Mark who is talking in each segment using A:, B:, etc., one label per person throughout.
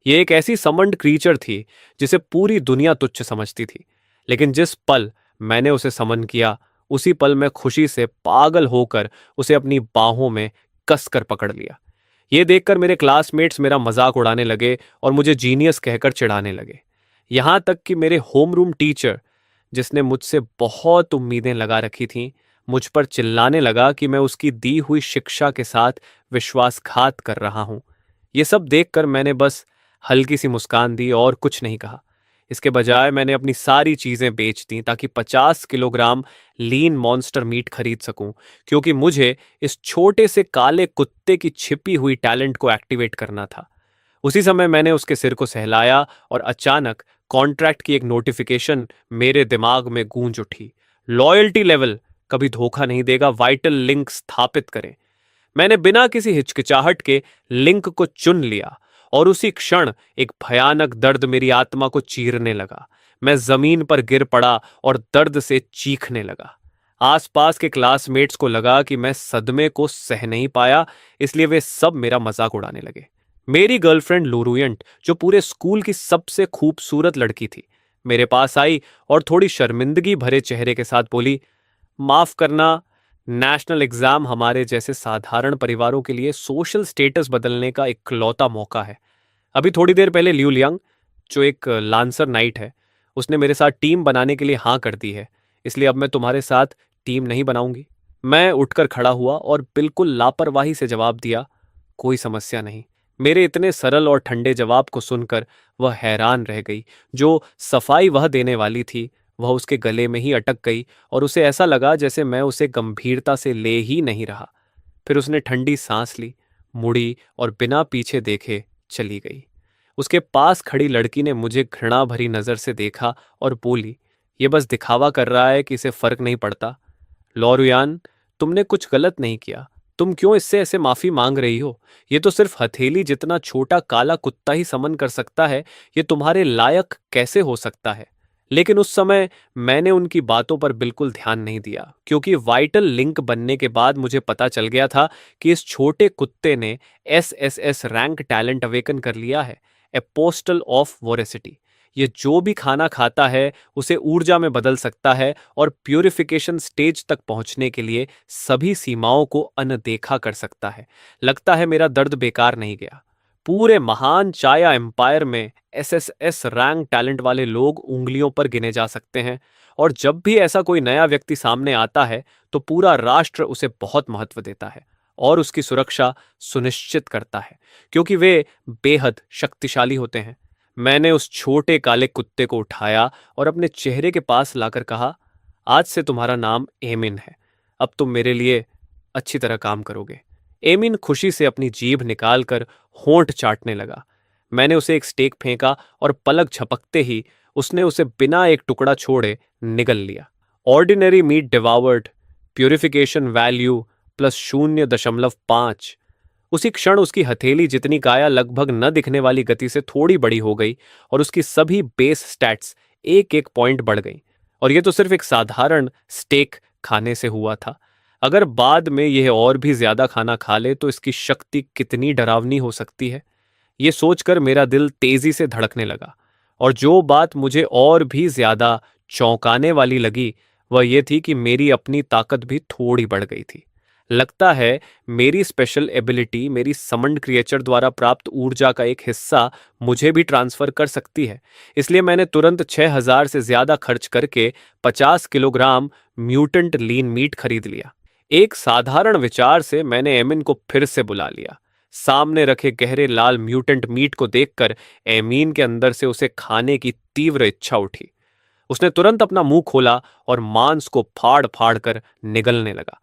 A: ये एक ऐसी समंड क्रीचर थी जिसे पूरी दुनिया तुच्छ समझती थी, लेकिन जिस पल मैंने उसे समन किया, उसी पल मैं खुशी से पागल होकर उसे अपनी बाहों में कसकर पकड़ लिया। ये देखकर मेरे क्लासमेट्स मेरा मजाक उड़ाने लगे और मुझे जीनियस कहकर चिढ़ाने लगे। यहां तक कि मेरे होमरूम टीचर, जिसने मुझसे बहुत उम्मीदें लगा रखी थीं, मुझ पर चिल्लाने लगा कि मैं उसकी दी हुई शिक्षा के साथ विश्वासघात कर रहा हूं। ये सब देखकर मैंने बस हल्की सी मुस्कान दी और कुछ नहीं कहा। इसके बजाय मैंने अपनी सारी चीजें बेच दी ताकि 50 किलोग्राम लीन मॉन्स्टर मीट खरीद सकूं, क्योंकि मुझे इस छोटे से काले कुत्ते की छिपी हुई टैलेंट को एक्टिवेट करना था। उसी समय मैंने उसके सिर को सहलाया और अचानक कॉन्ट्रैक्ट की एक नोटिफिकेशन मेरे दिमाग में गूंज उठी। लॉयल्टी लेवल, कभी धोखा नहीं देगा, वाइटल लिंक स्थापित करें। मैंने बिना किसी हिचकिचाहट के लिंक को चुन लिया और उसी क्षण एक भयानक दर्द मेरी आत्मा को चीरने लगा। मैं जमीन पर गिर पड़ा और दर्द से चीखने लगा। आसपास के क्लासमेट्स को लगा कि मैं सदमे को सह नहीं पाया, इसलिए वे सब मेरा मजाक उड़ाने लगे। मेरी गर्लफ्रेंड लूरुयंट, जो पूरे स्कूल की सबसे खूबसूरत लड़की थी, मेरे पास आई और थोड़ी शर्मिंदगी भरे चेहरे के साथ बोली, माफ करना, नेशनल एग्जाम हमारे जैसे साधारण परिवारों के लिए सोशल स्टेटस बदलने का इकलौता मौका है। अभी थोड़ी देर पहले लियू लियांग, जो एक लांसर नाइट है, उसने मेरे साथ टीम बनाने के लिए हाँ कर दी है, इसलिए अब मैं तुम्हारे साथ टीम नहीं बनाऊंगी। मैं उठकर खड़ा हुआ और बिल्कुल लापरवाही से जवाब दिया, कोई समस्या नहीं। मेरे इतने सरल और ठंडे जवाब को सुनकर वह हैरान रह गई। जो सफाई वह देने वाली थी, वह उसके गले में ही अटक गई और उसे ऐसा लगा जैसे मैं उसे गंभीरता से ले ही नहीं रहा। फिर उसने ठंडी सांस ली, मुड़ी और बिना पीछे देखे चली गई। उसके पास खड़ी लड़की ने मुझे घृणा भरी नजर से देखा और बोली, ये बस दिखावा कर रहा है कि इसे फर्क नहीं पड़ता। लॉरुयान, तुमने कुछ गलत नहीं किया। तुम क्यों इससे ऐसे माफी मांग रही हो? ये तो सिर्फ हथेली जितना छोटा काला कुत्ता ही समन कर सकता है। ये तुम्हारे लायक कैसे हो सकता है? लेकिन उस समय मैंने उनकी बातों पर बिल्कुल ध्यान नहीं दिया, क्योंकि वाइटल लिंक बनने के बाद मुझे पता चल गया था कि इस छोटे कुत्ते ने एसएसएस रैंक टैलेंट अवेकन कर लिया है, एपोस्टल ऑफ वोरेसिटी। ये जो भी खाना खाता है उसे ऊर्जा में बदल सकता है और प्यूरिफिकेशन स्टेज तक पहुंचने के लिए सभी सीमाओं को अनदेखा कर सकता है। लगता है मेरा दर्द बेकार नहीं गया। पूरे महान चाया एम्पायर में एसएसएस रैंक टैलेंट वाले लोग उंगलियों पर गिने जा सकते हैं, और जब भी ऐसा कोई नया व्यक्ति सामने आता है तो पूरा राष्ट्र उसे बहुत महत्व देता है और उसकी सुरक्षा सुनिश्चित करता है, क्योंकि वे बेहद शक्तिशाली होते हैं। मैंने उस छोटे काले कुत्ते को उठाया और अपने चेहरे के पास लाकर कहा, आज से तुम्हारा नाम एमिन है। अब तुम मेरे लिए अच्छी तरह काम करोगे। एमिन खुशी से अपनी जीभ निकालकर होंठ चाटने लगा। मैंने उसे एक स्टेक फेंका और पलक झपकते ही उसने उसे बिना एक टुकड़ा छोड़े निगल लिया। Ordinary meat devoured, purification value +0.5। उसी क्षण उसकी हथेली जितनी काया लगभग न दिखने वाली गति से थोड़ी बड़ी हो गई और उसकी सभी बेस स्टैट्स एक एक पॉइंट बढ़ गईं। और यह तो सिर्फ एक साधारण स्टेक खाने से हुआ था। अगर बाद में यह और भी ज्यादा खाना खा ले तो इसकी शक्ति कितनी डरावनी हो सकती है। ये सोचकर मेरा दिल तेजी से धड़कने लगा। और जो बात मुझे और भी ज्यादा चौंकाने वाली लगी वह यह थी कि मेरी अपनी ताकत भी थोड़ी बढ़ गई थी। लगता है मेरी स्पेशल एबिलिटी मेरी समंड क्रिएचर द्वारा प्राप्त ऊर्जा का एक हिस्सा मुझे भी ट्रांसफर कर सकती है। इसलिए मैंने तुरंत 6000 से ज्यादा खर्च करके 50 किलोग्राम म्यूटेंट लीन मीट खरीद लिया। एक साधारण विचार से मैंने एमिन को फिर से बुला लिया। सामने रखे गहरे लाल म्यूटेंट मीट को देखकर एमीन के अंदर से उसे खाने की तीव्र इच्छा उठी। उसने तुरंत अपना मुंह खोला और मांस को फाड़ फाड़ कर निगलने लगा।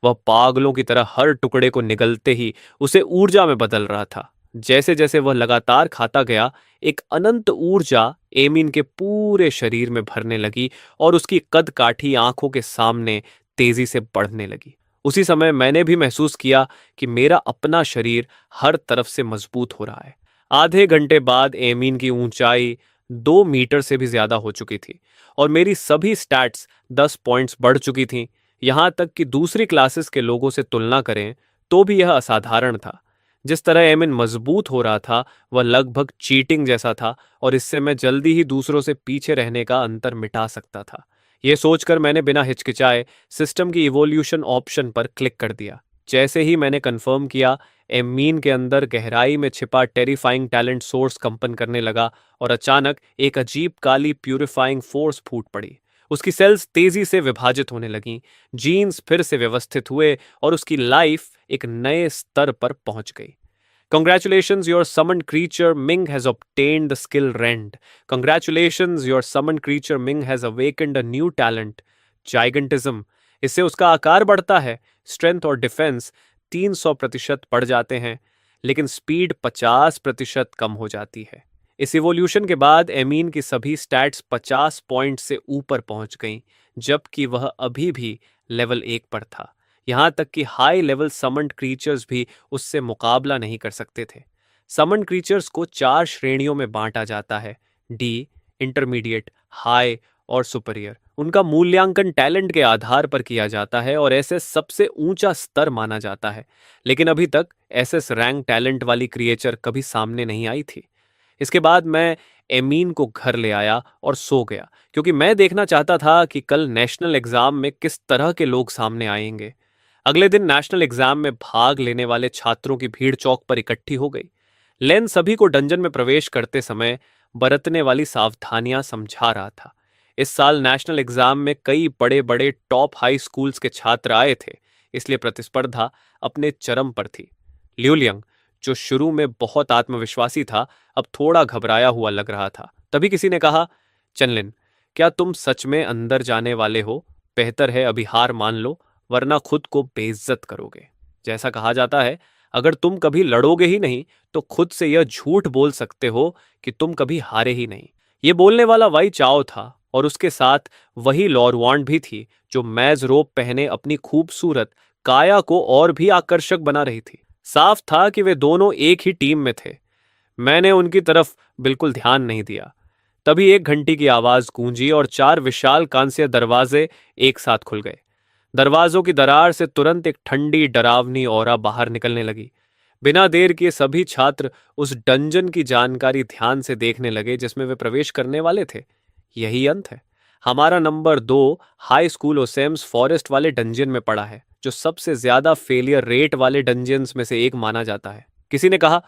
A: वह पागलों की तरह हर टुकड़े को निगलते ही उसे ऊर्जा में बदल रहा था। जैसे जैसे वह लगातार खाता गया, एक अनंत ऊर्जा एमीन के पूरे शरीर में भरने लगी और उसकी कद काठी आंखों के सामने तेजी से बढ़ने लगी। उसी समय मैंने भी महसूस किया कि मेरा अपना शरीर हर तरफ से मजबूत हो रहा है। आधे घंटे बाद एमीन की ऊंचाई 2 मीटर से भी ज्यादा हो चुकी थी और मेरी सभी स्टैट्स 10 पॉइंट्स बढ़ चुकी थीं। यहां तक कि दूसरी क्लासेस के लोगों से तुलना करें तो भी यह असाधारण था। जिस तरह एमिन मजबूत हो रहा था वह लगभग चीटिंग जैसा था और इससे मैं जल्दी ही दूसरों से पीछे रहने का अंतर मिटा सकता था। यह सोचकर मैंने बिना हिचकिचाए सिस्टम की इवोल्यूशन ऑप्शन पर क्लिक कर दिया। जैसे ही मैंने कंफर्म किया, एमीन के अंदर गहराई में छिपा टेरिफाइंग टैलेंट सोर्स कंपन करने लगा और अचानक एक अजीब काली प्यूरिफाइंग फोर्स फूट पड़ी। उसकी सेल्स तेजी से विभाजित होने लगीं, जीन्स फिर से व्यवस्थित हुए और उसकी लाइफ एक नए स्तर पर पहुंच गई। Congratulations, your summoned creature Ming has obtained the skill Rend. Congratulations, your summoned creature Ming has awakened a new talent, Gigantism. इससे उसका आकार बढ़ता है, स्ट्रेंथ और डिफेंस 300% बढ़ जाते हैं, लेकिन स्पीड 50% कम हो जाती है। इस इवोल्यूशन के बाद एमीन की सभी स्टैट्स 50 पॉइंट से ऊपर पहुंच गईं, जबकि वह अभी भी लेवल 1 पर था। यहाँ तक कि हाई लेवल समन्ड क्रीचर्स भी उससे मुकाबला नहीं कर सकते थे। समन्ड क्रीचर्स को 4 श्रेणियों में बांटा जाता है: डी, इंटरमीडिएट, हाई और सुपरियर। उनका मूल्यांकन टैलेंट के आधार पर किया जाता है और एसएस सबसे ऊंचा स्तर माना जाता है, लेकिन अभी तक एसएस रैंक टैलेंट वाली क्रिएचर कभी सामने नहीं आई थी। इसके बाद मैं एमीन को घर ले आया और सो गया, क्योंकि मैं देखना चाहता था कि कल नेशनल एग्जाम में किस तरह के लोग सामने आएंगे। अगले दिन नेशनल एग्जाम में भाग लेने वाले छात्रों की भीड़ चौक पर इकट्ठी हो गई। लेन सभी को डंजन में प्रवेश करते समय बरतने वाली सावधानियां समझा रहा था। इस साल नेशनल एग्जाम में कई बड़े बड़े टॉप हाई स्कूल्स के छात्र आए थे, इसलिए प्रतिस्पर्धा अपने चरम पर थी। ल्यूलियंग, जो शुरू में बहुत आत्मविश्वासी था, अब थोड़ा घबराया हुआ लग रहा था। तभी किसी ने कहा, चनलिन, क्या तुम सच में अंदर जाने वाले हो? बेहतर है अभी हार मान लो, वरना खुद को बेइज्जत करोगे। जैसा कहा जाता है, अगर तुम कभी लड़ोगे ही नहीं तो खुद से यह झूठ बोल सकते हो कि तुम कभी हारे ही नहीं। ये बोलने वाला वाई चाओ था और उसके साथ वही लॉरवांड भी थी, जो मैज रोब पहने अपनी खूबसूरत काया को और भी आकर्षक बना रही थी। साफ था कि वे दोनों एक ही टीम में थे। मैंने उनकी तरफ बिल्कुल ध्यान नहीं दिया। तभी एक घंटी की आवाज गूंजी और 4 विशाल कांस्य दरवाजे एक साथ खुल गए। दरवाजों की दरार से तुरंत एक ठंडी डरावनी औरा बाहर निकलने लगी। बिना देर किए सभी छात्र उस डंजन की जानकारी ध्यान से देखने लगे जिसमें वे प्रवेश करने वाले थे। यही अंत है। हमारा नंबर 2 हाई स्कूल ओसेम्स फॉरेस्ट वाले डंजन में पड़ा है, जो सबसे ज्यादा फेलियर रेट वाले डंजन्स में से एक माना जाता है। किसी ने कहा,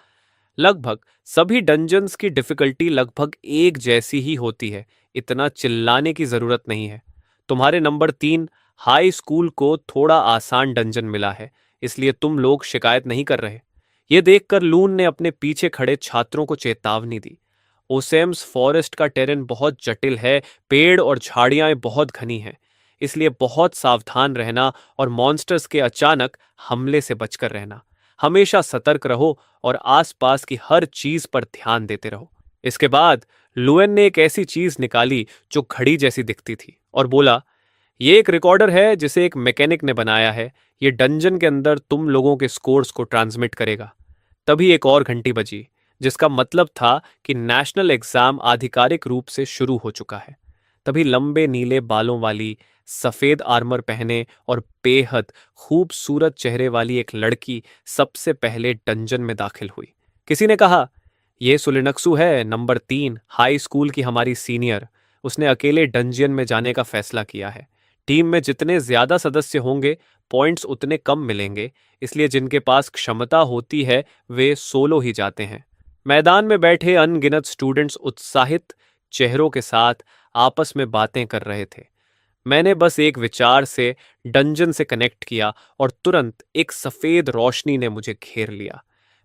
A: लगभग सभी डंजन्स की डिफिकल्टी लगभग एक जैसी ही होती है, इतना चिल्लाने की जरूरत नहीं है। तुम्हारे नंबर 3 हाई स्कूल को थोड़ा आसान डंजन मिला है, इसलिए तुम लोग शिकायत नहीं कर रहे। यह देखकर लून ने अपने पीछे खड़े छात्रों को चेतावनी दी। ओसेम्स फॉरेस्ट का टेरेन बहुत जटिल है, पेड़ और झाड़ियां बहुत घनी हैं, इसलिए बहुत सावधान रहना और मॉन्स्टर्स के अचानक हमले से बचकर रहना। हमेशा सतर्क रहो और आसपास की हर चीज पर ध्यान देते रहो। इसके बाद लुएन ने एक ऐसी चीज निकाली जो घड़ी जैसी दिखती थी और बोला, ये एक रिकॉर्डर है जिसे एक मैकेनिक ने बनाया है। ये डंजन के अंदर तुम लोगों के स्कोर्स को ट्रांसमिट करेगा। तभी एक और घंटी बजी, जिसका मतलब था कि नेशनल एग्जाम आधिकारिक रूप से शुरू हो चुका है। तभी लंबे नीले बालों वाली, सफेद आर्मर पहने और बेहद खूबसूरत चेहरे वाली एक लड़की सबसे पहले डंजन में दाखिल हुई। किसी ने कहा, यह सुलिनक्सु है, नंबर 3 हाई स्कूल की हमारी सीनियर। उसने अकेले डंजन में जाने का फैसला किया है। टीम में जितने ज्यादा सदस्य होंगे, पॉइंट्स उतने कम मिलेंगे, इसलिए जिनके पास क्षमता होती है वे सोलो ही जाते हैं। मैदान में बैठे अनगिनत स्टूडेंट्स उत्साहित चेहरों के साथ आपस में बातें कर रहे थे। मैंने बस एक विचार से डंजन से कनेक्ट किया और तुरंत एक सफेद रोशनी ने मुझे घेर लिया।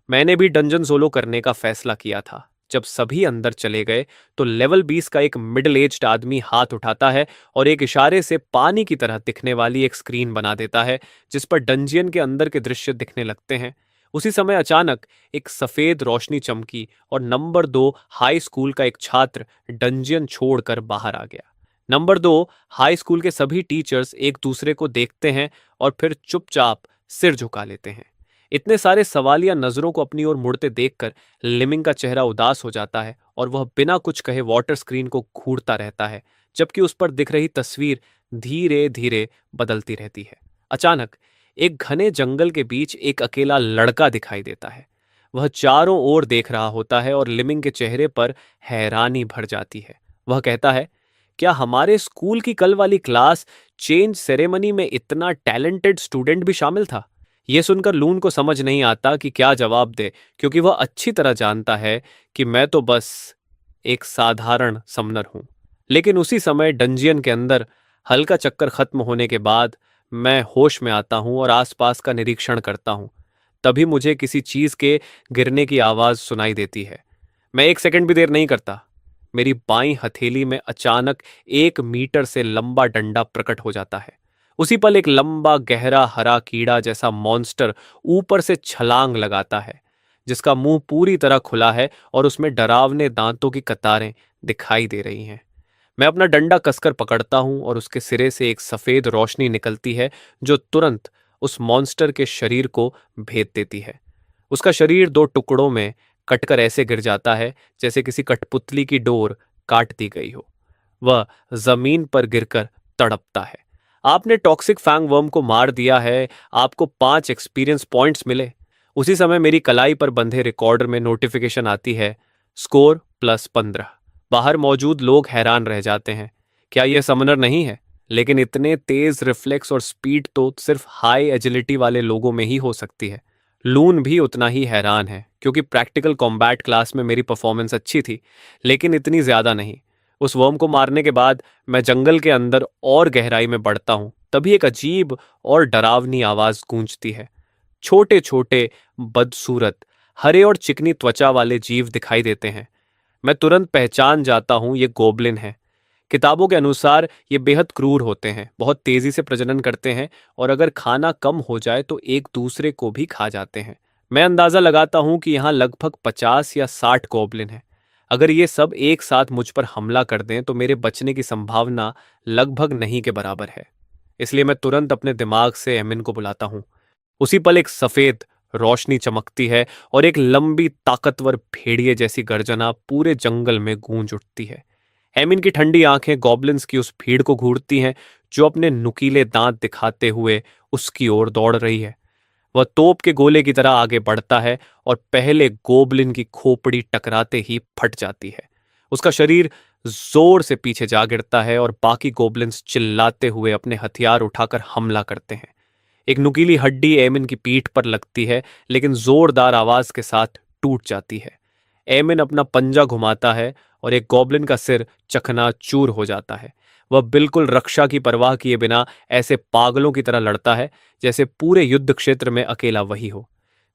A: मैंने भी डंजन सोलो करने का फैसला किया था। जब सभी अंदर चले गए तो लेवल 20 का एक मिडिल एज्ड आदमी हाथ उठाता है और एक इशारे से पानी की तरह दिखने वाली एक स्क्रीन बना देता है, जिस पर डंजियन के अंदर के दृश्य दिखने लगते हैं। उसी समय अचानक एक सफेद रोशनी चमकी और नंबर 2 हाई स्कूल का एक छात्र डंजियन छोड़कर बाहर आ गया। नंबर 2 हाई स्कूल के सभी टीचर्स एक दूसरे को देखते हैं और फिर चुपचाप सिर झुका लेते हैं। इतने सारे सवालिया नजरों को अपनी ओर मुड़ते देखकर लिमिंग का चेहरा उदास हो जाता है और वह बिना कुछ कहे वाटर स्क्रीन को घूरता रहता है, जबकि उस पर दिख रही तस्वीर धीरे धीरे बदलती रहती है। अचानक एक घने जंगल के बीच एक अकेला लड़का दिखाई देता है। वह चारों ओर देख रहा होता है और लिमिंग के चेहरे पर हैरानी भर जाती है। वह कहता है, क्या हमारे स्कूल की कल वाली क्लास चेंज सेरेमनी में इतना टैलेंटेड स्टूडेंट भी शामिल था? यह सुनकर लून को समझ नहीं आता कि क्या जवाब दे, क्योंकि वह अच्छी तरह जानता है कि मैं तो बस एक साधारण समनर हूं। लेकिन उसी समय डंजियन के अंदर हल्का चक्कर खत्म होने के बाद मैं होश में आता हूं और आसपास का निरीक्षण करता हूं। तभी मुझे किसी चीज के गिरने की आवाज सुनाई देती है। मैं 1 सेकंड भी देर नहीं करता। मेरी बाईं हथेली में अचानक 1 मीटर से लंबा डंडा प्रकट हो जाता है। उसी पल एक लंबा गहरा हरा कीड़ा जैसा मॉन्स्टर ऊपर से छलांग लगाता है, जिसका मुंह पूरी तरह खुला है और उसमें डरावने दांतों की कतारें दिखाई दे रही हैं। मैं अपना डंडा कसकर पकड़ता हूं और उसके सिरे से एक सफेद रोशनी निकलती है जो तुरंत उस मॉन्स्टर के शरीर को भेद देती है। उसका शरीर 2 टुकड़ों में कटकर ऐसे गिर जाता है जैसे किसी कठपुतली की डोर काट दी गई हो। वह जमीन पर गिरकर तड़पता है। आपने टॉक्सिक फैंग वर्म को मार दिया है, आपको 5 एक्सपीरियंस पॉइंट्स मिले। उसी समय मेरी कलाई पर बंधे रिकॉर्डर में नोटिफिकेशन आती है, स्कोर +15। बाहर मौजूद लोग हैरान रह जाते हैं। क्या यह समनर नहीं है? लेकिन इतने तेज रिफ्लेक्स और स्पीड तो सिर्फ हाई एजिलिटी वाले लोगों में ही हो सकती है। लून भी उतना ही हैरान है, क्योंकि प्रैक्टिकल कॉम्बैट क्लास में मेरी परफॉर्मेंस अच्छी थी, लेकिन इतनी ज्यादा नहीं। उस वर्म को मारने के बाद मैं जंगल के अंदर और गहराई में बढ़ता हूं। तभी एक अजीब और डरावनी आवाज गूंजती है। छोटे छोटे बदसूरत हरे और चिकनी त्वचा वाले जीव दिखाई देते हैं। मैं तुरंत पहचान जाता हूं, ये गोबलिन है। किताबों के अनुसार ये बेहद क्रूर होते हैं, बहुत तेजी से प्रजनन करते हैं और अगर खाना कम हो जाए तो एक दूसरे को भी खा जाते हैं। मैं अंदाजा लगाता हूं कि यहाँ लगभग 50 या 60 गोबलिन हैं। अगर ये सब एक साथ मुझ पर हमला कर दें तो मेरे बचने की संभावना लगभग नहीं के बराबर है। इसलिए मैं तुरंत अपने दिमाग से एमिन को बुलाता हूं। उसी पल एक सफेद रोशनी चमकती है और एक लंबी ताकतवर भेड़िए जैसी गर्जना पूरे जंगल में गूंज उठती है। एमिन की ठंडी आंखें गॉबलिन्स की उस भीड़ को घूरती हैं जो अपने नुकीले दांत दिखाते हुए उसकी ओर दौड़ रही है। वह तोप के गोले की तरह आगे बढ़ता है और पहले गोबलिन की खोपड़ी टकराते ही फट जाती है। उसका शरीर जोर से पीछे जा गिरता है और बाकी गोबलिन्स चिल्लाते हुए अपने हथियार उठाकर हमला करते हैं। एक नुकीली हड्डी एमिन की पीठ पर लगती है, लेकिन जोरदार आवाज के साथ टूट जाती है। एमिन अपना पंजा घुमाता है और एक गॉबलिन का सिर चकनाचूर हो जाता है। वह बिल्कुल रक्षा की परवाह किए बिना ऐसे पागलों की तरह लड़ता है जैसे पूरे युद्ध क्षेत्र में अकेला वही हो।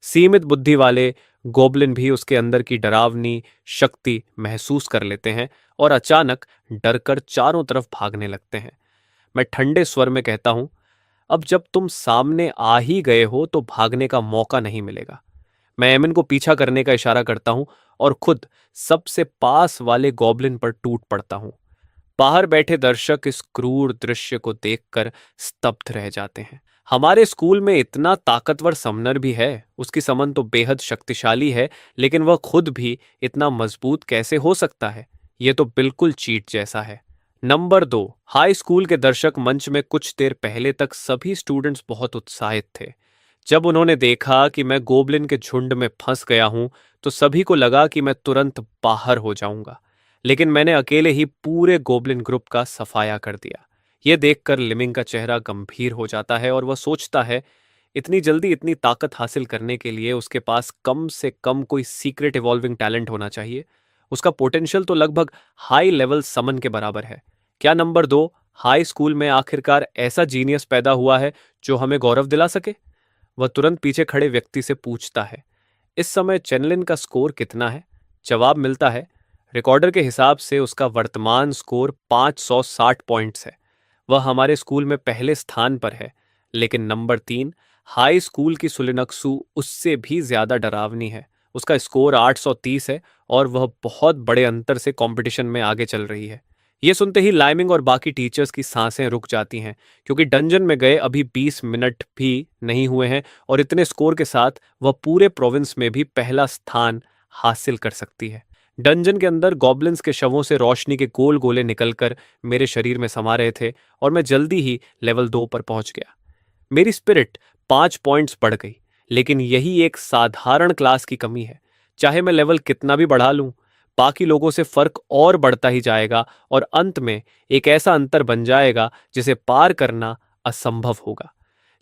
A: सीमित बुद्धि वाले गोबलिन भी उसके अंदर की डरावनी शक्ति महसूस कर लेते हैं और अचानक डरकर चारों तरफ भागने लगते हैं। मैं ठंडे स्वर में कहता हूं, अब जब तुम सामने आ ही गए हो तो भागने का मौका नहीं मिलेगा। मैं एमिन को पीछा करने का इशारा करता हूं और खुद सबसे पास वाले गॉबलिन पर टूट पड़ता हूं। बाहर बैठे दर्शक इस क्रूर दृश्य को देखकर स्तब्ध रह जाते हैं। हमारे स्कूल में इतना ताकतवर समनर भी है, उसकी समन तो बेहद शक्तिशाली है, लेकिन वह खुद भी इतना मजबूत कैसे हो सकता है? यह तो बिल्कुल चीट जैसा है। नंबर 2, हाई स्कूल के दर्शक मंच में कुछ देर पहले तक सभी स्टूडेंट्स बहुत उत्साहित थे। जब उन्होंने देखा कि मैं गोबलिन के झुंड में फंस गया हूं, तो सभी को लगा कि मैं तुरंत बाहर हो जाऊंगा। लेकिन मैंने अकेले ही पूरे गोबलिन ग्रुप का सफाया कर दिया। यह देखकर लिमिंग का चेहरा गंभीर हो जाता है और वह सोचता है, इतनी जल्दी इतनी ताकत हासिल करने के लिए उसके पास कम से कम कोई सीक्रेट इवॉल्विंग टैलेंट होना चाहिए। उसका पोटेंशियल तो लगभग हाई लेवल समन के बराबर है। क्या नंबर 2, हाई स्कूल में आखिरकार ऐसा जीनियस पैदा हुआ है जो हमें गौरव दिला सके? वह तुरंत पीछे खड़े व्यक्ति से पूछता है, इस समय चेनलिन का स्कोर कितना है? जवाब मिलता है, रिकॉर्डर के हिसाब से उसका वर्तमान स्कोर 560 पॉइंट्स है। वह हमारे स्कूल में पहले स्थान पर है। लेकिन नंबर 3, हाई स्कूल की सुलिनक्सु उससे भी ज्यादा डरावनी है। उसका स्कोर 830 है और वह बहुत बड़े अंतर से कंपटीशन में आगे चल रही है। यह सुनते ही लाइमिंग और बाकी टीचर्स की सांसें रुक जाती हैं, क्योंकि डंजन में गए अभी 20 मिनट भी नहीं हुए हैं और इतने स्कोर के साथ वह पूरे प्रोविंस में भी पहला स्थान हासिल कर सकती है। डंजन के अंदर गॉबलिन्स के शवों से रोशनी के गोल गोले निकलकर मेरे शरीर में समा रहे थे और मैं जल्दी ही लेवल 2 पर पहुंच गया। मेरी स्पिरिट 5 पॉइंट्स बढ़ गई, लेकिन यही एक साधारण क्लास की कमी है। चाहे मैं लेवल कितना भी बढ़ा लूं, बाकी लोगों से फर्क और बढ़ता ही जाएगा और अंत में एक ऐसा अंतर बन जाएगा जिसे पार करना असंभव होगा।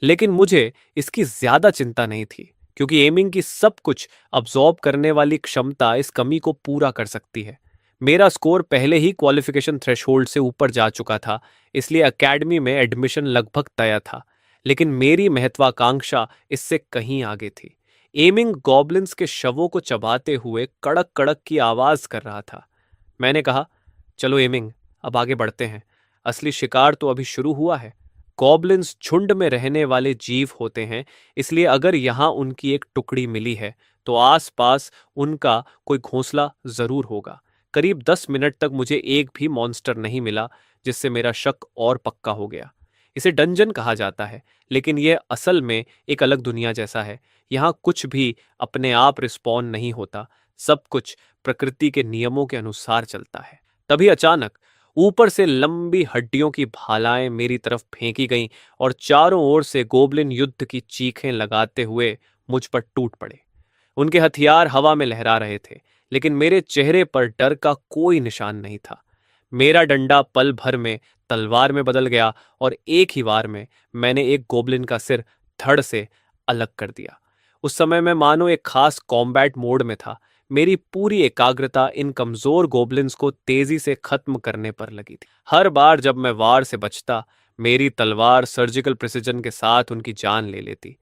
A: लेकिन मुझे इसकी ज्यादा चिंता नहीं थी, क्योंकि एमिंग की सब कुछ अब्जॉर्ब करने वाली क्षमता इस कमी को पूरा कर सकती है। मेरा स्कोर पहले ही क्वालिफिकेशन थ्रेशोल्ड से ऊपर जा चुका था, इसलिए एकेडमी में एडमिशन लगभग तय था। लेकिन मेरी महत्वाकांक्षा इससे कहीं आगे थी। एमिंग गॉब्लिन्स के शवों को चबाते हुए कड़क कड़क की आवाज कर रहा था। मैंने कहा, चलो एमिंग, अब आगे बढ़ते हैं। असली शिकार तो अभी शुरू हुआ है। गॉब्लिन्स झुंड में रहने वाले जीव होते हैं, इसलिए अगर यहां उनकी एक टुकड़ी मिली है तो आसपास उनका कोई घोंसला जरूर होगा। करीब 10 मिनट तक मुझे एक भी मॉन्स्टर नहीं मिला, जिससे मेरा शक और पक्का हो गया। इसे डंजन कहा जाता है, लेकिन यह असल में एक अलग दुनिया जैसा है। यहाँ कुछ भी अपने आप रिस्पॉन्ड नहीं होता, सब कुछ प्रकृति के नियमों के अनुसार चलता है। तभी अचानक ऊपर से लंबी हड्डियों की भालाएं मेरी तरफ फेंकी गईं और चारों ओर से गोबलिन युद्ध की चीखें लगाते हुए मुझ पर टूट पड़े। उनके हथियार हवा में लहरा रहे थे, लेकिन मेरे चेहरे पर डर का कोई निशान नहीं था। मेरा डंडा पल भर में तलवार में बदल गया और एक ही वार में मैंने एक गोबलिन का सिर धड़ से अलग कर दिया। उस समय मैं मानो एक खास कॉम्बैट मोड में था। मेरी पूरी एकाग्रता इन कमजोर गोबलिन्स को तेजी से खत्म करने पर लगी थी। हर बार जब मैं वार से बचता, मेरी तलवार सर्जिकल प्रिसिजन के साथ उनकी जान ले लेती।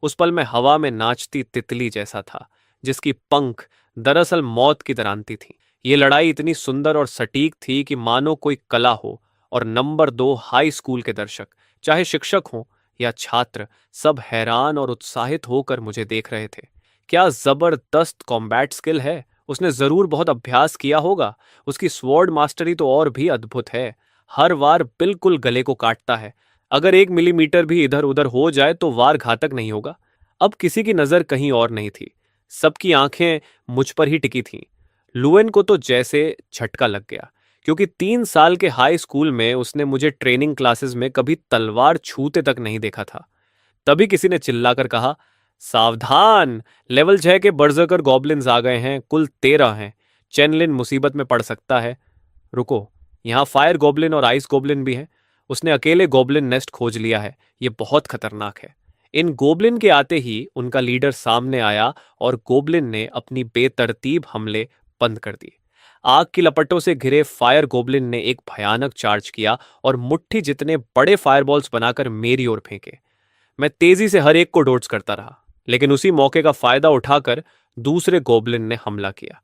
A: उस पल मैं हवा में नाचती तितली जैसा था, जिसकी पंख दरअसल मौत की दरांती थी। ये लड़ाई इतनी सुंदर और सटीक थी कि मानो कोई कला हो, और नंबर 2 हाई स्कूल के दर्शक, चाहे शिक्षक हों या छात्र, सब हैरान और उत्साहित होकर मुझे देख रहे थे। क्या जबरदस्त कॉम्बैट स्किल है! उसने जरूर बहुत अभ्यास किया होगा। उसकी स्वॉर्ड मास्टरी तो और भी अद्भुत है। हर वार बिल्कुल गले को काटता है। अगर 1 मिलीमीटर भी इधर उधर हो जाए तो वार घातक नहीं होगा। अब किसी की नजर कहीं और नहीं थी। सबकी आंखें मुझ पर ही टिकी थीं। लुएन को तो जैसे झटका लग गया, क्योंकि 3 साल के हाई स्कूल में उसने मुझे ट्रेनिंग क्लासेस में कभी तलवार छूते तक नहीं देखा था। तभी किसी ने चिल्लाकर कहा, सावधान! लेवल 6 के बर्जरकर गॉब्लिन्स आ गए हैं। कुल 13 हैं। चेनलिन मुसीबत में पड़ सकता है। रुको, यहाँ फायर गॉब्लिन और आइस गॉब्लिन भी हैं। उसने अकेले गॉब्लिन नेस्ट खोज लिया है। ये बहुत खतरनाक है। इन गोब्लिन के आते ही उनका लीडर सामने आया और गोब्लिन ने अपनी बेतरतीब हमले बंद कर दिए। आग की लपटों से घिरे फायर गोब्लिन ने एक भयानक चार्ज किया और मुट्ठी जितने बड़े फायरबॉल्स बनाकर मेरी ओर फेंके। मैं तेजी से हर एक को डोट्स करता रहा, लेकिन उसी मौके का फायदा उठाकर दूसरे गोब्लिन ने हमला किया।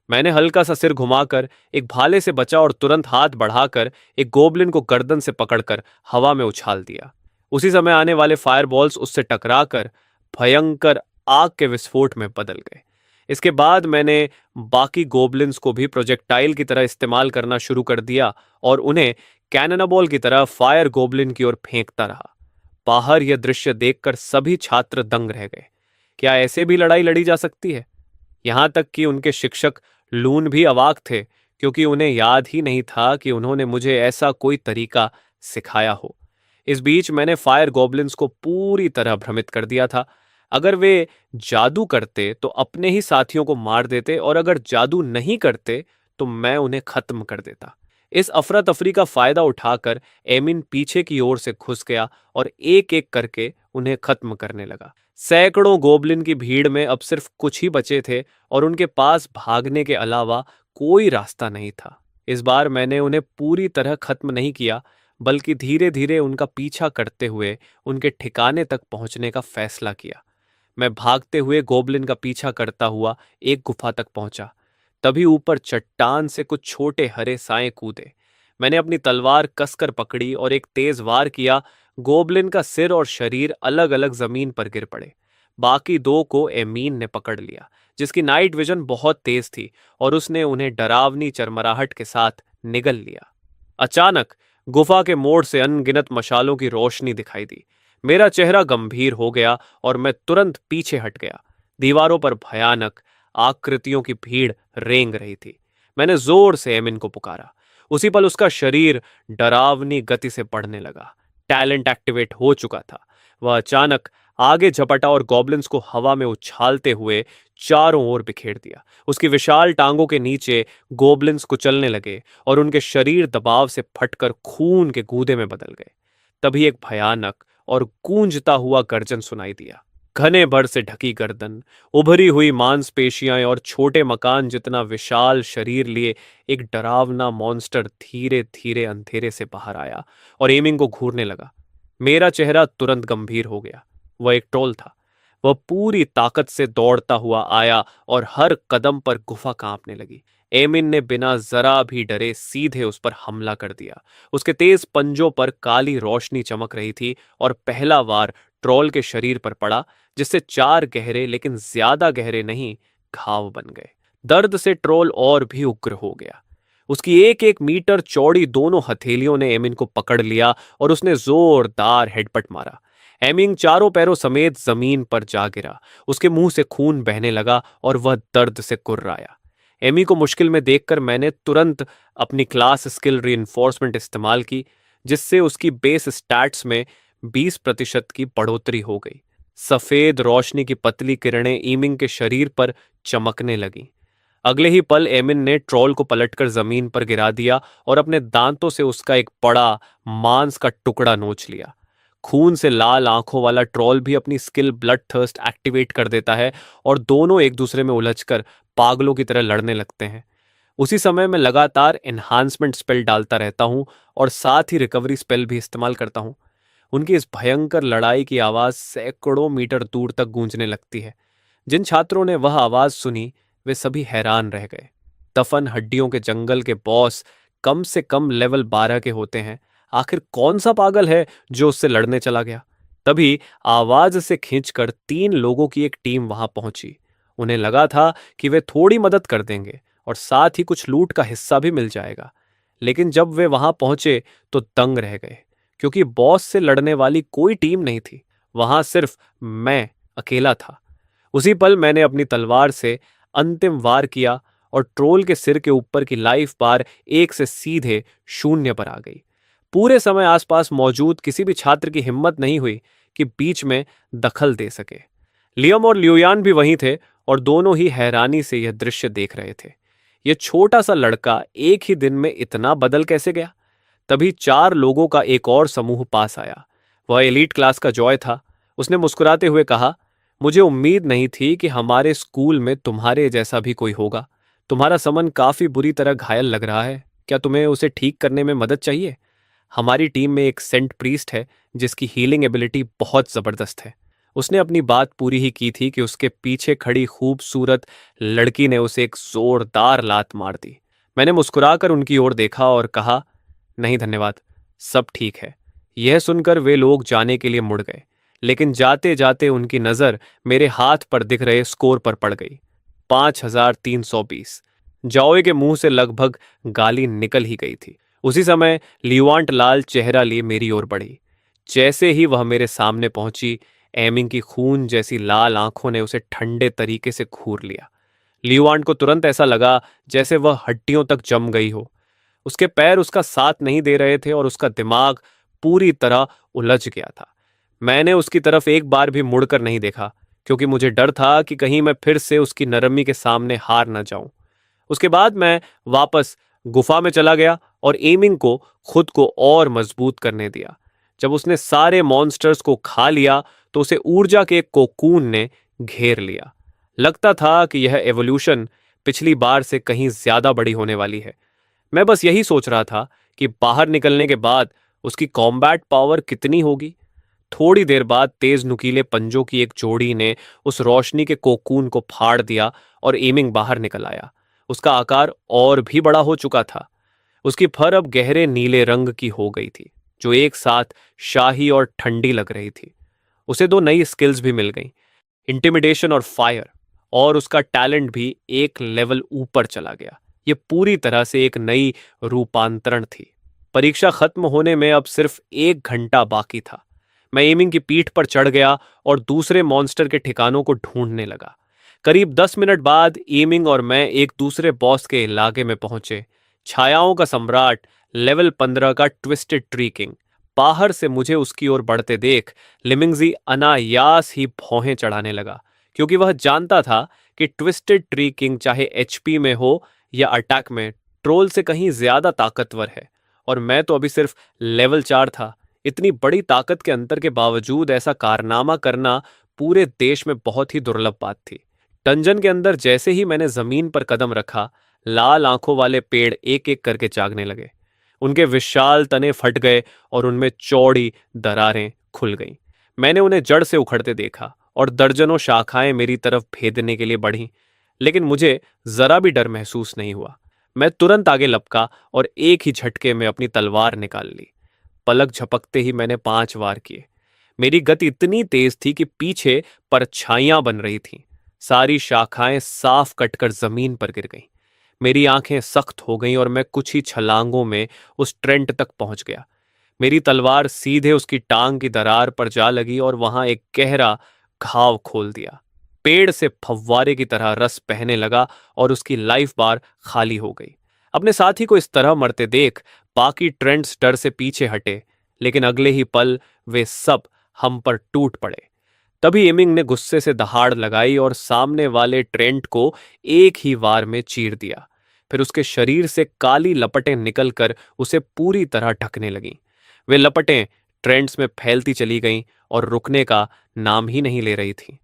A: मैंने हल्का सा सिर घुमाकर एक भाले से बचा और तुरंत हाथ बढ़ाकर एक गोब्लिन को गर्दन से पकड़कर हवा में उछाल दिया। उसी समय आने वाले फायरबॉल्स उससे टकराकर भयंकर आग के विस्फोट में बदल गए। इसके बाद मैंने बाकी गोब्लिन्स को भी प्रोजेक्टाइल की तरह इस्तेमाल करना शुरू कर दिया और उन्हें कैननबॉल की तरह फायर गोब्लिन की ओर फेंकता रहा। बाहर यह दृश्य देखकर सभी छात्र दंग रह गए। क्या ऐसे भी लड़ाई लड़ी जा सकती है? यहां तक कि उनके शिक्षक लून भी अवाक थे, क्योंकि उन्हें याद ही नहीं था कि उन्होंने मुझे ऐसा कोई तरीका सिखाया हो। इस बीच मैंने फायर गॉब्लिन्स को पूरी तरह भ्रमित कर दिया था। अगर वे जादू करते तो अपने ही साथियों को मार देते, और अगर जादू नहीं करते तो मैं उन्हें खत्म कर देता। इस अफरा तफरी का फायदा उठाकर एमिन पीछे की ओर से घुस गया और एक एक करके उन्हें खत्म करने लगा। सैकड़ों गोबलिन की भीड़ में अब सिर्फ कुछ ही बचे थे और उनके पास भागने के अलावा कोई रास्ता नहीं था। इस बार मैंने उन्हें पूरी तरह खत्म नहीं किया, बल्कि धीरे धीरे उनका पीछा करते हुए उनके ठिकाने तक पहुंचने का फैसला किया। मैं भागते हुए गोबलिन का पीछा करता हुआ एक गुफा तक पहुंचा। तभी ऊपर चट्टान से कुछ छोटे हरे साए कूदे। मैंने अपनी तलवार कसकर पकड़ी और एक तेज वार किया। गोबलिन का सिर और शरीर अलग अलग जमीन पर गिर पड़े। बाकी 2 को एमीन ने पकड़ लिया, जिसकी नाइट विजन बहुत तेज थी, और उसने उन्हें डरावनी चरमराहट के साथ निगल लिया। अचानक गुफा के मोड़ से अनगिनत मशालों की रोशनी दिखाई दी। मेरा चेहरा गंभीर हो गया और मैं तुरंत पीछे हट गया। दीवारों पर भयानक आकृतियों की भीड़ रेंग रही थी। मैंने जोर से एमिन को पुकारा। उसी पल उसका शरीर डरावनी गति से बढ़ने लगा। टैलेंट एक्टिवेट हो चुका था। वह अचानक आगे झपटा और गॉब्लिन्स को हवा में उछालते हुए चारों ओर बिखेर दिया। उसकी विशाल टांगों के नीचे गॉब्लिन्स कुचलने लगे और उनके शरीर दबाव से फटकर खून के गूदे में बदल गए। तभी एक भयानक और गूंजता हुआ गर्जन सुनाई दिया। घने भर से ढकी गर्दन, उभरी हुई मांसपेशियां और छोटे मकान जितना विशाल शरीर लिए एक डरावना मॉन्स्टर धीरे धीरे अंधेरे से बाहर आया और एमिंग को घूरने लगा। मेरा चेहरा तुरंत गंभीर हो गया। वह एक ट्रोल था। वह पूरी ताकत से दौड़ता हुआ आया और हर कदम पर गुफा कांपने लगी। एमिन ने बिना जरा भी डरे सीधे उस पर हमला कर दिया। उसके तेज पंजों पर काली रोशनी चमक रही थी और पहला वार ट्रोल के शरीर पर पड़ा, जिससे 4 गहरे लेकिन ज्यादा गहरे नहीं घाव बन गए। दर्द से ट्रोल और भी उग्र हो गया। उसकी 1-1 मीटर चौड़ी दोनों हथेलियों ने एमिन को पकड़ लिया और उसने जोरदार हेडबट मारा। एमिंग चारों पैरों समेत जमीन पर जा गिरा। उसके मुंह से खून बहने लगा और वह दर्द से कुर्राया। एमी को मुश्किल में देखकर मैंने तुरंत अपनी क्लास स्किल रीइंफोर्समेंट इस्तेमाल की, जिससे उसकी बेस स्टैट्स में 20% की बढ़ोतरी हो गई। सफेद रोशनी की पतली किरणें ईमिंग के शरीर पर चमकने लगीं। अगले ही पल एमिन ने ट्रोल को पलटकर जमीन पर गिरा दिया और अपने दांतों से उसका एक बड़ा मांस का टुकड़ा नोच लिया। खून से लाल आंखों वाला ट्रोल भी अपनी स्किल ब्लड थर्स्ट एक्टिवेट कर देता है और दोनों एक दूसरे में उलझकर पागलों की तरह लड़ने लगते हैं। उसी समय मैं लगातार एनहांसमेंट स्पेल डालता रहता हूं और साथ ही रिकवरी स्पेल भी इस्तेमाल करता हूं। उनकी इस भयंकर लड़ाई की आवाज सैकड़ों मीटर दूर तक गूंजने लगती है। जिन छात्रों ने वह आवाज सुनी वे सभी हैरान रह गए। दफन हड्डियों के जंगल के बॉस कम से कम लेवल 12 के होते हैं। आखिर कौन सा पागल है जो उससे लड़ने चला गया? तभी आवाज से खींचकर 3 लोगों की एक टीम वहां पहुंची। उन्हें लगा था कि वे थोड़ी मदद कर देंगे और साथ ही कुछ लूट का हिस्सा भी मिल जाएगा। लेकिन जब वे वहां पहुंचे तो दंग रह गए, क्योंकि बॉस से लड़ने वाली कोई टीम नहीं थी। वहां सिर्फ मैं अकेला था। उसी पल मैंने अपनी तलवार से अंतिम वार किया और ट्रोल के सिर के ऊपर की लाइफ बार 1 से सीधे 0 पर आ गई। पूरे समय आसपास मौजूद किसी भी छात्र की हिम्मत नहीं हुई कि बीच में दखल दे सके। लियम और लियोयान भी वहीं थे और दोनों ही हैरानी से यह दृश्य देख रहे थे। यह छोटा सा लड़का एक ही दिन में इतना बदल कैसे गया? तभी 4 लोगों का एक और समूह पास आया। वह एलीट क्लास का जॉय था। उसने मुस्कुराते हुए कहा, मुझे उम्मीद नहीं थी कि हमारे स्कूल में तुम्हारे जैसा भी कोई होगा। तुम्हारा समन काफी बुरी तरह घायल लग रहा है। क्या तुम्हें उसे ठीक करने में मदद चाहिए? हमारी टीम में एक सेंट प्रीस्ट है जिसकी हीलिंग एबिलिटी बहुत जबरदस्त है। उसने अपनी बात पूरी ही की थी कि उसके पीछे खड़ी खूबसूरत लड़की ने उसे एक जोरदार लात मार दी। मैंने मुस्कुराकर उनकी ओर देखा और कहा, नहीं धन्यवाद, सब ठीक है। यह सुनकर वे लोग जाने के लिए मुड़ गए, लेकिन जाते जाते उनकी नजर मेरे हाथ पर दिख रहे स्कोर पर पड़ गई। 5320। जाओए के मुंह से लगभग गाली निकल ही गई थी। उसी समय लियुआंट लाल चेहरा लिए मेरी ओर बढ़ी। जैसे ही वह मेरे सामने पहुंची, एमिंग की खून जैसी लाल आंखों ने उसे ठंडे तरीके से घूर लिया। लियुआंट को तुरंत ऐसा लगा जैसे वह हड्डियों तक जम गई हो। उसके पैर उसका साथ नहीं दे रहे थे और उसका दिमाग पूरी तरह उलझ गया था। मैंने उसकी तरफ एक बार भी मुड़कर नहीं देखा, क्योंकि मुझे डर था कि कहीं मैं फिर से उसकी नरमी के सामने हार न जाऊं। उसके बाद मैं वापस गुफा में चला गया और एमिंग को खुद को और मजबूत करने दिया। जब उसने सारे मॉन्स्टर्स को खा लिया तो उसे ऊर्जा के कोकून ने घेर लिया। लगता था कि यह एवोल्यूशन पिछली बार से कहीं ज्यादा बड़ी होने वाली है। मैं बस यही सोच रहा था कि बाहर निकलने के बाद उसकी कॉम्बैट पावर कितनी होगी। थोड़ी देर बाद तेज नुकीले पंजों की एक जोड़ी ने उस रोशनी के कोकून को फाड़ दिया और एमिंग बाहर निकल आया। उसका आकार और भी बड़ा हो चुका था। उसकी फर अब गहरे नीले रंग की हो गई थी, जो एक साथ शाही और ठंडी लग रही थी। उसे 2 नई स्किल्स भी मिल गईं, इंटिमिडेशन और फायर, और उसका टैलेंट भी एक लेवल ऊपर चला गया। यह पूरी तरह से एक नई रूपांतरण थी। परीक्षा खत्म होने में अब सिर्फ 1 घंटा बाकी था। मैं एमिंग की पीठ पर चढ़ गया और दूसरे मॉन्स्टर के ठिकानों को ढूंढने लगा। करीब 10 मिनट बाद एमिंग और मैं एक दूसरे बॉस के इलाके में पहुंचे। छायाओं का सम्राट, लेवल 15 का ट्विस्टेड ट्री किंग, बाहर से मुझे उसकी ओर बढ़ते देख लिमिंगजी अनायास ही भौहें चढ़ाने लगा, क्योंकि वह जानता था कि ट्विस्टेड ट्री किंग चाहे एचपी में हो या अटैक में ट्रोल से कहीं ज्यादा ताकतवर है, और मैं तो अभी सिर्फ लेवल 4 था। इतनी बड़ी ताकत के अंतर के बावजूद ऐसा कारनामा करना पूरे देश में बहुत ही दुर्लभ बात थी। डंजन के अंदर जैसे ही मैंने जमीन पर कदम रखा, लाल आंखों वाले पेड़ एक एक करके जागने लगे। उनके विशाल तने फट गए और उनमें चौड़ी दरारें खुल गईं। मैंने उन्हें जड़ से उखड़ते देखा और दर्जनों शाखाएं मेरी तरफ भेदने के लिए बढ़ीं, लेकिन मुझे जरा भी डर महसूस नहीं हुआ। मैं तुरंत आगे लपका और एक ही झटके में अपनी तलवार निकाल ली। पलक झपकते ही मैंने 5 वार किए। मेरी गति इतनी तेज थी कि पीछे परछाइयां बन रही थीं। सारी शाखाएं साफ कटकर जमीन पर गिर गईं। मेरी आंखें सख्त हो गईं और मैं कुछ ही छलांगों में उस ट्रेंट तक पहुंच गया। मेरी तलवार सीधे उसकी टांग की दरार पर जा लगी और वहां एक गहरा घाव खोल दिया। पेड़ से फव्वारे की तरह रस बहने लगा और उसकी लाइफ बार खाली हो गई। अपने साथी को इस तरह मरते देख बाकी ट्रेंट्स डर से पीछे हटे, लेकिन अगले ही पल वे सब हम पर टूट पड़े। तभी एमिंग ने गुस्से से दहाड़ लगाई और सामने वाले ट्रेंट को एक ही वार में चीर दिया। फिर उसके शरीर से काली लपटें निकलकर उसे पूरी तरह ढकने लगीं। वे लपटें ट्रेंट्स में फैलती चली गईं और रुकने का नाम ही नहीं ले रही थीं।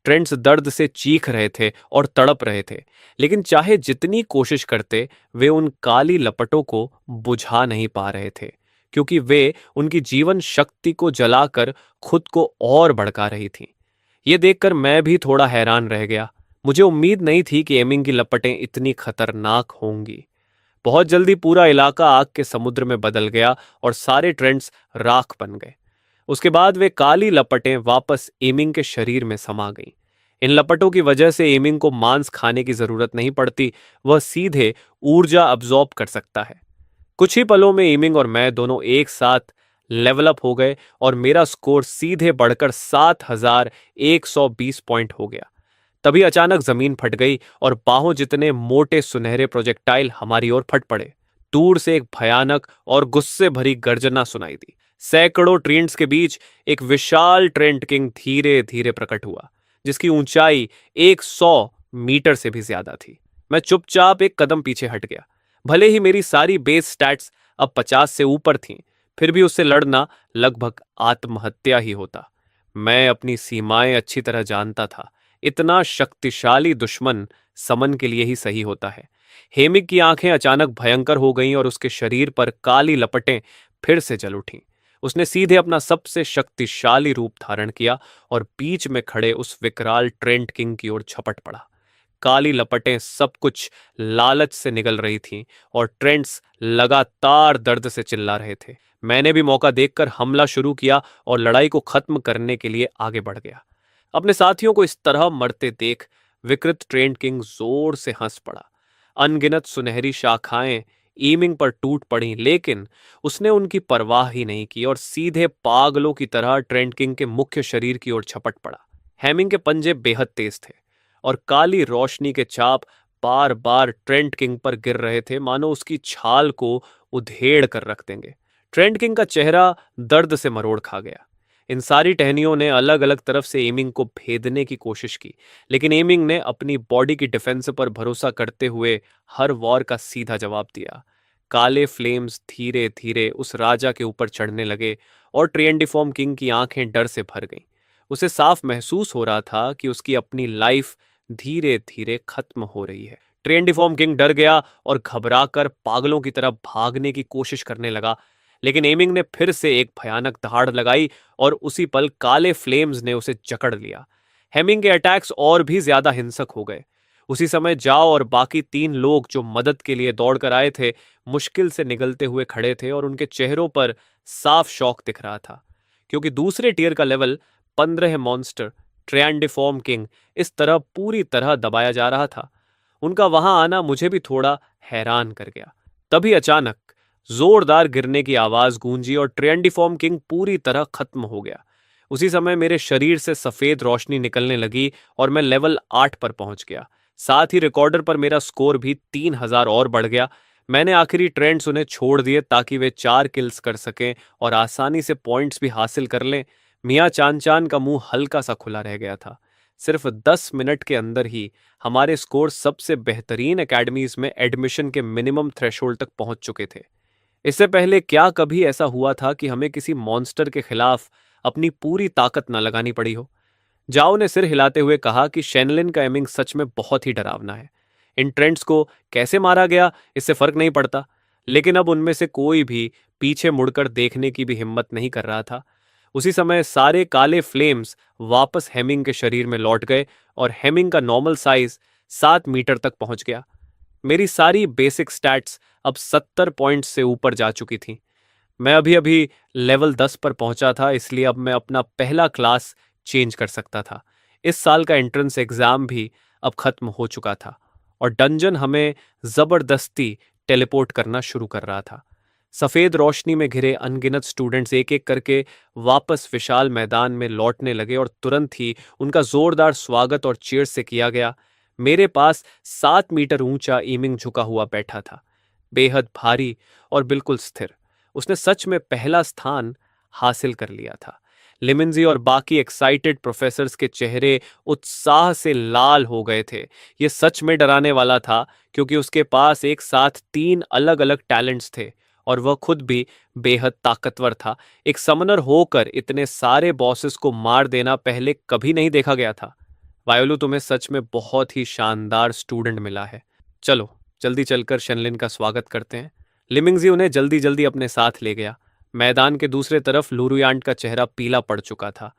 A: ट्रेंट्स दर्द से चीख रहे थे और तड़प रहे थे, लेकिन चाहे जितनी कोशिश करते वे उन काली लपटों को बुझा नहीं पा रहे थे, क्योंकि वे उनकी जीवन शक्ति को जलाकर खुद को और भड़का रही थीं। ये देखकर मैं भी थोड़ा हैरान रह गया। मुझे उम्मीद नहीं थी कि एमिंग की लपटें इतनी खतरनाक होंगी। बहुत जल्दी पूरा इलाका आग के समुद्र में बदल गया और सारे ट्रेंट्स राख बन गए। उसके बाद वे काली लपटें वापस एमिंग के शरीर में समा गईं। इन लपटों की वजह से एमिंग को मांस खाने की जरूरत नहीं पड़ती, वह सीधे ऊर्जा अब्जॉर्ब कर सकता है। कुछ ही पलों में एमिंग और मैं दोनों एक साथ लेवल अप हो गए और मेरा स्कोर सीधे बढ़कर 7120 पॉइंट हो गया। तभी अचानक जमीन फट गई और बाहों जितने मोटे सुनहरे प्रोजेक्टाइल हमारी ओर फट पड़े। दूर से एक भयानक और गुस्से भरी गर्जना सुनाई दी। सैकड़ों ट्रेंट्स के बीच एक विशाल ट्रेंट किंग धीरे धीरे प्रकट हुआ, जिसकी ऊंचाई 100 मीटर से भी ज्यादा थी। मैं चुपचाप एक कदम पीछे हट गया। भले ही मेरी सारी बेस स्टैट्स अब 50 से ऊपर थीं, फिर भी उससे लड़ना लगभग आत्महत्या ही होता। मैं अपनी सीमाएं अच्छी तरह जानता था। इतना शक्तिशाली दुश्मन समन के लिए ही सही होता है। हेमिक की आंखें अचानक भयंकर हो गईं और उसके शरीर पर काली लपटें फिर से जल उठीं। उसने सीधे अपना सबसे शक्तिशाली रूप धारण किया और बीच में खड़े उस विकराल ट्रेंट किंग की ओर झपट पड़ा। काली लपटें सब कुछ लालच से निगल रही थीं और ट्रेंट्स लगातार दर्द से चिल्ला रहे थे। मैंने भी मौका देखकर हमला शुरू किया और लड़ाई को खत्म करने के लिए आगे बढ़ गया। अपने साथियों को इस तरह मरते देख विकृत ट्रेंट किंग जोर से हंस पड़ा। अनगिनत सुनहरी शाखाएं ईमिंग पर टूट पड़ी, लेकिन उसने उनकी परवाह ही नहीं की और सीधे पागलों की तरह ट्रेंट किंग के मुख्य शरीर की ओर झपट पड़ा। हैमिंग के पंजे बेहद तेज थे और काली रोशनी के चाप बार बार ट्रेंट किंग पर गिर रहे थे, मानो उसकी छाल को उधेड़ कर रख देंगे। ट्रेंट किंग का चेहरा दर्द से मरोड़ खा गया। इन सारी टहनियों ने अलग अलग तरफ से एमिंग को भेदने की कोशिश की, लेकिन एमिंग ने अपनी बॉडी की डिफेंस पर भरोसा करते हुए हर वॉर का सीधा जवाब दिया। काले फ्लेम्स धीरे धीरे उस राजा के ऊपर चढ़ने लगे और ट्रिएंडिफॉर्म किंग की आंखें डर से भर गईं। उसे साफ महसूस हो रहा था कि उसकी अपनी लाइफ धीरे धीरे खत्म हो रही है। ट्रिएंडिफॉर्म किंग डर गया और घबराकर पागलों की तरफ भागने की कोशिश करने लगा, लेकिन एमिंग ने फिर से एक भयानक दहाड़ लगाई और उसी पल काले फ्लेम्स ने उसे जकड़ लिया। हेमिंग के अटैक्स और भी ज्यादा हिंसक हो गए। उसी समय जाओ और बाकी 3 लोग जो मदद के लिए दौड़कर आए थे, मुश्किल से निगलते हुए खड़े थे और उनके चेहरों पर साफ शौक दिख रहा था, क्योंकि दूसरे टियर का लेवल 15 मॉन्स्टर ट्रिएंडिफॉर्म किंग इस तरह पूरी तरह दबाया जा रहा था। उनका वहां आना मुझे भी थोड़ा हैरान कर गया। तभी अचानक जोरदार गिरने की आवाज गूंजी और ट्रिएंडिफॉर्म किंग पूरी तरह खत्म हो गया। उसी समय मेरे शरीर से सफेद रोशनी निकलने लगी और मैं लेवल 8 पर पहुंच गया। साथ ही रिकॉर्डर पर मेरा स्कोर भी 3000 और बढ़ गया। मैंने आखिरी ट्रेंड्स उन्हें छोड़ दिए ताकि वे 4 किल्स कर सकें और आसानी से पॉइंट्स भी हासिल कर लें। मियाँ चान चान का मुंह हल्का सा खुला रह गया था। सिर्फ 10 मिनट के अंदर ही हमारे स्कोर सबसे बेहतरीन एकेडमीज में एडमिशन के मिनिमम थ्रेशोल्ड तक पहुंच चुके थे। इससे पहले क्या कभी ऐसा हुआ था कि हमें किसी मॉन्स्टर के खिलाफ अपनी पूरी ताकत न लगानी पड़ी हो? जाओ ने सिर हिलाते हुए कहा कि शेनलिन का एमिंग सच में बहुत ही डरावना है। इन ट्रेंड्स को कैसे मारा गया इससे फर्क नहीं पड़ता, लेकिन अब उनमें से कोई भी पीछे मुड़कर देखने की भी हिम्मत नहीं कर रहा था। उसी समय सारे काले फ्लेम्स वापस हेमिंग के शरीर में लौट गए और हेमिंग का नॉर्मल साइज 7 मीटर तक पहुंच गया। मेरी सारी बेसिक स्टैट्स अब 70 पॉइंट्स से ऊपर जा चुकी थी। मैं अभी अभी लेवल 10 पर पहुंचा था, इसलिए अब मैं अपना पहला क्लास चेंज कर सकता था। इस साल का एंट्रेंस एग्जाम भी अब खत्म हो चुका था और डंजन हमें जबरदस्ती टेलीपोर्ट करना शुरू कर रहा था। सफेद रोशनी में घिरे अनगिनत स्टूडेंट्स एक एक करके वापस विशाल मैदान में लौटने लगे और तुरंत ही उनका जोरदार स्वागत और चीयर्स से किया गया। मेरे पास 7 मीटर ऊंचा ईमिंग झुका हुआ बैठा था, बेहद भारी और बिल्कुल स्थिर। उसने सच में पहला स्थान हासिल कर लिया था। लिमिंजी और बाकी एक्साइटेड प्रोफेसर्स के चेहरे उत्साह से लाल हो गए थे। यह सच में डराने वाला था, क्योंकि उसके पास एक साथ 3 अलग-अलग टैलेंट्स थे और वह खुद भी बेहद ताकतवर था। एक समनर होकर इतने सारे बॉसेस को मार देना पहले कभी नहीं देखा गया था। वायोलू, तुम्हें सच में बहुत ही शानदार स्टूडेंट मिला है। चलो जल्दी चलकर शेनलिन का स्वागत करते हैं। लिमिंगजी उन्हें जल्दी जल्दी अपने साथ ले गया। मैदान के दूसरे तरफ लूरुयांट का चेहरा पीला पड़ चुका था।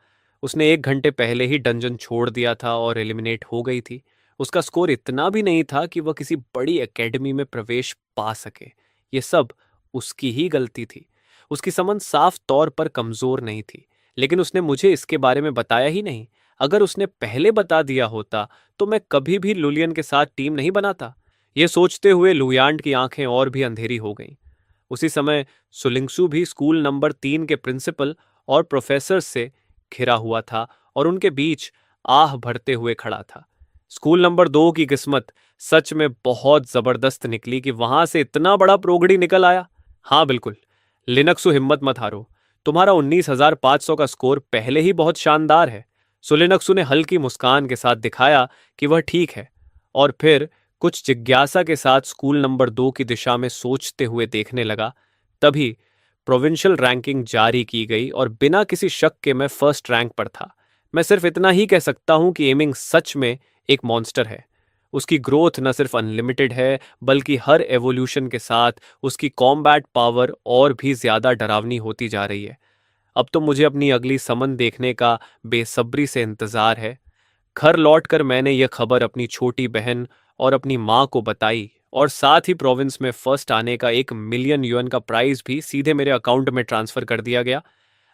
A: उसने 1 घंटे पहले ही डंजन छोड़ दिया था और एलिमिनेट हो गई थी। उसका स्कोर इतना भी नहीं था कि वह किसी बड़ी एकेडमी में प्रवेश पा सके। ये सब उसकी ही गलती थी। उसकी समझ साफ तौर पर कमजोर नहीं थी, लेकिन उसने मुझे इसके बारे में बताया ही नहीं। अगर उसने पहले बता दिया होता तो मैं कभी भी लुलियन के साथ टीम नहीं बनाता। ये सोचते हुए लुयांट की आंखें और भी अंधेरी हो गईं। उसी समय सुलिंगसू भी स्कूल नंबर 3 के प्रिंसिपल और प्रोफेसर से घिरा हुआ था और उनके बीच आह भरते हुए खड़ा था। स्कूल नंबर 2 की किस्मत सच में बहुत जबरदस्त निकली कि वहां से इतना बड़ा प्रोगड़ी निकल आया। हाँ बिल्कुल, लिनक्सु, हिम्मत मत हारो। तुम्हारा 19,500 का स्कोर पहले ही बहुत शानदार है। सुलिनक्सु ने हल्की मुस्कान के साथ दिखाया कि वह ठीक है, और फिर कुछ जिज्ञासा के साथ स्कूल नंबर 2 की दिशा में सोचते हुए देखने लगा। तभी प्रोविंशियल रैंकिंग जारी की गई और बिना किसी शक के मैं फर्स्ट रैंक पर था। मैं सिर्फ इतना ही कह सकता हूं कि एमिंग सच में एक मॉन्स्टर है। उसकी ग्रोथ न सिर्फ अनलिमिटेड है, बल्कि हर एवोल्यूशन के साथ उसकी कॉम्बैट पावर और भी ज्यादा डरावनी होती जा रही है। अब तो मुझे अपनी अगली समन देखने का बेसब्री से इंतजार है। घर लौटकर मैंने यह खबर अपनी छोटी बहन और अपनी माँ को बताई, और साथ ही प्रोविंस में फर्स्ट आने का 1 मिलियन युएन का प्राइज भी सीधे मेरे अकाउंट में ट्रांसफर कर दिया गया।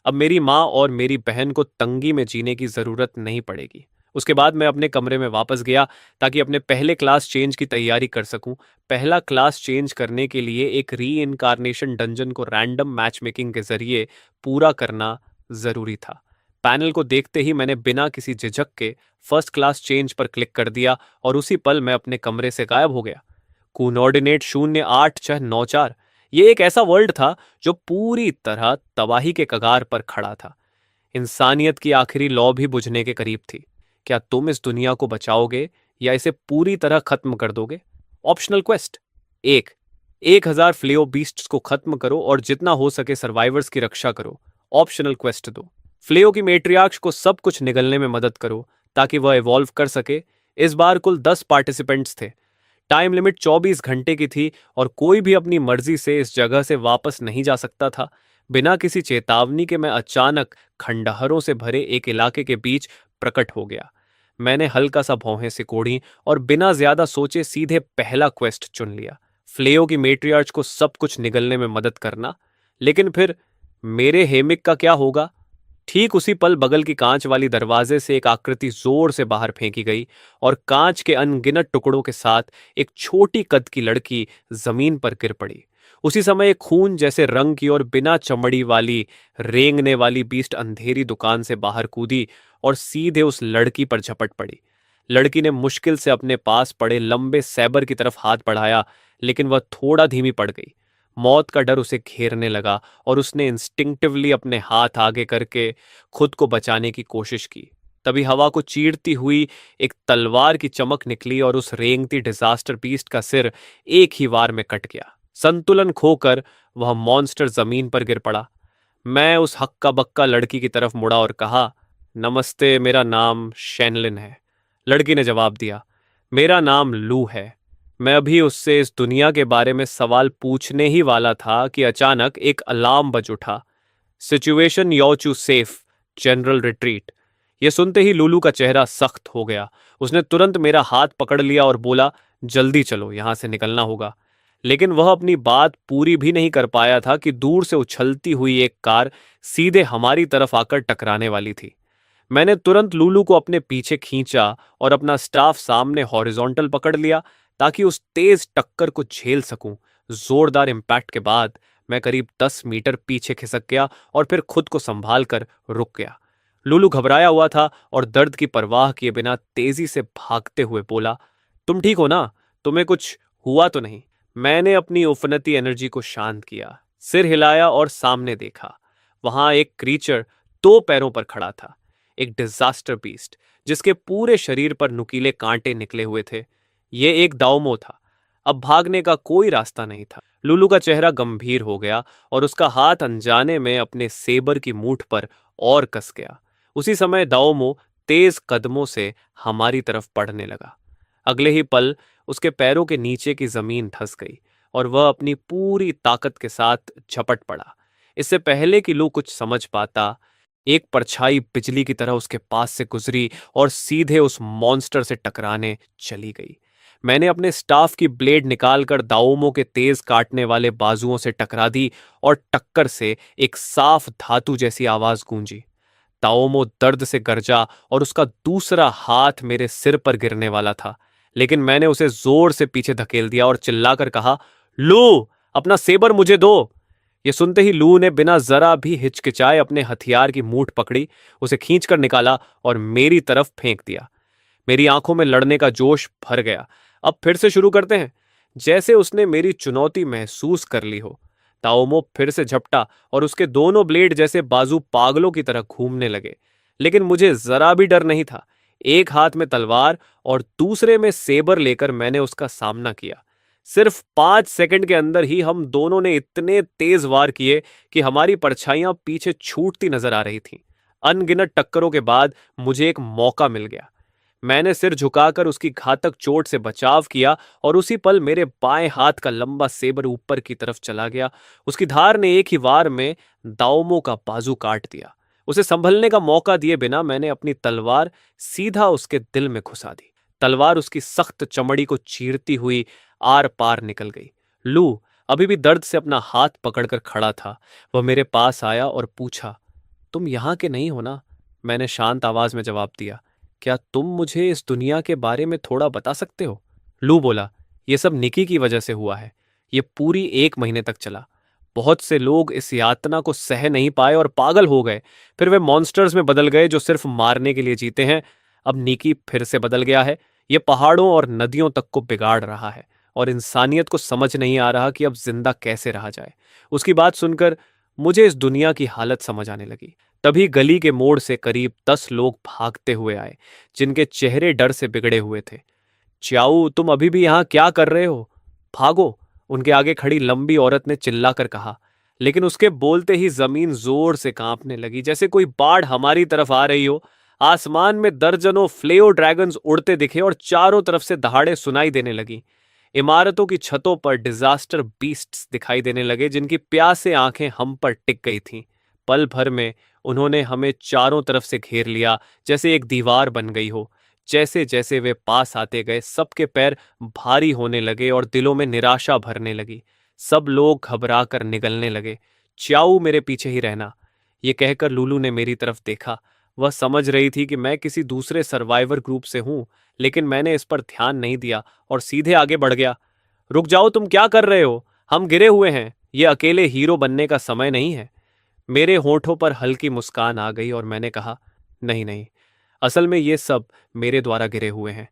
A: अब मेरी माँ और मेरी बहन को तंगी में जीने की जरूरत नहीं पड़ेगी। उसके बाद मैं अपने कमरे में वापस गया ताकि अपने पहले क्लास चेंज की तैयारी कर सकूं। पहला क्लास चेंज करने के लिए एक री इनकारनेशन डंजन को रैंडम मैच मेकिंग के जरिए पूरा करना जरूरी था। पैनल को देखते ही मैंने बिना किसी झिझक के फर्स्ट क्लास चेंज पर क्लिक कर दिया और उसी पल मैं अपने कमरे से गायब हो गया। कोऑर्डिनेट 0894। ये एक ऐसा वर्ल्ड था जो पूरी तरह तबाही के कगार पर खड़ा था। इंसानियत की आखिरी लौ भी बुझने के करीब थी। क्या तुम इस दुनिया को बचाओगे या इसे पूरी तरह खत्म कर दोगे? ऑप्शनल क्वेस्ट एक, 1000 फ्लेओ बीस्ट्स को खत्म करो और जितना हो सके सर्वाइवर्स की रक्षा करो। ऑप्शनल क्वेस्ट दो, फ्लेओ की मेट्रियार्क्स को सब कुछ निगलने में मदद करो ताकि वह इवॉल्व कर सके। इस बार कुल 10 पार्टिसिपेंट्स थे। टाइम लिमिट 24 घंटे की थी और कोई भी अपनी मर्जी से इस जगह से वापस नहीं जा सकता था। बिना किसी चेतावनी के मैं अचानक खंडहरों से भरे एक इलाके के बीच प्रकट हो गया। मैंने हल्का सा भौहें सिकोड़ी और बिना ज्यादा सोचे सीधे पहला क्वेस्ट चुन लिया, फ्लेओ की मेट्रियार्च को सब कुछ निगलने में मदद करना। लेकिन फिर मेरे हेमिक का क्या होगा? ठीक उसी पल बगल की कांच वाली दरवाजे से एक आकृति जोर से बाहर फेंकी गई और कांच के अनगिनत टुकड़ों के साथ एक छोटी कद की लड़की जमीन पर गिर पड़ी। उसी समय एक खून जैसे रंग की और बिना चमड़ी वाली रेंगने वाली बीस्ट अंधेरी दुकान से बाहर कूदी और सीधे उस लड़की पर झपट पड़ी। लड़की ने मुश्किल से अपने पास पड़े लंबे सैबर की तरफ हाथ बढ़ाया, लेकिन वह थोड़ा धीमी पड़ गई। मौत का डर उसे घेरने लगा और उसने इंस्टिंक्टिवली अपने हाथ आगे करके खुद को बचाने की कोशिश की। तभी हवा को चीरती हुई एक तलवार की चमक निकली और उस रेंगती डिजास्टर बीस्ट का सिर एक ही वार में कट गया। संतुलन खोकर वह मॉन्स्टर जमीन पर गिर पड़ा। मैं उस हक्का बक्का लड़की की तरफ मुड़ा और कहा, नमस्ते, मेरा नाम शेनलिन है। लड़की ने जवाब दिया, मेरा नाम लू है। मैं अभी उससे इस दुनिया के बारे में सवाल पूछने ही वाला था कि अचानक एक अलार्म बज उठा। सिचुएशन योचू सेफ, जनरल रिट्रीट। यह सुनते ही लूलू का चेहरा सख्त हो गया। उसने तुरंत मेरा हाथ पकड़ लिया और बोला, जल्दी चलो, यहां से निकलना होगा। लेकिन वह अपनी बात पूरी भी नहीं कर पाया था कि दूर से उछलती हुई एक कार सीधे हमारी तरफ आकर टकराने वाली थी। मैंने तुरंत लूलू को अपने पीछे खींचा और अपना स्टाफ सामने हॉरिजॉन्टल पकड़ लिया ताकि उस तेज टक्कर को झेल सकूं। जोरदार इम्पैक्ट के बाद मैं करीब 10 मीटर पीछे खिसक गया और फिर खुद को संभाल कर रुक गया। लूलू घबराया हुआ था और दर्द की परवाह किए बिना तेजी से भागते हुए बोला, तुम ठीक हो ना? तुम्हें कुछ हुआ तो नहीं? मैंने अपनी उफनती एनर्जी को शांत किया, सिर हिलाया और सामने देखा। वहां एक क्रीचर 2 पैरों पर खड़ा था, एक डिजास्टर बीस्ट जिसके पूरे शरीर पर नुकीले कांटे निकले हुए थे। यह एक दाउमो था। अब भागने का कोई रास्ता नहीं था। लूलू का चेहरा गंभीर हो गया और उसका हाथ अनजाने में अपने सेबर की मूठ पर और कस गया। उसी समय दाओमो तेज कदमों से हमारी तरफ बढ़ने लगा। अगले ही पल उसके पैरों के नीचे की जमीन धंस गई और वह अपनी पूरी ताकत के साथ झपट पड़ा। इससे पहले कि लू कुछ समझ पाता, एक परछाई बिजली की तरह उसके पास से गुजरी और सीधे उस मॉन्स्टर से टकराने चली गई। मैंने अपने स्टाफ की ब्लेड निकालकर दाओमो के तेज काटने वाले बाजुओं से टकरा दी और टक्कर से एक साफ धातु जैसी आवाज गूंजी। दाओमो दर्द से गरजा और उसका दूसरा हाथ मेरे सिर पर गिरने वाला था, लेकिन मैंने उसे जोर से पीछे धकेल दिया और चिल्लाकर कहा, लू, अपना सेबर मुझे दो। यह सुनते ही लू ने बिना जरा भी हिचकिचाए अपने हथियार की मूठ पकड़ी, उसे खींचकर निकाला और मेरी तरफ फेंक दिया। मेरी आंखों में लड़ने का जोश भर गया। अब फिर से शुरू करते हैं। जैसे उसने मेरी चुनौती महसूस कर ली हो। ताओमो फिर से झपटा और उसके दोनों ब्लेड जैसे बाजू पागलों की तरह घूमने लगे, लेकिन मुझे जरा भी डर नहीं था। एक हाथ में तलवार और दूसरे में सेबर लेकर मैंने उसका सामना किया। सिर्फ 5 सेकंड के अंदर ही हम दोनों ने इतने तेज वार किए कि हमारी परछाइयां पीछे छूटती नजर आ रही थीं। अनगिनत टक्करों के बाद मुझे एक मौका मिल गया। मैंने सिर झुकाकर उसकी घातक चोट से बचाव किया और उसी पल मेरे बाएं हाथ का लंबा सेबर ऊपर की तरफ चला गया। उसकी धार ने एक ही वार में दाओमो का बाजू काट दिया। उसे संभलने का मौका दिए बिना मैंने अपनी तलवार सीधा उसके दिल में घुसा दी। तलवार उसकी सख्त चमड़ी को चीरती हुई आर पार निकल गई। लू अभी भी दर्द से अपना हाथ पकड़कर खड़ा था। वह मेरे पास आया और पूछा, तुम यहां के नहीं हो ना? मैंने शांत आवाज में जवाब दिया, क्या तुम मुझे इस दुनिया के बारे में थोड़ा बता सकते हो? लू बोला, यह सब निकी की वजह से हुआ है। यह पूरी 1 महीने तक चला। बहुत से लोग इस यातना को सह नहीं पाए और पागल हो गए। फिर वे मॉन्स्टर्स में बदल गए जो सिर्फ मारने के लिए जीते हैं। अब निकी फिर से बदल गया है। यह पहाड़ों और नदियों तक को बिगाड़ रहा है और इंसानियत को समझ नहीं आ रहा कि अब जिंदा कैसे रहा जाए। उसकी बात सुनकर मुझे इस दुनिया की हालत समझ आने लगी। तभी गली के मोड़ से करीब 10 लोग भागते हुए आए, जिनके चेहरे डर से बिगड़े हुए थे। च्याऊ, तुम अभी भी यहां क्या कर रहे हो? भागो, उनके आगे खड़ी लंबी औरत ने चिल्लाकर कहा। लेकिन उसके बोलते ही जमीन जोर से कांपने लगी, जैसे कोई बाढ़ हमारी तरफ आ रही हो। आसमान में दर्जनों फ्लेओ ड्रैगन्स उड़ते दिखे और चारों तरफ से दहाड़े सुनाई देने लगी। इमारतों की छतों पर डिजास्टर बीस्ट्स दिखाई देने लगे, जिनकी प्यासे आंखें हम पर टिक गई थीं। पल भर में उन्होंने हमें चारों तरफ से घेर लिया, जैसे एक दीवार बन गई हो। जैसे जैसे वे पास आते गए, सबके पैर भारी होने लगे और दिलों में निराशा भरने लगी। सब लोग घबराकर निगलने लगे। च्याऊ, मेरे पीछे ही रहना। ये कहकर लूलू ने मेरी तरफ देखा। वह समझ रही थी कि मैं किसी दूसरे सर्वाइवर ग्रुप से हूं, लेकिन मैंने इस पर ध्यान नहीं दिया और सीधे आगे बढ़ गया। रुक जाओ, तुम क्या कर रहे हो? हम गिरे हुए हैं। ये अकेले हीरो बनने का समय नहीं है। मेरे होठों पर हल्की मुस्कान आ गई और मैंने कहा, नहीं नहीं, असल में ये सब मेरे द्वारा गिरे हुए हैं।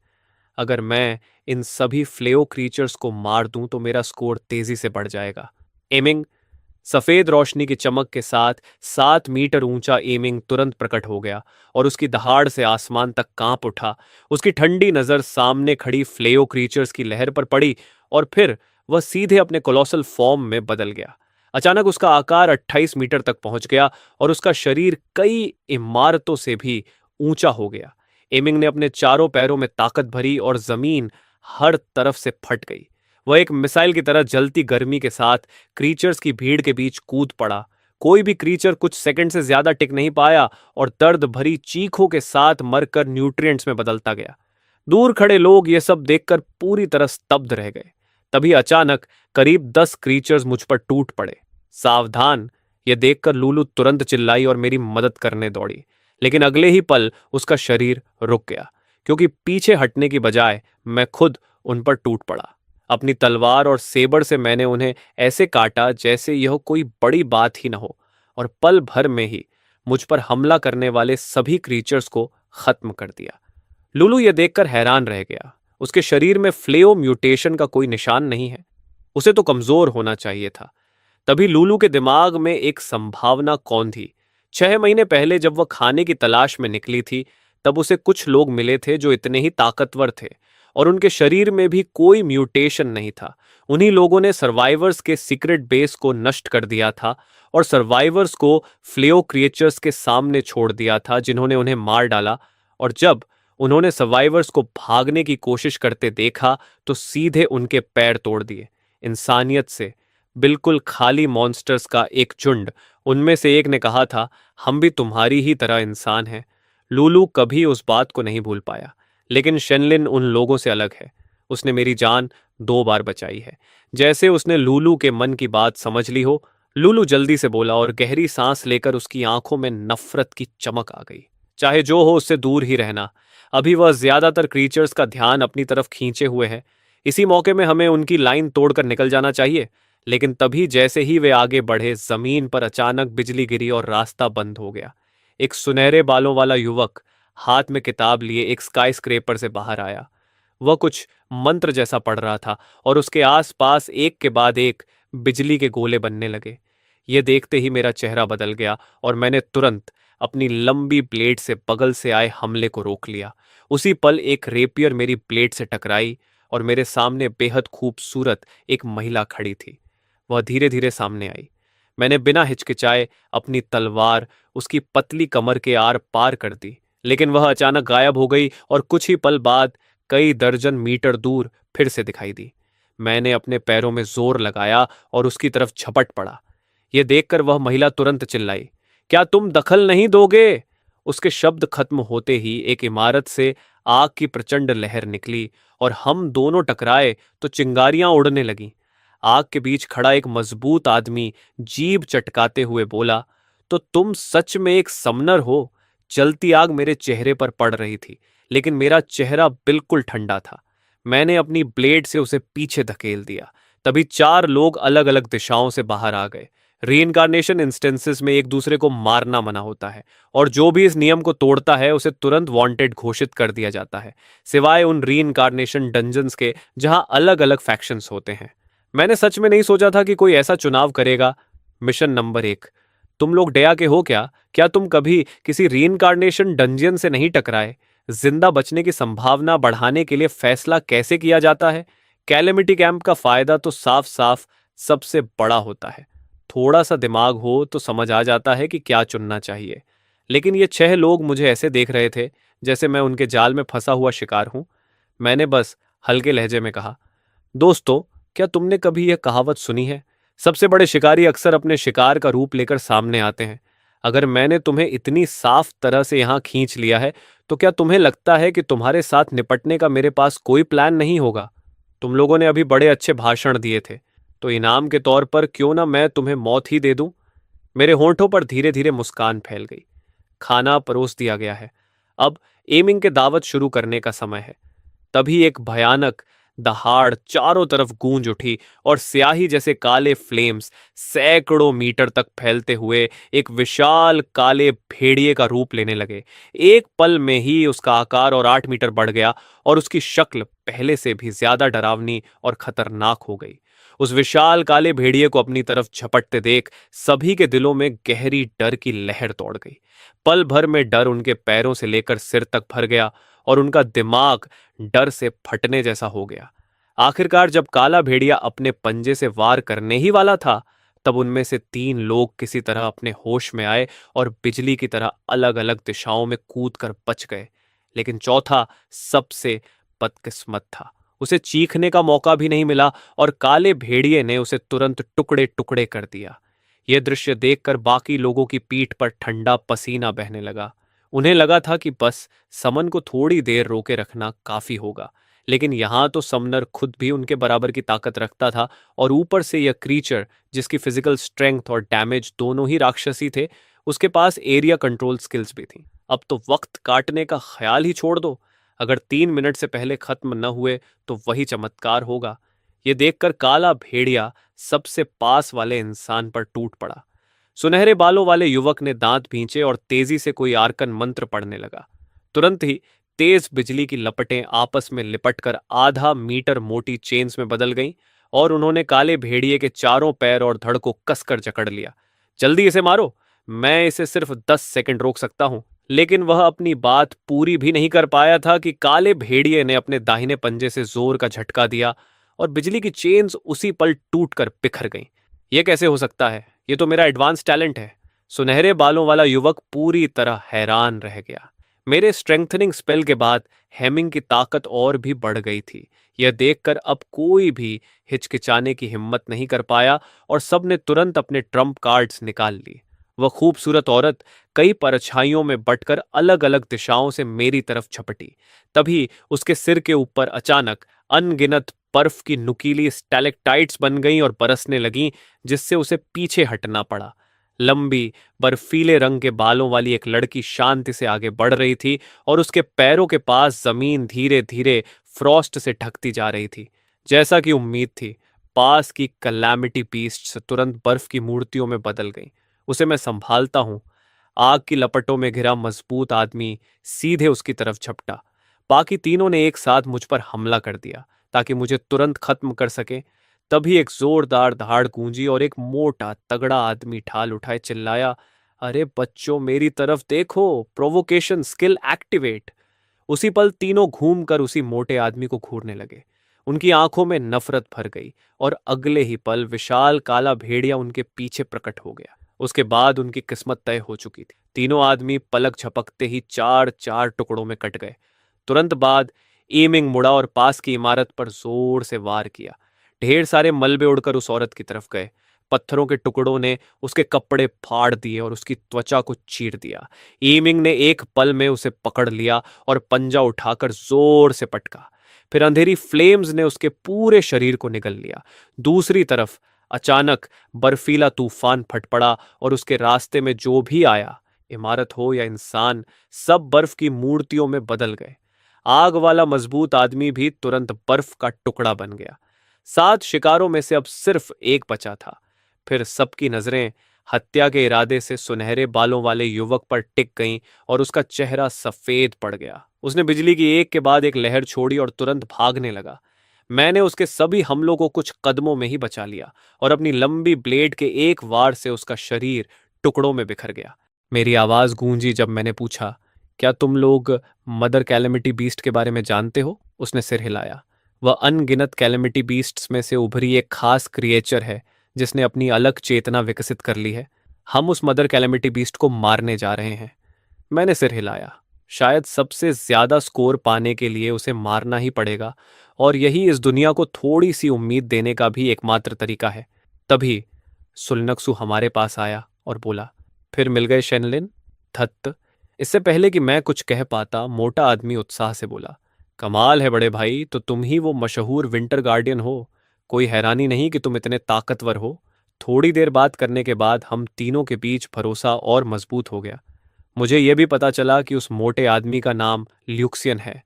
A: अगर मैं इन सभी फ्लेओ क्रीचर्स को मार दूं तो मेरा स्कोर तेजी से बढ़ जाएगा। एमिंग। सफेद रोशनी की चमक के साथ 7 मीटर ऊंचा एमिंग तुरंत प्रकट हो गया और उसकी दहाड़ से आसमान तक कांप उठा। उसकी ठंडी नजर सामने खड़ी फ्लेओ क्रीचर्स की लहर पर पड़ी और फिर वह सीधे अपने कोलोसल फॉर्म में बदल गया। अचानक उसका आकार 28 मीटर तक पहुंच गया और उसका शरीर कई इमारतों से भी ऊंचा हो गया। एमिंग ने अपने चारों पैरों में ताकत भरी और जमीन हर तरफ से फट गई। वह एक मिसाइल की तरह जलती गर्मी के साथ क्रीचर्स की भीड़ के बीच कूद पड़ा। कोई भी क्रीचर कुछ सेकंड से ज्यादा टिक नहीं पाया और दर्द भरी चीखों के साथ मरकर न्यूट्रिएंट्स में बदलता गया। दूर खड़े लोग यह सब देखकर पूरी तरह स्तब्ध रह गए। तभी अचानक करीब 10 क्रीचर्स मुझ पर टूट पड़े। सावधान! यह देखकर लूलू तुरंत चिल्लाई और मेरी मदद करने दौड़ी, लेकिन अगले ही पल उसका शरीर रुक गया, क्योंकि पीछे हटने की बजाय मैं खुद उन पर टूट पड़ा। अपनी तलवार और सेबर से मैंने उन्हें ऐसे काटा जैसे यह कोई बड़ी बात ही न हो, और पल भर में ही मुझ पर हमला करने वाले सभी क्रीचर्स को खत्म कर दिया। लुलू यह देखकर हैरान रह गया। उसके शरीर में फ्लेओ म्यूटेशन का कोई निशान नहीं है। उसे तो कमजोर होना चाहिए था। तभी लुलू के दिमाग में एक संभावना कौन थी। 6 महीने पहले जब वह खाने की तलाश में निकली थी, तब उसे कुछ लोग मिले थे जो इतने ही ताकतवर थे और उनके शरीर में भी कोई म्यूटेशन नहीं था। उन्हीं लोगों ने सर्वाइवर्स के सीक्रेट बेस को नष्ट कर दिया था और सर्वाइवर्स को फ्लेओ क्रिएचर्स के सामने छोड़ दिया था, जिन्होंने उन्हें मार डाला। और जब उन्होंने सर्वाइवर्स को भागने की कोशिश करते देखा तो सीधे उनके पैर तोड़ दिए। इंसानियत से बिल्कुल खाली मॉन्स्टर्स का एक झुंड। उनमें से एक ने कहा था, हम भी तुम्हारी ही तरह इंसान हैं। लूलू कभी उस बात को नहीं भूल पाया, लेकिन शेनलिन उन लोगों से अलग है। उसने मेरी जान 2 बार बचाई है। जैसे उसने लूलू के मन की बात समझ ली हो, लूलू जल्दी से बोला और गहरी सांस लेकर उसकी आंखों में नफरत की चमक आ गई। चाहे जो हो, उससे दूर ही रहना। अभी वह ज्यादातर क्रीचर्स का ध्यान अपनी तरफ खींचे हुए है। इसी मौके में हमें उनकी लाइन तोड़कर निकल जाना चाहिए। लेकिन तभी जैसे ही वे आगे बढ़े, जमीन पर अचानक बिजली गिरी और रास्ता बंद हो गया। एक सुनहरे बालों वाला युवक हाथ में किताब लिए एक स्काई स्क्रेपर से बाहर आया। वह कुछ मंत्र जैसा पढ़ रहा था और उसके आसपास एक के बाद एक बिजली के गोले बनने लगे। यह देखते ही मेरा चेहरा बदल गया और मैंने तुरंत अपनी लंबी ब्लेड से बगल से आए हमले को रोक लिया। उसी पल एक रेपियर मेरी ब्लेड से टकराई और मेरे सामने बेहद खूबसूरत एक महिला खड़ी थी। वह धीरे धीरे सामने आई। मैंने बिना हिचकिचाए अपनी तलवार उसकी पतली कमर के आर पार कर दी, लेकिन वह अचानक गायब हो गई और कुछ ही पल बाद कई दर्जन मीटर दूर फिर से दिखाई दी। मैंने अपने पैरों में जोर लगाया और उसकी तरफ झपट पड़ा। यह देखकर वह महिला तुरंत चिल्लाई, क्या तुम दखल नहीं दोगे? उसके शब्द खत्म होते ही एक इमारत से आग की प्रचंड लहर निकली और हम दोनों टकराए तो चिंगारियां उड़ने लगीं। आग के बीच खड़ा एक मजबूत आदमी जीभ चटकाते हुए बोला, तो तुम सच में एक समनर हो? जलती आग मेरे चेहरे पर पड़ रही थी, लेकिन मेरा चेहरा बिल्कुल ठंडा था। मैंने अपनी ब्लेड से उसे पीछे धकेल दिया। तभी 4 लोग अलग अलग दिशाओं से बाहर आ गए। रीइंकार्नेशन इंस्टेंसेस में एक दूसरे को मारना मना होता है और जो भी इस नियम को तोड़ता है उसे तुरंत वांटेड घोषित कर दिया जाता है, सिवाय उन रीइंकार्नेशन डंजन्स के जहां अलग अलग फैक्शंस होते हैं। मैंने सच में नहीं सोचा था कि कोई ऐसा चुनाव करेगा। मिशन नंबर 1, तुम लोग डया के हो क्या? क्या तुम कभी किसी रीइंकार्नेशन डंजियन से नहीं टकराए? जिंदा बचने की संभावना बढ़ाने के लिए फैसला कैसे किया जाता है? कैलेमिटी कैंप का फायदा तो साफ साफ सबसे बड़ा होता है। थोड़ा सा दिमाग हो तो समझ आ जाता है कि क्या चुनना चाहिए। लेकिन ये 6 लोग मुझे ऐसे देख रहे थे जैसे मैं उनके जाल में फंसा हुआ शिकार हूं। मैंने बस हल्के लहजे में कहा, दोस्तों, क्या तुमने कभी यह कहावत सुनी है? सबसे बड़े शिकारी अक्सर अपने शिकार का रूप लेकर सामने आते हैं। अगर मैंने तुम्हें इतनी साफ तरह से यहां खींच लिया है, तो क्या तुम्हें लगता है कि तुम्हारे साथ निपटने का मेरे पास कोई प्लान नहीं होगा? तुम लोगों ने अभी बड़े अच्छे भाषण दिए थे, तो इनाम के तौर पर क्यों ना मैं तुम्हें मौत ही दे दूं? मेरे होंठों पर धीरे धीरे मुस्कान फैल गई। खाना परोस दिया गया है। अब एमिंग के दावत शुरू करने का समय है। तभी एक भयानक दहाड़ चारों तरफ गूंज उठी और स्याही जैसे काले फ्लेम्स सैकड़ों मीटर तक फैलते हुए एक विशाल काले भेड़िए का रूप लेने लगे। एक पल में ही उसका आकार और 8 मीटर बढ़ गया और उसकी शक्ल पहले से भी ज्यादा डरावनी और खतरनाक हो गई। उस विशाल काले भेड़िए को अपनी तरफ झपटते देख सभी के दिलों में गहरी डर की लहर दौड़ गई। पल भर में डर उनके पैरों से लेकर सिर तक भर गया और उनका दिमाग डर से फटने जैसा हो गया। आखिरकार जब काला भेड़िया अपने पंजे से वार करने ही वाला था, तब उनमें से 3 लोग किसी तरह अपने होश में आए और बिजली की तरह अलग अलग दिशाओं में कूद कर बच गए। लेकिन चौथा सबसे बदकिस्मत था। उसे चीखने का मौका भी नहीं मिला और काले भेड़िए ने उसे तुरंत टुकड़े टुकड़े कर दिया। यह दृश्य देखकर बाकी लोगों की पीठ पर ठंडा पसीना बहने लगा। उन्हें लगा था कि बस समन को थोड़ी देर रोके रखना काफी होगा, लेकिन यहां तो समनर खुद भी उनके बराबर की ताकत रखता था और ऊपर से यह क्रीचर जिसकी फिजिकल स्ट्रेंथ और डैमेज दोनों ही राक्षसी थे, उसके पास एरिया कंट्रोल स्किल्स भी थी। अब तो वक्त काटने का ख्याल ही छोड़ दो। अगर 3 मिनट से पहले खत्म न हुए तो वही चमत्कार होगा। यह देखकर काला भेड़िया सबसे पास वाले इंसान पर टूट पड़ा। सुनहरे बालों वाले युवक ने दांत भींचे और तेजी से कोई आर्कन मंत्र पढ़ने लगा। तुरंत ही तेज बिजली की लपटें आपस में लिपटकर आधा मीटर मोटी चेन्स में बदल गईं और उन्होंने काले भेड़िए के चारों पैर और धड़ को कसकर जकड़ लिया। जल्दी इसे मारो, मैं इसे सिर्फ 10 सेकंड रोक सकता हूं। लेकिन वह अपनी बात पूरी भी नहीं कर पाया था कि काले भेड़िए ने अपने दाहिने पंजे से जोर का झटका दिया और बिजली की चेन्स उसी पल टूटकर बिखर गईं। यह कैसे हो सकता है? ये तो मेरा एडवांस टैलेंट है। सुनहरे बालों वाला युवक पूरी तरह हैरान रह गया। मेरे स्ट्रेंथनिंग स्पेल के बाद हेमिंग की ताकत और भी बढ़ गई थी। यह देखकर अब कोई भी हिचकिचाने की हिम्मत नहीं कर पाया और सबने तुरंत अपने ट्रम्प कार्ड्स निकाल लिए। वह खूबसूरत औरत कई परछाइयों में बटकर अलग अलग दिशाओं से मेरी तरफ झपटी। तभी उसके सिर के ऊपर अचानक अनगिनत बर्फ की नुकीली स्टैलेक्टाइट्स बन गईं और बरसने लगीं, जिससे उसे पीछे हटना पड़ा। लंबी बर्फीले रंग के बालों वाली एक लड़की शांति से आगे बढ़ रही थी और उसके पैरों के पास जमीन धीरे धीरे फ्रॉस्ट से ढकती जा रही थी। जैसा कि उम्मीद थी, पास की कैलामिटी बीस्ट तुरंत बर्फ की मूर्तियों में बदल गई। उसे मैं संभालता हूं। आग की लपटों में घिरा मजबूत आदमी सीधे उसकी तरफ झपटा। बाकी तीनों ने एक साथ मुझ पर हमला कर दिया ताकि मुझे तुरंत खत्म कर सके। तभी एक जोरदार दहाड़ गूंजी और एक मोटा तगड़ा आदमी ढाल उठाए चिल्लाया, अरे बच्चों मेरी तरफ देखो, प्रोवोकेशन स्किल एक्टिवेट। उसी पल तीनों घूमकर उसी मोटे आदमी को घूरने लगे। उनकी आंखों में नफरत भर गई और अगले ही पल विशाल काला भेड़िया उनके पीछे प्रकट हो गया। उसके बाद उनकी किस्मत तय हो चुकी थी। तीनों आदमी पलक झपकते ही चार चार टुकड़ों में कट गए। तुरंत बाद एमिंग मुड़ा और पास की इमारत पर जोर से वार किया। ढेर सारे मलबे उड़कर उस औरत की तरफ गए। पत्थरों के टुकड़ों ने उसके कपड़े फाड़ दिए और उसकी त्वचा को चीर दिया। एमिंग ने एक पल में उसे पकड़ लिया और पंजा उठाकर जोर से पटका। फिर अंधेरी फ्लेम्स ने उसके पूरे शरीर को निगल लिया। दूसरी तरफ अचानक बर्फीला तूफान फट पड़ा और उसके रास्ते में जो भी आया, इमारत हो या इंसान, सब बर्फ की मूर्तियों में बदल गए। आग वाला मजबूत आदमी भी तुरंत बर्फ का टुकड़ा बन गया। 7 शिकारों में से अब सिर्फ एक बचा था। फिर सबकी नजरें हत्या के इरादे से सुनहरे बालों वाले युवक पर टिक गईं और उसका चेहरा सफेद पड़ गया। उसने बिजली की एक के बाद एक लहर छोड़ी और तुरंत भागने लगा। मैंने उसके सभी हमलों को कुछ कदमों में ही बचा लिया और अपनी लंबी ब्लेड के एक वार से उसका शरीर टुकड़ों में बिखर गया। मेरी आवाज गूंजी जब मैंने पूछा, क्या तुम लोग मदर कैलेमिटी बीस्ट के बारे में जानते हो? उसने सिर हिलाया। वह अनगिनत कैलेमिटी बीस्ट्स में से उभरी एक खास क्रिएचर है जिसने अपनी अलग चेतना विकसित कर ली है। हम उस मदर कैलेमिटी बीस्ट को मारने जा रहे हैं। मैंने सिर हिलाया। शायद सबसे ज्यादा स्कोर पाने के लिए उसे मारना ही पड़ेगा और यही इस दुनिया को थोड़ी सी उम्मीद देने का भी एकमात्र तरीका है। तभी सुलनक्सु हमारे पास आया और बोला, फिर मिल गए शेनलिन? धत्त। इससे पहले कि मैं कुछ कह पाता, मोटा आदमी उत्साह से बोला, कमाल है बड़े भाई, तो तुम ही वो मशहूर विंटर गार्डियन हो। कोई हैरानी नहीं कि तुम इतने ताकतवर हो। थोड़ी देर बात करने के बाद हम तीनों के बीच भरोसा और मजबूत हो गया। मुझे यह भी पता चला कि उस मोटे आदमी का नाम ल्यूक्सियन है।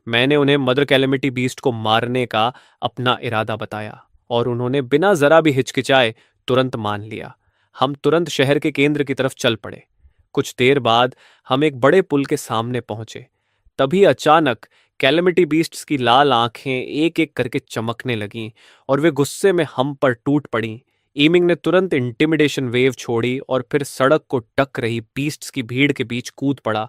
A: मैंने उन्हें मदर कैलेमिटी बीस्ट को मारने का अपना इरादा बताया और उन्होंने बिना जरा भी हिचकिचाए तुरंत मान लिया। हम तुरंत शहर के केंद्र की तरफ चल पड़े। कुछ देर बाद हम एक बड़े पुल के सामने पहुंचे। तभी अचानक कैलेमिटी बीस्ट्स की लाल आंखें एक एक करके चमकने लगीं और वे गुस्से में हम पर टूट पड़ीं। ईमिंग ने तुरंत इंटिमिडेशन वेव छोड़ी और फिर सड़क को ढक रही बीस्ट्स की भीड़ के बीच कूद पड़ा।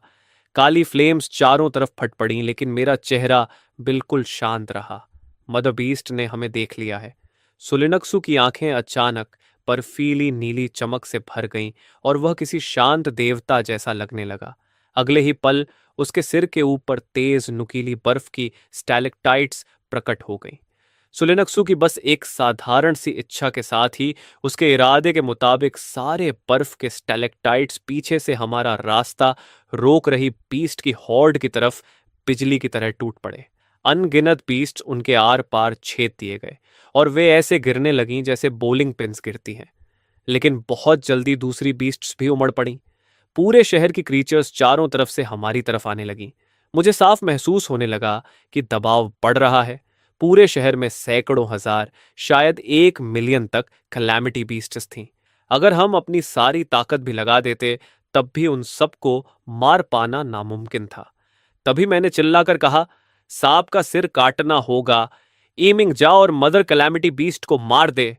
A: काली फ्लेम्स चारों तरफ फट पड़ी, लेकिन मेरा चेहरा बिल्कुल शांत रहा। मदर बीस्ट ने हमें देख लिया है। सुलिनक्सु की आंखें अचानक बर्फीली नीली चमक से भर गईं और वह किसी शांत देवता जैसा लगने लगा। अगले ही पल उसके सिर के ऊपर तेज नुकीली बर्फ की स्टैलेक्टाइट्स प्रकट हो गईं। सुलिनक्सु की बस एक साधारण सी इच्छा के साथ ही उसके इरादे के मुताबिक सारे बर्फ के स्टैलेक्टाइट्स पीछे से हमारा रास्ता रोक रही बीस्ट की हॉर्ड की तरफ बिजली की तरह टूट पड़े। अनगिनत बीस्ट उनके आर पार छेद दिए गए और वे ऐसे गिरने लगीं जैसे बोलिंग पिन्स गिरती हैं। लेकिन बहुत जल्दी दूसरी बीस्ट्स भी उमड़ पड़ीं। पूरे शहर की क्रीचर्स चारों तरफ से हमारी तरफ आने लगीं। मुझे साफ महसूस होने लगा कि दबाव बढ़ रहा है। पूरे शहर में सैकड़ों हजार, शायद 1 मिलियन तक कैलामिटी बीस्ट्स थीं। अगर हम अपनी सारी ताकत भी लगा देते तब भी उन सबको मार पाना नामुमकिन था। तभी मैंने चिल्लाकर कहा, सांप का सिर काटना होगा। एमिंग जा और मदर कैलामिटी बीस्ट को मार दे।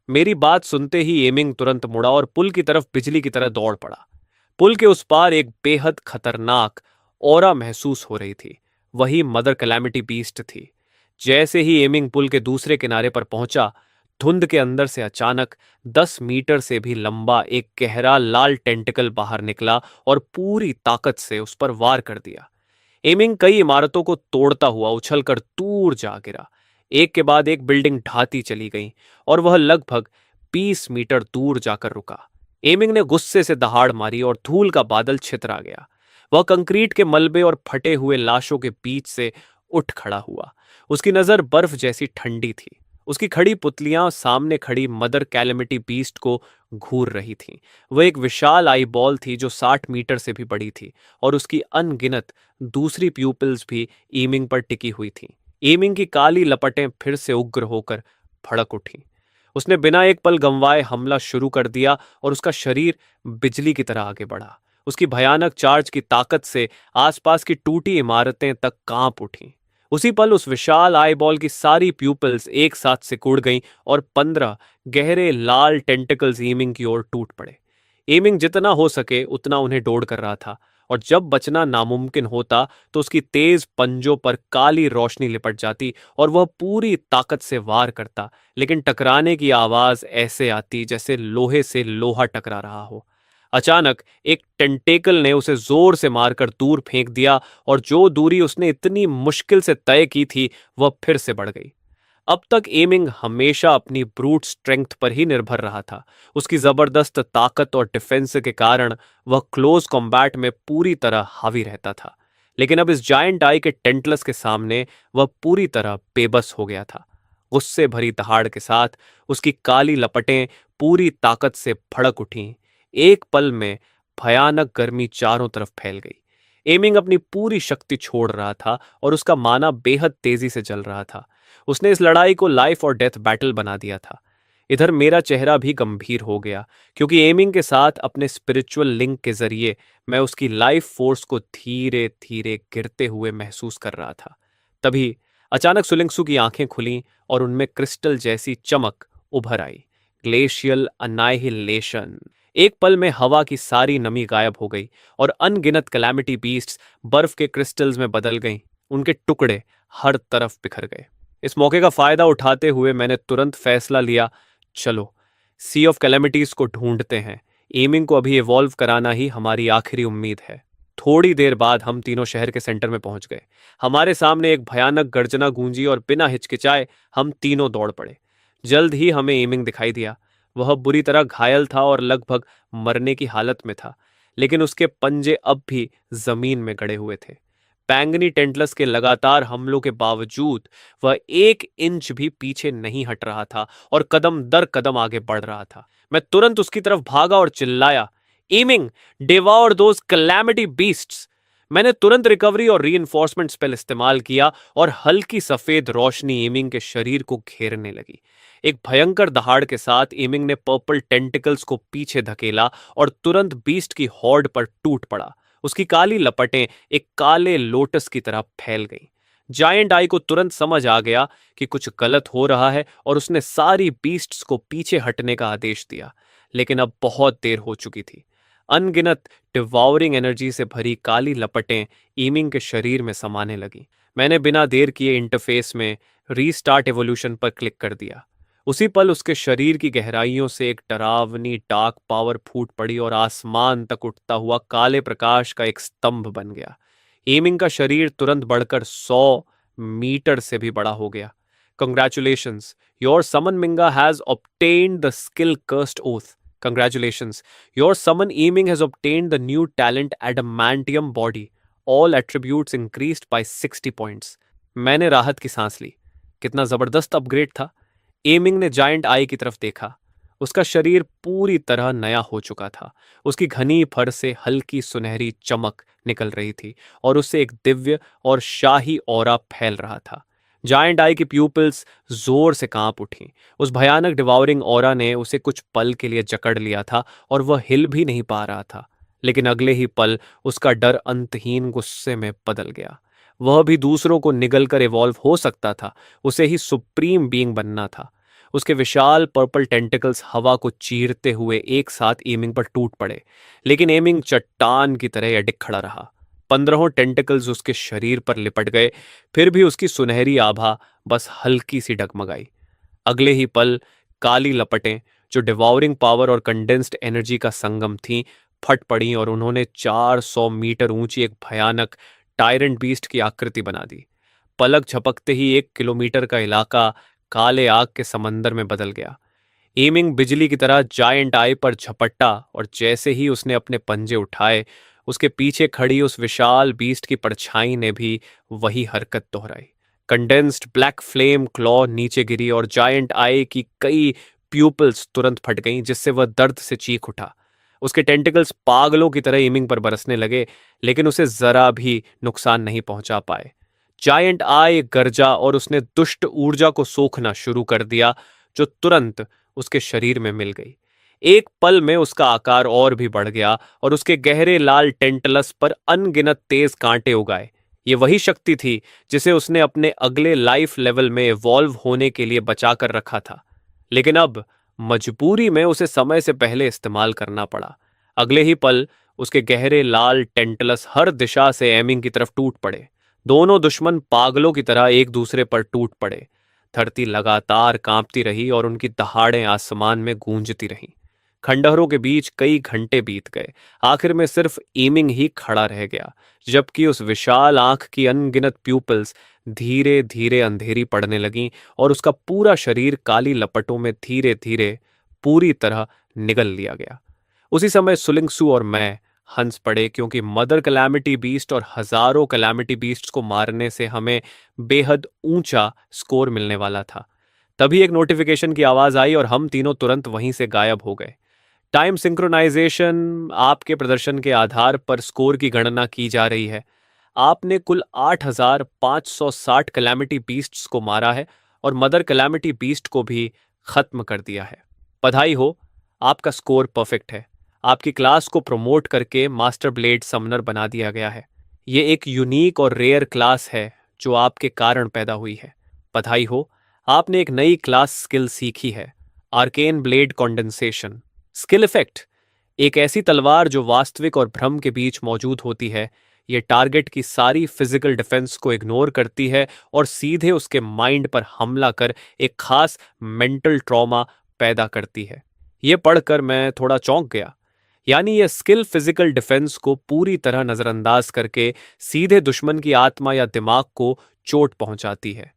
A: मेरी बात सुनते ही एमिंग तुरंत मुड़ा और पुल की तरफ बिजली की तरह दौड़ पड़ा। पुल के उस पार एक बेहद खतरनाक ऑरा महसूस हो रही थी। वही मदर कैलामिटी बीस्ट थी। जैसे ही एमिंग पुल के दूसरे किनारे पर पहुंचा, धुंध के अंदर से अचानक 10 मीटर से भी लंबा एक गहरा लाल टेंटिकल बाहर निकला और पूरी ताकत से उस पर वार कर दिया। एमिंग कई इमारतों को तोड़ता हुआ उछलकर दूर जा गिरा। एक के बाद एक बिल्डिंग ढाती चली गई और वह लगभग 20 मीटर दूर जाकर रुका। एमिंग ने गुस्से से दहाड़ मारी और धूल का बादल छितरा गया। वह कंक्रीट के मलबे और फटे हुए लाशों के बीच से उठ खड़ा हुआ। उसकी नजर बर्फ जैसी ठंडी थी। उसकी खड़ी पुतलियां सामने खड़ी मदर कैलेमिटी बीस्ट को घूर रही थीं। वह एक विशाल आई बॉल थी जो 60 मीटर से भी बड़ी थी और उसकी अनगिनत दूसरी प्यूपिल्स भी ईमिंग पर टिकी हुई थीं। ईमिंग की काली लपटें फिर से उग्र होकर भड़क उठीं। उसने बिना एक पल गंवाए हमला शुरू कर दिया और उसका शरीर बिजली की तरह आगे बढ़ा। उसकी भयानक चार्ज की ताकत से आसपास की टूटी इमारतें तक कांप उठीं। उसी पल उस विशाल आई बॉल की सारी प्यूपिल्स एक साथ सिकुड़ गईं और 15 गहरे लाल टेंटिकल्स एमिंग की ओर टूट पड़े। एमिंग जितना हो सके उतना उन्हें डोड़ कर रहा था और जब बचना नामुमकिन होता तो उसकी तेज पंजों पर काली रोशनी लिपट जाती और वह पूरी ताकत से वार करता, लेकिन टकराने की आवाज ऐसे आती जैसे लोहे से लोहा टकरा रहा हो। अचानक एक टेंटेकल ने उसे जोर से मारकर दूर फेंक दिया और जो दूरी उसने इतनी मुश्किल से तय की थी वह फिर से बढ़ गई। अब तक एमिंग हमेशा अपनी ब्रूट स्ट्रेंथ पर ही निर्भर रहा था। उसकी जबरदस्त ताकत और डिफेंस के कारण वह क्लोज कॉम्बैट में पूरी तरह हावी रहता था, लेकिन अब इस जायंट आई के टेंटलस के सामने वह पूरी तरह बेबस हो गया था। गुस्से भरी दहाड़ के साथ उसकी काली लपटें पूरी ताकत से भड़क उठीं। एक पल में भयानक गर्मी चारों तरफ फैल गई। एमिंग अपनी पूरी शक्ति छोड़ रहा था और उसका माना बेहद तेजी से जल रहा था। उसने इस लड़ाई को लाइफ और डेथ बैटल बना दिया था। इधर मेरा चेहरा भी गंभीर हो गया, क्योंकि एमिंग के साथ अपने स्पिरिचुअल लिंक के जरिए मैं उसकी लाइफ फोर्स को धीरे धीरे गिरते हुए महसूस कर रहा था। तभी अचानक सुलिंगसू की आंखें खुलीं और उनमें क्रिस्टल जैसी चमक उभर आई। ग्लेशियल अनाइहिलेशन। एक पल में हवा की सारी नमी गायब हो गई और अनगिनत कैलामिटी बीस्ट्स बर्फ के क्रिस्टल्स में बदल गईं। उनके टुकड़े हर तरफ बिखर गए। इस मौके का फायदा उठाते हुए मैंने तुरंत फैसला लिया, चलो सी ऑफ कैलेमिटीज को ढूंढते हैं। एमिंग को अभी इवॉल्व कराना ही हमारी आखिरी उम्मीद है। थोड़ी देर बाद हम तीनों शहर के सेंटर में पहुंच गए। हमारे सामने एक भयानक गर्जना गूंजी और बिना हिचकिचाए हम तीनों दौड़ पड़े। जल्द ही हमें एमिंग दिखाई दिया। वह बुरी तरह घायल था और लगभग मरने की हालत में था, लेकिन उसके पंजे अब भी जमीन में गड़े हुए थे। बैंगनी टेंटलस के लगातार हमलों के बावजूद वह 1 इंच भी पीछे नहीं हट रहा था और कदम दर कदम आगे बढ़ रहा था। मैं तुरंत उसकी तरफ भागा और चिल्लाया, एमिंग, डिवॉर दोज कैलामिटी बीस्ट्स। मैंने तुरंत रिकवरी और रीइंफोर्समेंट स्पेल इस्तेमाल किया और हल्की सफेद रोशनी एमिंग के शरीर को घेरने लगी। एक भयंकर दहाड़ के साथ एमिंग ने पर्पल टेंटिकल्स को पीछे धकेला और तुरंत बीस्ट की हॉर्ड पर टूट पड़ा। उसकी काली लपटें एक काले लोटस की तरह फैल गईं। जायंट आई को तुरंत समझ आ गया कि कुछ गलत हो रहा है और उसने सारी बीस्ट्स को पीछे हटने का आदेश दिया, लेकिन अब बहुत देर हो चुकी थी। अनगिनत डिवाउरिंग एनर्जी से भरी काली लपटें ईमिंग के शरीर में समाने लगी। मैंने बिना देर किए इंटरफेस में रीस्टार्ट एवोल्यूशन पर क्लिक कर दिया। उसी पल उसके शरीर की गहराइयों से एक डरावनी डार्क पावर फूट पड़ी और आसमान तक उठता हुआ काले प्रकाश का एक स्तंभ बन गया। एमिंग का शरीर तुरंत बढ़कर 100 मीटर से भी बड़ा हो गया। Congratulations, your summon Minga has obtained the skill cursed oath. Congratulations, your summon Aming has obtained the new talent adamantium body. All attributes increased by 60 points. मैंने राहत की सांस ली। कितना जबरदस्त अपग्रेड था। एमिंग ने जायंट आई की तरफ देखा। उसका शरीर पूरी तरह नया हो चुका था। उसकी घनी फर से हल्की सुनहरी चमक निकल रही थी और उससे एक दिव्य और शाही ऑरा फैल रहा था। जायंट आई की प्यूपिल्स जोर से कांप उठी। उस भयानक डिवाउरिंग ऑरा ने उसे कुछ पल के लिए जकड़ लिया था और वह हिल भी नहीं पा रहा था। लेकिन अगले ही पल उसका डर अंतहीन गुस्से में बदल गया। वह भी दूसरों को निगल कर इवॉल्व हो सकता था। उसे ही सुप्रीम बीइंग बनना था। उसके विशाल पर्पल टेंटिकल्स हवा को चीरते हुए एक साथ एमिंग पर टूट पड़े, लेकिन एमिंग चट्टान की तरह अडिग खड़ा रहा। 15 टेंटिकल्स उसके शरीर पर लिपट गए, फिर भी उसकी सुनहरी आभा बस हल्की सी डगमगाई। अगले ही पल काली लपटें, जो डिवाउरिंग पावर और कंडेंस्ड एनर्जी का संगम थीं, फट पड़ी और उन्होंने 400 मीटर ऊंची एक भयानक टायरेंट बीस्ट की आकृति बना दी। पलक झपकते ही 1 किलोमीटर का इलाका काले आग के समंदर में बदल गया। एमिंग बिजली की तरह जायंट आई पर झपट्टा और जैसे ही उसने अपने पंजे उठाए, उसके पीछे खड़ी उस विशाल बीस्ट की परछाई ने भी वही हरकत दोहराई। कंडेंस्ड ब्लैक फ्लेम क्लॉ नीचे गिरी और जायंट आई की कई प्यूपल्स तुरंत फट गईं, जिससे वह दर्द से चीख उठा। उसके टेंटिकल्स पागलों की तरह एमिंग पर बरसने लगे, लेकिन उसे जरा भी नुकसान नहीं पहुंचा पाए। जायंट आई गरजा और उसने दुष्ट ऊर्जा को सोखना शुरू कर दिया, जो तुरंत उसके शरीर में मिल गई। एक पल में उसका आकार और भी बढ़ गया और उसके गहरे लाल टेंटलस पर अनगिनत तेज कांटे उगाए। ये वही शक्ति थी जिसे उसने अपने अगले लाइफ लेवल में इवॉल्व होने के लिए बचा कर रखा था, लेकिन अब मजबूरी में उसे समय से पहले इस्तेमाल करना पड़ा। अगले ही पल उसके गहरे लाल टेंटलस हर दिशा से एमिंग की तरफ टूट पड़े। दोनों दुश्मन पागलों की तरह एक दूसरे पर टूट पड़े। धरती लगातार कांपती रही और उनकी दहाड़ें आसमान में गूंजती रहीं। खंडहरों के बीच कई घंटे बीत गए। आखिर में सिर्फ एमिंग ही खड़ा रह गया, जबकि उस विशाल आंख की अनगिनत प्यूपल्स धीरे धीरे अंधेरी पड़ने लगीं और उसका पूरा शरीर काली लपटों में धीरे धीरे पूरी तरह निगल लिया गया। उसी समय सुलिंगसू और मैं हंस पड़े, क्योंकि मदर कैलामिटी बीस्ट और हजारों कैलामिटी बीस्ट्स को मारने से हमें बेहद ऊंचा स्कोर मिलने वाला था। तभी एक नोटिफिकेशन की आवाज आई और हम तीनों तुरंत वहीं से गायब हो गए। टाइम सिंक्रोनाइजेशन, आपके प्रदर्शन के आधार पर स्कोर की गणना की जा रही है। आपने कुल 8,560 कैलामिटी बीस्ट्स को मारा है और मदर कैलामिटी बीस्ट को भी खत्म कर दिया है। बधाई हो, आपका स्कोर परफेक्ट है। आपकी क्लास को प्रमोट करके मास्टर ब्लेड समनर बना दिया गया है। ये एक यूनिक और रेयर क्लास है जो आपके कारण पैदा हुई है। बधाई हो, आपने एक नई क्लास स्किल सीखी है, arcane blade condensation. Skill effect, एक ऐसी तलवार जो वास्तविक और भ्रम के बीच मौजूद होती है। ये टारगेट की सारी फिजिकल डिफेंस को इग्नोर करती है और सीधे उसके माइंड पर हमला कर एक खास मेंटल ट्रॉमा पैदा करती है। ये पढ़कर मैं थोड़ा चौंक गया। यानी यह स्किल फिजिकल डिफेंस को पूरी तरह नजरअंदाज करके सीधे दुश्मन की आत्मा या दिमाग को चोट पहुंचाती है।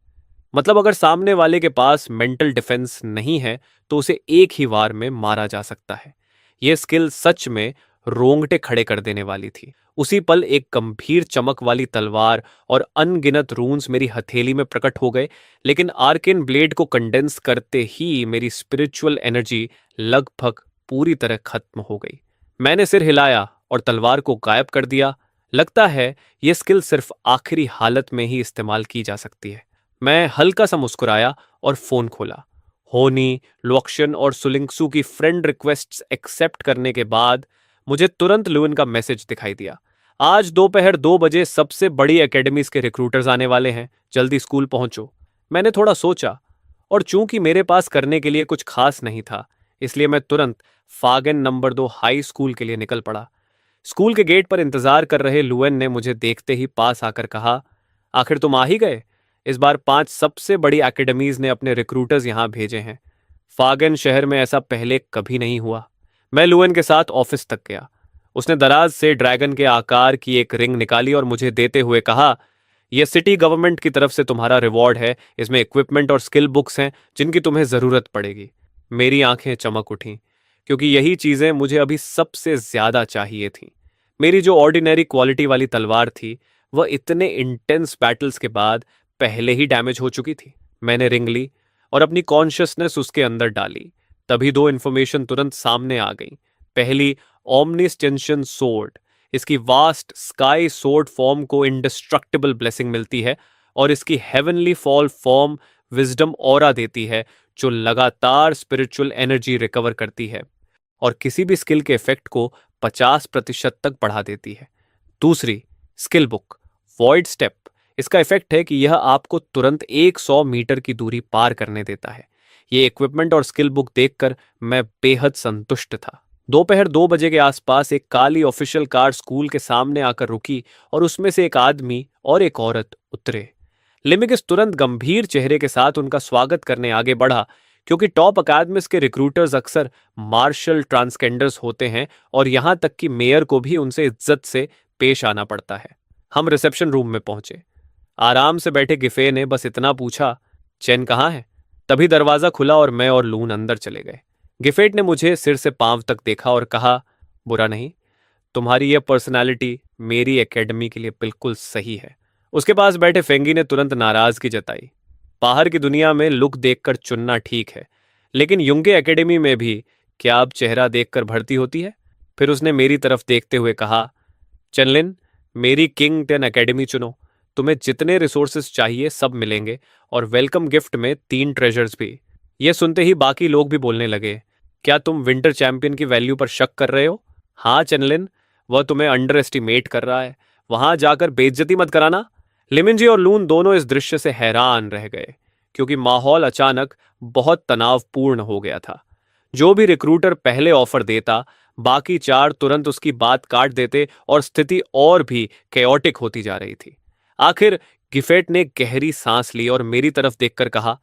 A: मतलब अगर सामने वाले के पास मेंटल डिफेंस नहीं है तो उसे एक ही वार में मारा जा सकता है। यह स्किल सच में रोंगटे खड़े कर देने वाली थी। उसी पल एक गंभीर चमक वाली तलवार और अनगिनत रून्स मेरी हथेली में प्रकट हो गए, लेकिन आर्केन ब्लेड को कंडेंस करते ही मेरी स्पिरिचुअल एनर्जी लगभग पूरी तरह खत्म हो गई। मैंने सिर हिलाया और तलवार को गायब कर दिया, लगता है ये स्किल सिर्फ आखिरी हालत में ही इस्तेमाल की जा सकती है। मैं हल्का सा मुस्कुराया और फोन खोला। होनी, लुओक्शन और सुलिंगसू की फ्रेंड रिक्वेस्ट्स एक्सेप्ट करने के बाद मुझे तुरंत लुइन का मैसेज दिखाई दिया। आज दोपहर 2 बजे सबसे बड़ी एकेडमीज के रिक्रूटर्स आने वाले हैं, जल्दी स्कूल पहुंचो। मैंने थोड़ा सोचा, और चूंकि मेरे पास करने के लिए कुछ खास नहीं था, इसलिए मैं तुरंत फागेन नंबर 2 हाई स्कूल के लिए निकल पड़ा। स्कूल के गेट पर इंतजार कर रहे लुएन ने मुझे देखते ही पास आकर कहा, आखिर तुम आ ही गए। इस बार 5 सबसे बड़ी एकेडमीज ने अपने रिक्रूटर्स यहां भेजे हैं। फागन शहर में ऐसा पहले कभी नहीं हुआ। मैं लुएन के साथ ऑफिस तक गया। उसने दराज से ड्रैगन के आकार की एक रिंग निकाली और मुझे देते हुए कहा, यह सिटी गवर्नमेंट की तरफ से तुम्हारा रिवॉर्ड है। इसमें इक्विपमेंट और स्किल बुक्स हैं जिनकी तुम्हें जरूरत पड़ेगी। मेरी आंखें चमक उठीं, क्योंकि यही चीजें मुझे अभी सबसे ज्यादा चाहिए थीं। मेरी जो ऑर्डिनरी क्वालिटी वाली तलवार थी, वह इतने इंटेंस बैटल्स के बाद पहले ही डैमेज हो चुकी थी। मैंने रिंग ली और अपनी कॉन्शियसनेस उसके अंदर डाली। तभी 2 इन्फॉर्मेशन तुरंत सामने आ गई। पहली, ओमनिस्टेंशन सोर्ड। इसकी वास्ट स्काई सोर्ड फॉर्म को इंडिस्ट्रक्टिबल ब्लेसिंग मिलती है और इसकी heavenly fall form wisdom aura देती है, जो लगातार स्पिरिचुअल एनर्जी रिकवर करती है और किसी भी स्किल के इफेक्ट को 50% तक बढ़ा देती है। दूसरी, स्किल बुक वॉइड स्टेप। इसका इफेक्ट है कि यह आपको तुरंत 100 मीटर की दूरी पार करने देता है। ये इक्विपमेंट और स्किल बुक देखकर मैं बेहद संतुष्ट था। दोपहर 2 बजे के आसपास एक काली ऑफिशियल कार स्कूल के सामने आकर रुकी और उसमें से एक आदमी और एक औरत उतरे। लिमिगिस तुरंत गंभीर चेहरे के साथ उनका स्वागत करने आगे बढ़ा, क्योंकि टॉप अकादमिस के रिक्रूटर्स अक्सर मार्शल ट्रांसकेंडर्स होते हैं और यहां तक कि मेयर को भी उनसे इज्जत से पेश आना पड़ता है। हम रिसेप्शन रूम में पहुंचे। आराम से बैठे गिफे ने बस इतना पूछा, चेन कहाँ है? तभी दरवाजा खुला और मैं और लून अंदर चले गए। गिफेट ने मुझे सिर से पांव तक देखा और कहा, बुरा नहीं, तुम्हारी यह पर्सनालिटी मेरी एकेडमी के लिए बिल्कुल सही है। उसके पास बैठे फेंगी ने तुरंत नाराजगी जताई। बाहर की दुनिया में लुक देखकर चुनना ठीक है, लेकिन युंगे एकेडमी में भी क्या अब चेहरा देखकर भर्ती होती है? फिर उसने मेरी तरफ देखते हुए कहा, चनलिन, मेरी किंग 10 एकेडमी चुनो। तुम्हें जितने रिसोर्सेज चाहिए सब मिलेंगे और वेलकम गिफ्ट में 3 ट्रेजर्स भी। यह सुनते ही बाकी लोग भी बोलने लगे, क्या तुम विंटर चैंपियन की वैल्यू पर शक कर रहे हो? हाँ चनलिन, वह तुम्हें अंडर एस्टिमेट कर रहा है। वहां जाकर बेइज्जती मत कराना। लिमिंजी और लून दोनों इस दृश्य से हैरान रह गए, क्योंकि माहौल अचानक बहुत तनावपूर्ण हो गया था। जो भी रिक्रूटर पहले ऑफर देता, बाकी 4 तुरंत उसकी बात काट देते और स्थिति और भी कैओटिक होती जा रही थी। आखिर गिफेट ने गहरी सांस ली और मेरी तरफ देखकर कहा,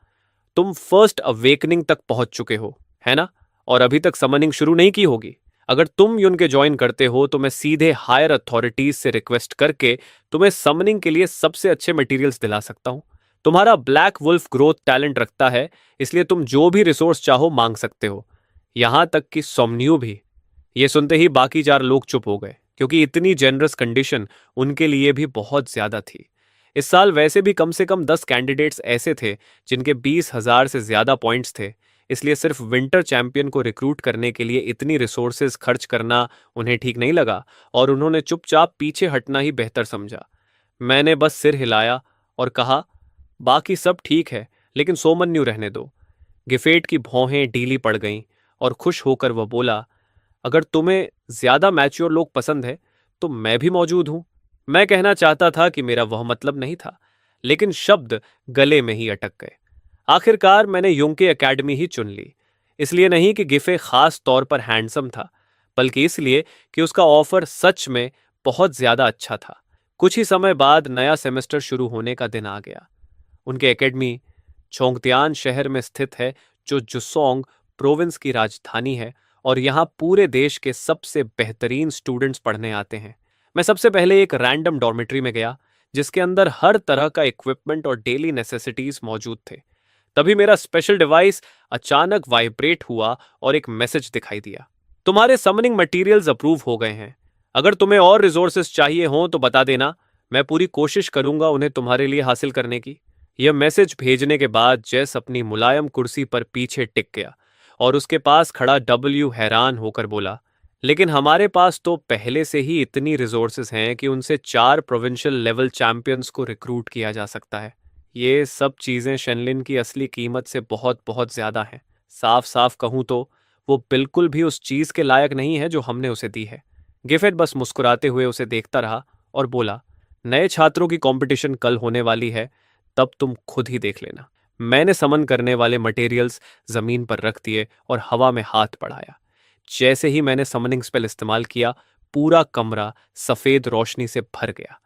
A: तुम फर्स्ट अवेकनिंग तक पहुंच चुके हो, है ना? और अभी तक समनिंग शुरू नहीं की होगी। अगर तुम युन ज्वाइन करते हो तो मैं सीधे हायर अथॉरिटीज से रिक्वेस्ट करके तुम्हें समनिंग के लिए सबसे अच्छे मटेरियल्स दिला सकता हूं। तुम्हारा ब्लैक वुल्फ ग्रोथ टैलेंट रखता है, इसलिए तुम जो भी रिसोर्स चाहो मांग सकते हो, यहां तक कि सोमन्यू भी। ये सुनते ही बाकी 4 लोग चुप हो गए, क्योंकि इतनी जेनरस कंडीशन उनके लिए भी बहुत ज्यादा थी। इस साल वैसे भी कम से कम 10 कैंडिडेट्स ऐसे थे जिनके 20,000 से ज्यादा पॉइंट्स थे, इसलिए सिर्फ विंटर चैंपियन को रिक्रूट करने के लिए इतनी रिसोर्सेज खर्च करना उन्हें ठीक नहीं लगा और उन्होंने चुपचाप पीछे हटना ही बेहतर समझा। मैंने बस सिर हिलाया और कहा, बाकी सब ठीक है, लेकिन सोमन्यू रहने दो। गिफेट की भौहें ढीली पड़ गईं और खुश होकर वह बोला, अगर तुम्हें ज्यादा मैच्योर लोग पसंद है तो मैं भी मौजूद हूं। मैं कहना चाहता था कि मेरा वह मतलब नहीं था, लेकिन शब्द गले में ही अटक गए। आखिरकार मैंने युंके एकेडमी ही चुन ली, इसलिए नहीं कि गिफे खास तौर पर हैंडसम था, बल्कि इसलिए कि उसका ऑफर सच में बहुत ज्यादा अच्छा था। कुछ ही समय बाद नया सेमेस्टर शुरू होने का दिन आ गया। उनके एकेडमी छोंगतियान शहर में स्थित है, जो जुसोंग प्रोविंस की राजधानी है, और यहाँ पूरे देश के सबसे बेहतरीन स्टूडेंट्स पढ़ने आते हैं। मैं सबसे पहले एक रैंडम डॉर्मेट्री में गया, जिसके अंदर हर तरह का इक्विपमेंट और डेली नेसेसिटीज मौजूद थे। तभी मेरा स्पेशल डिवाइस अचानक वाइब्रेट हुआ और एक मैसेज दिखाई दिया, तुम्हारे समनिंग मटेरियल्स अप्रूव हो गए हैं। अगर तुम्हें और रिसोर्सेज चाहिए हों तो बता देना, मैं पूरी कोशिश करूंगा उन्हें तुम्हारे लिए हासिल करने की। यह मैसेज भेजने के बाद जेस अपनी मुलायम कुर्सी पर पीछे टिक गया और उसके पास खड़ा डब्ल्यू हैरान होकर बोला, लेकिन हमारे पास तो पहले से ही इतनी रिसोर्सेज हैं कि उनसे 4 प्रोविंशियल लेवल चैंपियंस को रिक्रूट किया जा सकता है। ये सब चीज़ें शेनलिन की असली कीमत से बहुत बहुत ज़्यादा हैं। साफ साफ कहूँ तो वो बिल्कुल भी उस चीज़ के लायक नहीं है जो हमने उसे दी है। गिफेट बस मुस्कुराते हुए उसे देखता रहा और बोला, नए छात्रों की कंपटीशन कल होने वाली है, तब तुम खुद ही देख लेना। मैंने समन करने वाले मटेरियल्स जमीन पर रख दिए और हवा में हाथ बढ़ाया। जैसे ही मैंने समनिंग स्पेल इस्तेमाल किया, पूरा कमरा सफेद रोशनी से भर गया।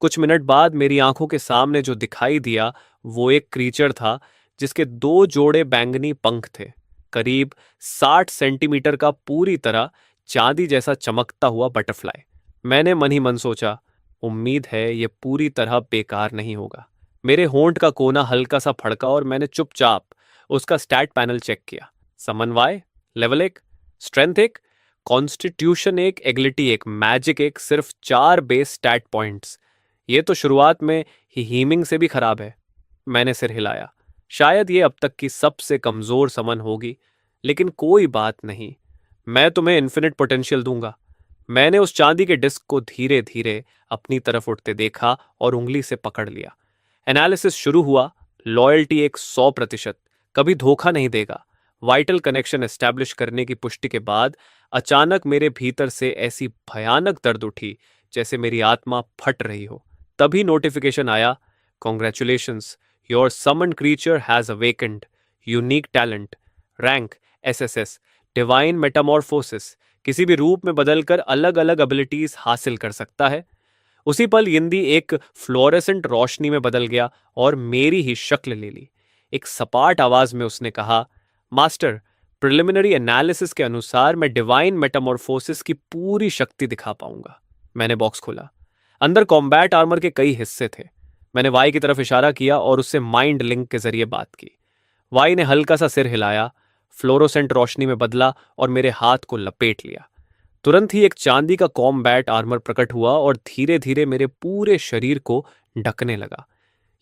A: कुछ मिनट बाद मेरी आंखों के सामने जो दिखाई दिया वो एक क्रीचर था जिसके 2 जोड़े बैंगनी पंख थे, करीब 60 सेंटीमीटर का, पूरी तरह चांदी जैसा चमकता हुआ बटरफ्लाई। मैंने मन ही मन सोचा, उम्मीद है ये पूरी तरह बेकार नहीं होगा। मेरे होंठ का कोना हल्का सा फड़का और मैंने चुपचाप उसका स्टैट पैनल चेक किया। समन्वय लेवल 1, स्ट्रेंथ 1, कॉन्स्टिट्यूशन 1, एग्लिटी 1, मैजिक 1, सिर्फ 4 बेस स्टैट पॉइंट्स। ये तो शुरुआत में ही हीमिंग से भी खराब है। मैंने सिर हिलाया। शायद ये अब तक की सबसे कमजोर समन होगी, लेकिन कोई बात नहीं, मैं तुम्हें इन्फिनिट पोटेंशियल दूंगा। मैंने उस चांदी के डिस्क को धीरे धीरे अपनी तरफ उठते देखा और उंगली से पकड़ लिया। एनालिसिस शुरू हुआ। लॉयल्टी एक 100%, कभी धोखा नहीं देगा। वाइटल कनेक्शन एस्टैब्लिश करने की पुष्टि के बाद अचानक मेरे भीतर से ऐसी भयानक दर्द उठी जैसे मेरी आत्मा फट रही हो। तभी नोटिफिकेशन आया, congratulations, your summoned creature has awakened, unique talent, rank SSS, divine Metamorphosis, किसी भी रूप में बदलकर अलग अलग एबिलिटीज हासिल कर सकता है। उसी पल यिंदी एक फ्लोरेसेंट रोशनी में बदल गया और मेरी ही शक्ल ले ली। एक सपाट आवाज में उसने कहा, मास्टर, प्रिलिमिनरी एनालिसिस के अनुसार मैं डिवाइन मेटामॉर्फोसिस की पूरी शक्ति दिखा पाऊंगा। मैंने बॉक्स खोला। अंदर कॉम्बैट आर्मर के कई हिस्से थे। मैंने वाई की तरफ इशारा किया और उससे माइंड लिंक के जरिए बात की। वाई ने हल्का सा सिर हिलाया, फ्लोरोसेंट रोशनी में बदला और मेरे हाथ को लपेट लिया। तुरंत ही एक चांदी का कॉम्बैट आर्मर प्रकट हुआ और धीरे धीरे मेरे पूरे शरीर को ढकने लगा।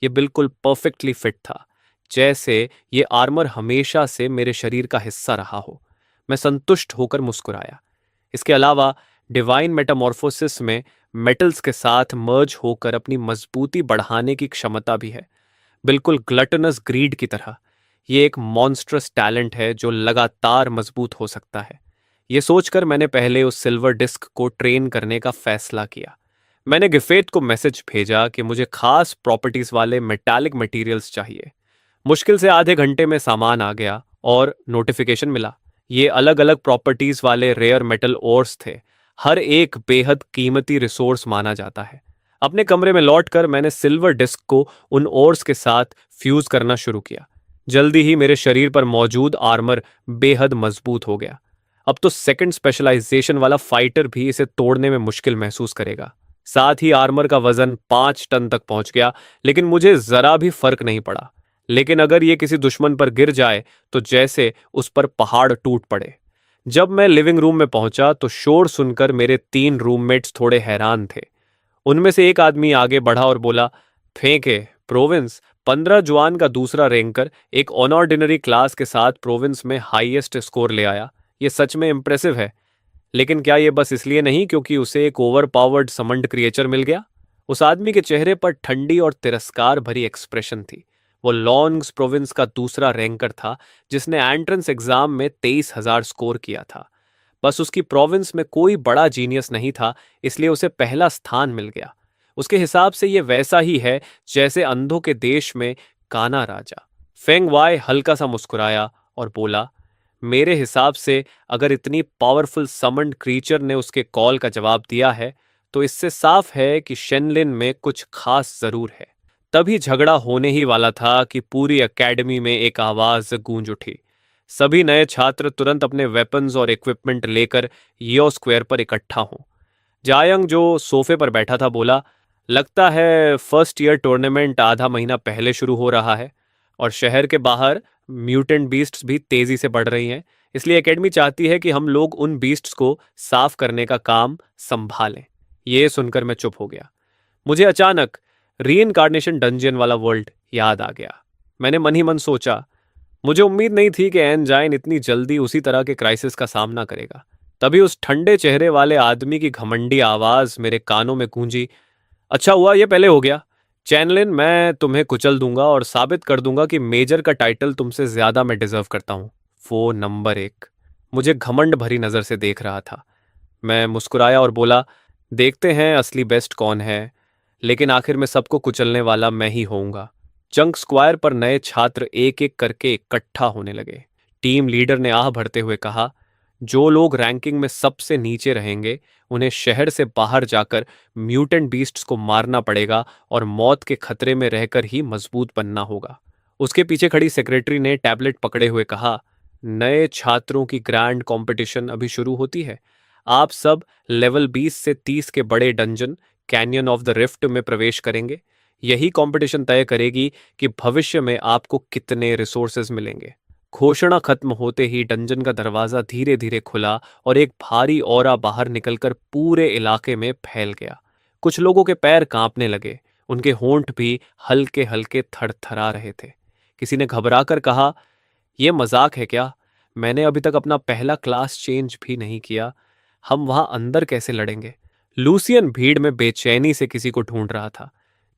A: यह बिल्कुल परफेक्टली फिट था, जैसे ये आर्मर हमेशा से मेरे शरीर का हिस्सा रहा हो। मैं संतुष्ट होकर मुस्कुराया। इसके अलावा डिवाइन मेटामॉर्फोसिस में मेटल्स के साथ मर्ज होकर अपनी मजबूती बढ़ाने की क्षमता भी है, बिल्कुल ग्लटनस ग्रीड की तरह। ये एक मॉन्स्ट्रस टैलेंट है जो लगातार मजबूत हो सकता है। ये सोचकर मैंने पहले उस सिल्वर डिस्क को ट्रेन करने का फैसला किया। मैंने गिफेट को मैसेज भेजा कि मुझे खास प्रॉपर्टीज वाले मेटालिक मटेरियल्स चाहिए। मुश्किल से आधे घंटे में सामान आ गया और नोटिफिकेशन मिला। ये अलग अलग प्रॉपर्टीज वाले रेयर मेटल ओर्स थे। हर एक बेहद कीमती रिसोर्स माना जाता है। अपने कमरे में लौटकर मैंने सिल्वर डिस्क को उन ओर्स के साथ फ्यूज करना शुरू किया। जल्दी ही मेरे शरीर पर मौजूद आर्मर बेहद मजबूत हो गया। अब तो सेकंड स्पेशलाइजेशन वाला फाइटर भी इसे तोड़ने में मुश्किल महसूस करेगा। साथ ही आर्मर का वजन 5 टन तक पहुंच गया, लेकिन मुझे जरा भी फर्क नहीं पड़ा। लेकिन अगर ये किसी दुश्मन पर गिर जाए तो जैसे उस पर पहाड़ टूट पड़े। जब मैं लिविंग रूम में पहुंचा तो शोर सुनकर मेरे 3 रूममेट्स थोड़े हैरान थे। उनमें से एक आदमी आगे बढ़ा और बोला, फेंके, प्रोविंस 15 जुआन का दूसरा रैंकर एक ऑनऑर्डिनरी क्लास के साथ प्रोविंस में हाईएस्ट स्कोर ले आया। ये सच में इंप्रेसिव है। लेकिन क्या ये बस इसलिए नहीं क्योंकि उसे एक ओवर पावर्ड समंड क्रिएचर मिल गया? उस आदमी के चेहरे पर ठंडी और तिरस्कार भरी एक्सप्रेशन थी। वो लॉन्ग्स प्रोविंस का दूसरा रैंकर था जिसने एंट्रेंस एग्जाम में 23,000 स्कोर किया था। बस उसकी प्रोविंस में कोई बड़ा जीनियस नहीं था, इसलिए उसे पहला स्थान मिल गया। उसके हिसाब से ये वैसा ही है जैसे अंधों के देश में काना राजा। फेंग वाई हल्का सा मुस्कुराया और बोला, मेरे हिसाब से अगर इतनी पावरफुल समन्ड क्रीचर ने उसके कॉल का जवाब दिया है तो इससे साफ है कि शेनलिन में कुछ खास जरूर है। तभी झगड़ा होने ही वाला था कि पूरी एकेडमी में एक आवाज गूंज उठी। सभी नए छात्र तुरंत अपने वेपन्स और इक्विपमेंट लेकर यो स्क्वायर पर इकट्ठा हों। जायंग जो सोफे पर बैठा था बोला, लगता है फर्स्ट ईयर टूर्नामेंट आधा महीना पहले शुरू हो रहा है और शहर के बाहर म्यूटेंट बीस्ट्स भी तेजी से बढ़ रही हैं, इसलिए एकेडमी चाहती है कि हम लोग उन बीस्ट्स को साफ करने का काम संभालें। ये सुनकर मैं चुप हो गया। मुझे अचानक रीइंकार्नेशन डंजियन वाला वर्ल्ड याद आ गया। मैंने मन ही मन सोचा, मुझे उम्मीद नहीं थी कि एनजाइन इतनी जल्दी उसी तरह के क्राइसिस का सामना करेगा। तभी उस ठंडे चेहरे वाले आदमी की घमंडी आवाज मेरे कानों में गूंजी। अच्छा हुआ ये पहले हो गया। चैनलिन, मैं तुम्हें कुचल दूंगा और साबित कर दूंगा कि मेजर का टाइटल तुमसे ज्यादा मैं डिजर्व करता हूं। वो नंबर एक मुझे घमंड भरी नजर से देख रहा था। मैं मुस्कुराया और बोला, देखते हैं असली बेस्ट कौन है, लेकिन आखिर में सबको कुचलने वाला मैं ही होऊंगा। चंक स्क्वायर पर नए छात्र एक एक करके इकट्ठा होने लगे। टीम लीडर ने आह भरते हुए कहा, जो लोग रैंकिंग में सबसे नीचे रहेंगे उन्हें शहर से बाहर जाकर म्यूटेंट बीस्ट्स को मारना पड़ेगा और मौत के खतरे में रहकर ही मजबूत बनना होगा। उसके पीछे खड़ी सेक्रेटरी ने टैबलेट पकड़े हुए कहा, नए छात्रों की ग्रैंड कंपटीशन अभी शुरू होती है। आप सब लेवल 20 से 30 के बड़े dungeon canyon of the rift में प्रवेश करेंगे। यही कंपटीशन तय करेगी कि भविष्य में आपको कितने रिसोर्सेज मिलेंगे। घोषणा खत्म होते ही डंजन का दरवाजा धीरे धीरे खुला और एक भारी ऑरा बाहर निकलकर पूरे इलाके में फैल गया। कुछ लोगों के पैर कांपने लगे, उनके होंठ भी हल्के हल्के थरथरा रहे थे। किसी ने घबराकर कहा, यह मजाक है क्या? मैंने अभी तक अपना पहला क्लास चेंज भी नहीं किया। हम वहां अंदर कैसे लड़ेंगे? लूसियन भीड़ में बेचैनी से किसी को ढूंढ रहा था।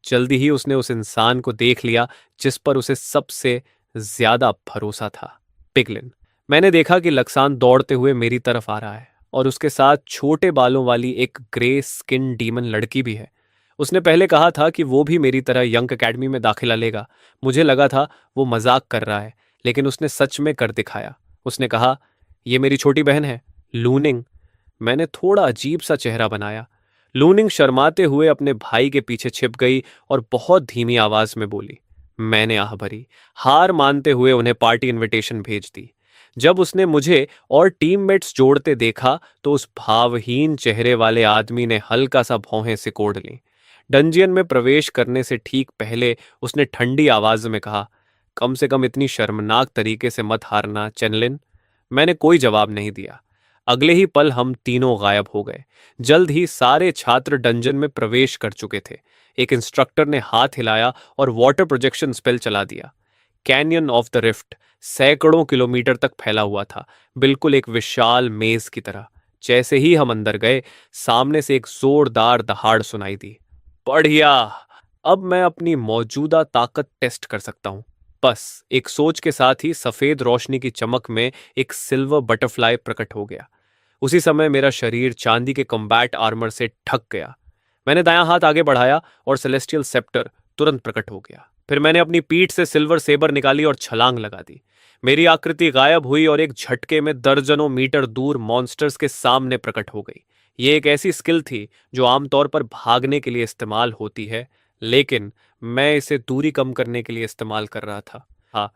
A: जल्दी ही उसने उस इंसान को देख लिया जिस पर उसे सबसे ज्यादा भरोसा था, पिगलिन। मैंने देखा कि लक्सान दौड़ते हुए मेरी तरफ आ रहा है और उसके साथ छोटे बालों वाली एक ग्रे स्किन डीमन लड़की भी है। उसने पहले कहा था कि वो भी मेरी तरह यंग एकेडमी में दाखिला लेगा। मुझे लगा था वो मजाक कर रहा है, लेकिन उसने सच में कर दिखाया। उसने कहा, ये मेरी छोटी बहन है, लूनिंग। मैंने थोड़ा अजीब सा चेहरा बनाया। लूनिंग शर्माते हुए अपने भाई के पीछे छिप गई और बहुत धीमी आवाज में बोली। मैंने आह भरी। हार मानते हुए उन्हें पार्टी इनविटेशन भेज दी। जब उसने मुझे और टीममेट्स जोड़ते देखा तो उस भावहीन चेहरे वाले आदमी ने हल्का सा भौहें सिकोड़ ली। डंजियन में प्रवेश करने से ठीक पहले उसने ठंडी आवाज में कहा, कम से कम इतनी शर्मनाक तरीके से मत हारना चैनलिन। मैंने कोई जवाब नहीं दिया। अगले ही पल हम तीनों गायब हो गए। जल्द ही सारे छात्र डंजन में प्रवेश कर चुके थे। एक इंस्ट्रक्टर ने हाथ हिलाया और वाटर प्रोजेक्शन स्पेल चला दिया। कैनियन ऑफ द रिफ्ट सैकड़ों किलोमीटर तक फैला हुआ था, बिल्कुल एक विशाल मेज की तरह। जैसे ही हम अंदर गए, सामने से एक जोरदार दहाड़ सुनाई दी। बढ़िया, अब मैं अपनी मौजूदा ताकत टेस्ट कर सकता हूं। बस एक सोच के साथ ही सफेद रोशनी की चमक में एक सिल्वर बटरफ्लाई प्रकट हो गया। उसी समय मेरा शरीर चांदी के कॉम्बैट आर्मर से ढक गया। मैंने दायां हाथ आगे बढ़ाया और सेलेस्टियल सेप्टर तुरंत प्रकट हो गया। फिर मैंने अपनी पीठ से सिल्वर सेबर निकाली और छलांग लगा दी। मेरी आकृति गायब हुई और एक झटके में दर्जनों मीटर दूर मॉन्स्टर्स के सामने प्रकट हो गई। ये एक ऐसी स्किल थी जो आमतौर पर भागने के लिए इस्तेमाल होती है, लेकिन मैं इसे दूरी कम करने के लिए इस्तेमाल कर रहा था। हाँ,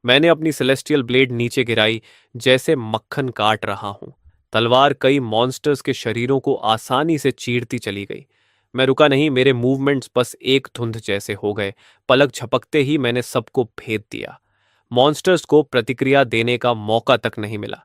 A: मैंने अपनी सेलेस्टियल ब्लेड नीचे गिराई, जैसे मक्खन काट रहा हूं। तलवार कई मॉन्स्टर्स के शरीरों को आसानी से चीरती चली गई। मैं रुका नहीं, मेरे मूवमेंट्स बस एक धुंध जैसे हो गए। पलक झपकते ही मैंने सबको भेद दिया। मॉन्स्टर्स को प्रतिक्रिया देने का मौका तक नहीं मिला।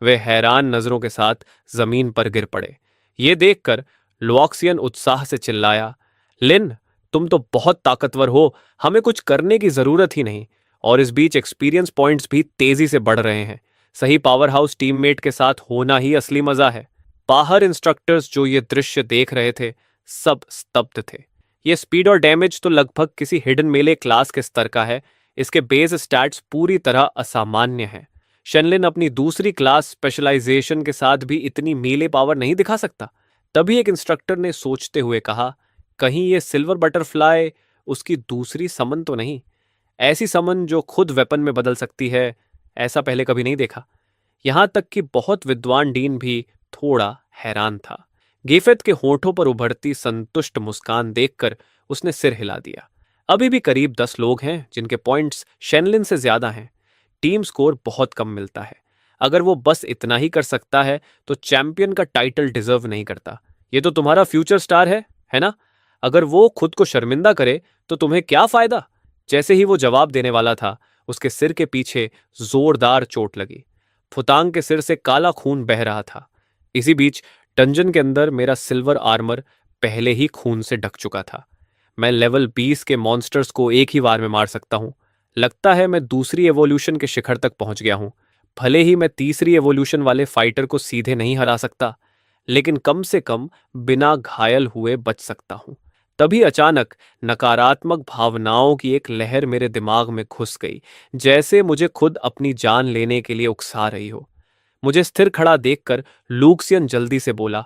A: वे हैरान नजरों के साथ जमीन पर गिर पड़े। ये देखकर लुआक्सियन उत्साह से चिल्लाया, लिन, तुम तो बहुत ताकतवर हो, हमें कुछ करने की जरूरत ही नहीं। और इस बीच एक्सपीरियंस पॉइंट्स भी तेजी से बढ़ रहे हैं। सही पावर हाउस टीममेट के साथ होना ही असली मजा है। बाहर इंस्ट्रक्टर्स जो ये दृश्य देख रहे थे, सब स्तब्ध थे। ये स्पीड और डैमेज तो लगभग किसी हिडन मेले क्लास के स्तर का है। इसके बेस स्टैट्स पूरी तरह असामान्य हैं। शेनलिन अपनी दूसरी क्लास स्पेशलाइजेशन के साथ भी इतनी मेले पावर नहीं दिखा सकता। तभी एक इंस्ट्रक्टर ने सोचते हुए कहा, कहीं ये सिल्वर बटरफ्लाई उसकी दूसरी समन तो नहीं? ऐसी समन जो खुद वेपन में बदल सकती है, ऐसा पहले कभी नहीं देखा। यहां तक कि बहुत विद्वान डीन भी थोड़ा हैरान था। गीफेत के होठों पर उभरती संतुष्ट मुस्कान देखकर उसने सिर हिला दिया। अभी भी करीब 10 लोग हैं जिनके पॉइंट्स शेनलिन से ज्यादा हैं। टीम स्कोर बहुत कम मिलता है। अगर वो बस इतना ही कर सकता है तो चैंपियन का टाइटल डिजर्व नहीं करता। ये तो तुम्हारा फ्यूचर स्टार है ना? अगर वो खुद को शर्मिंदा करे तो तुम्हें क्या फायदा? जैसे ही वो जवाब देने वाला था, उसके सिर के पीछे जोरदार चोट लगी। फुतांग के सिर से काला खून बह रहा था। इसी बीच डंजन के अंदर मेरा सिल्वर आर्मर पहले ही खून से ढक चुका था। मैं लेवल 20 के मॉन्स्टर्स को एक ही बार में मार सकता हूं। लगता है मैं दूसरी एवोल्यूशन के शिखर तक पहुंच गया हूं। भले ही मैं तीसरी एवोल्यूशन वाले फाइटर को सीधे नहीं हरा सकता, लेकिन कम से कम बिना घायल हुए बच सकता हूं। तभी अचानक नकारात्मक भावनाओं की एक लहर मेरे दिमाग में घुस गई, जैसे मुझे खुद अपनी जान लेने के लिए उकसा रही हो। मुझे स्थिर खड़ा देखकर लूक्सियन जल्दी से बोला,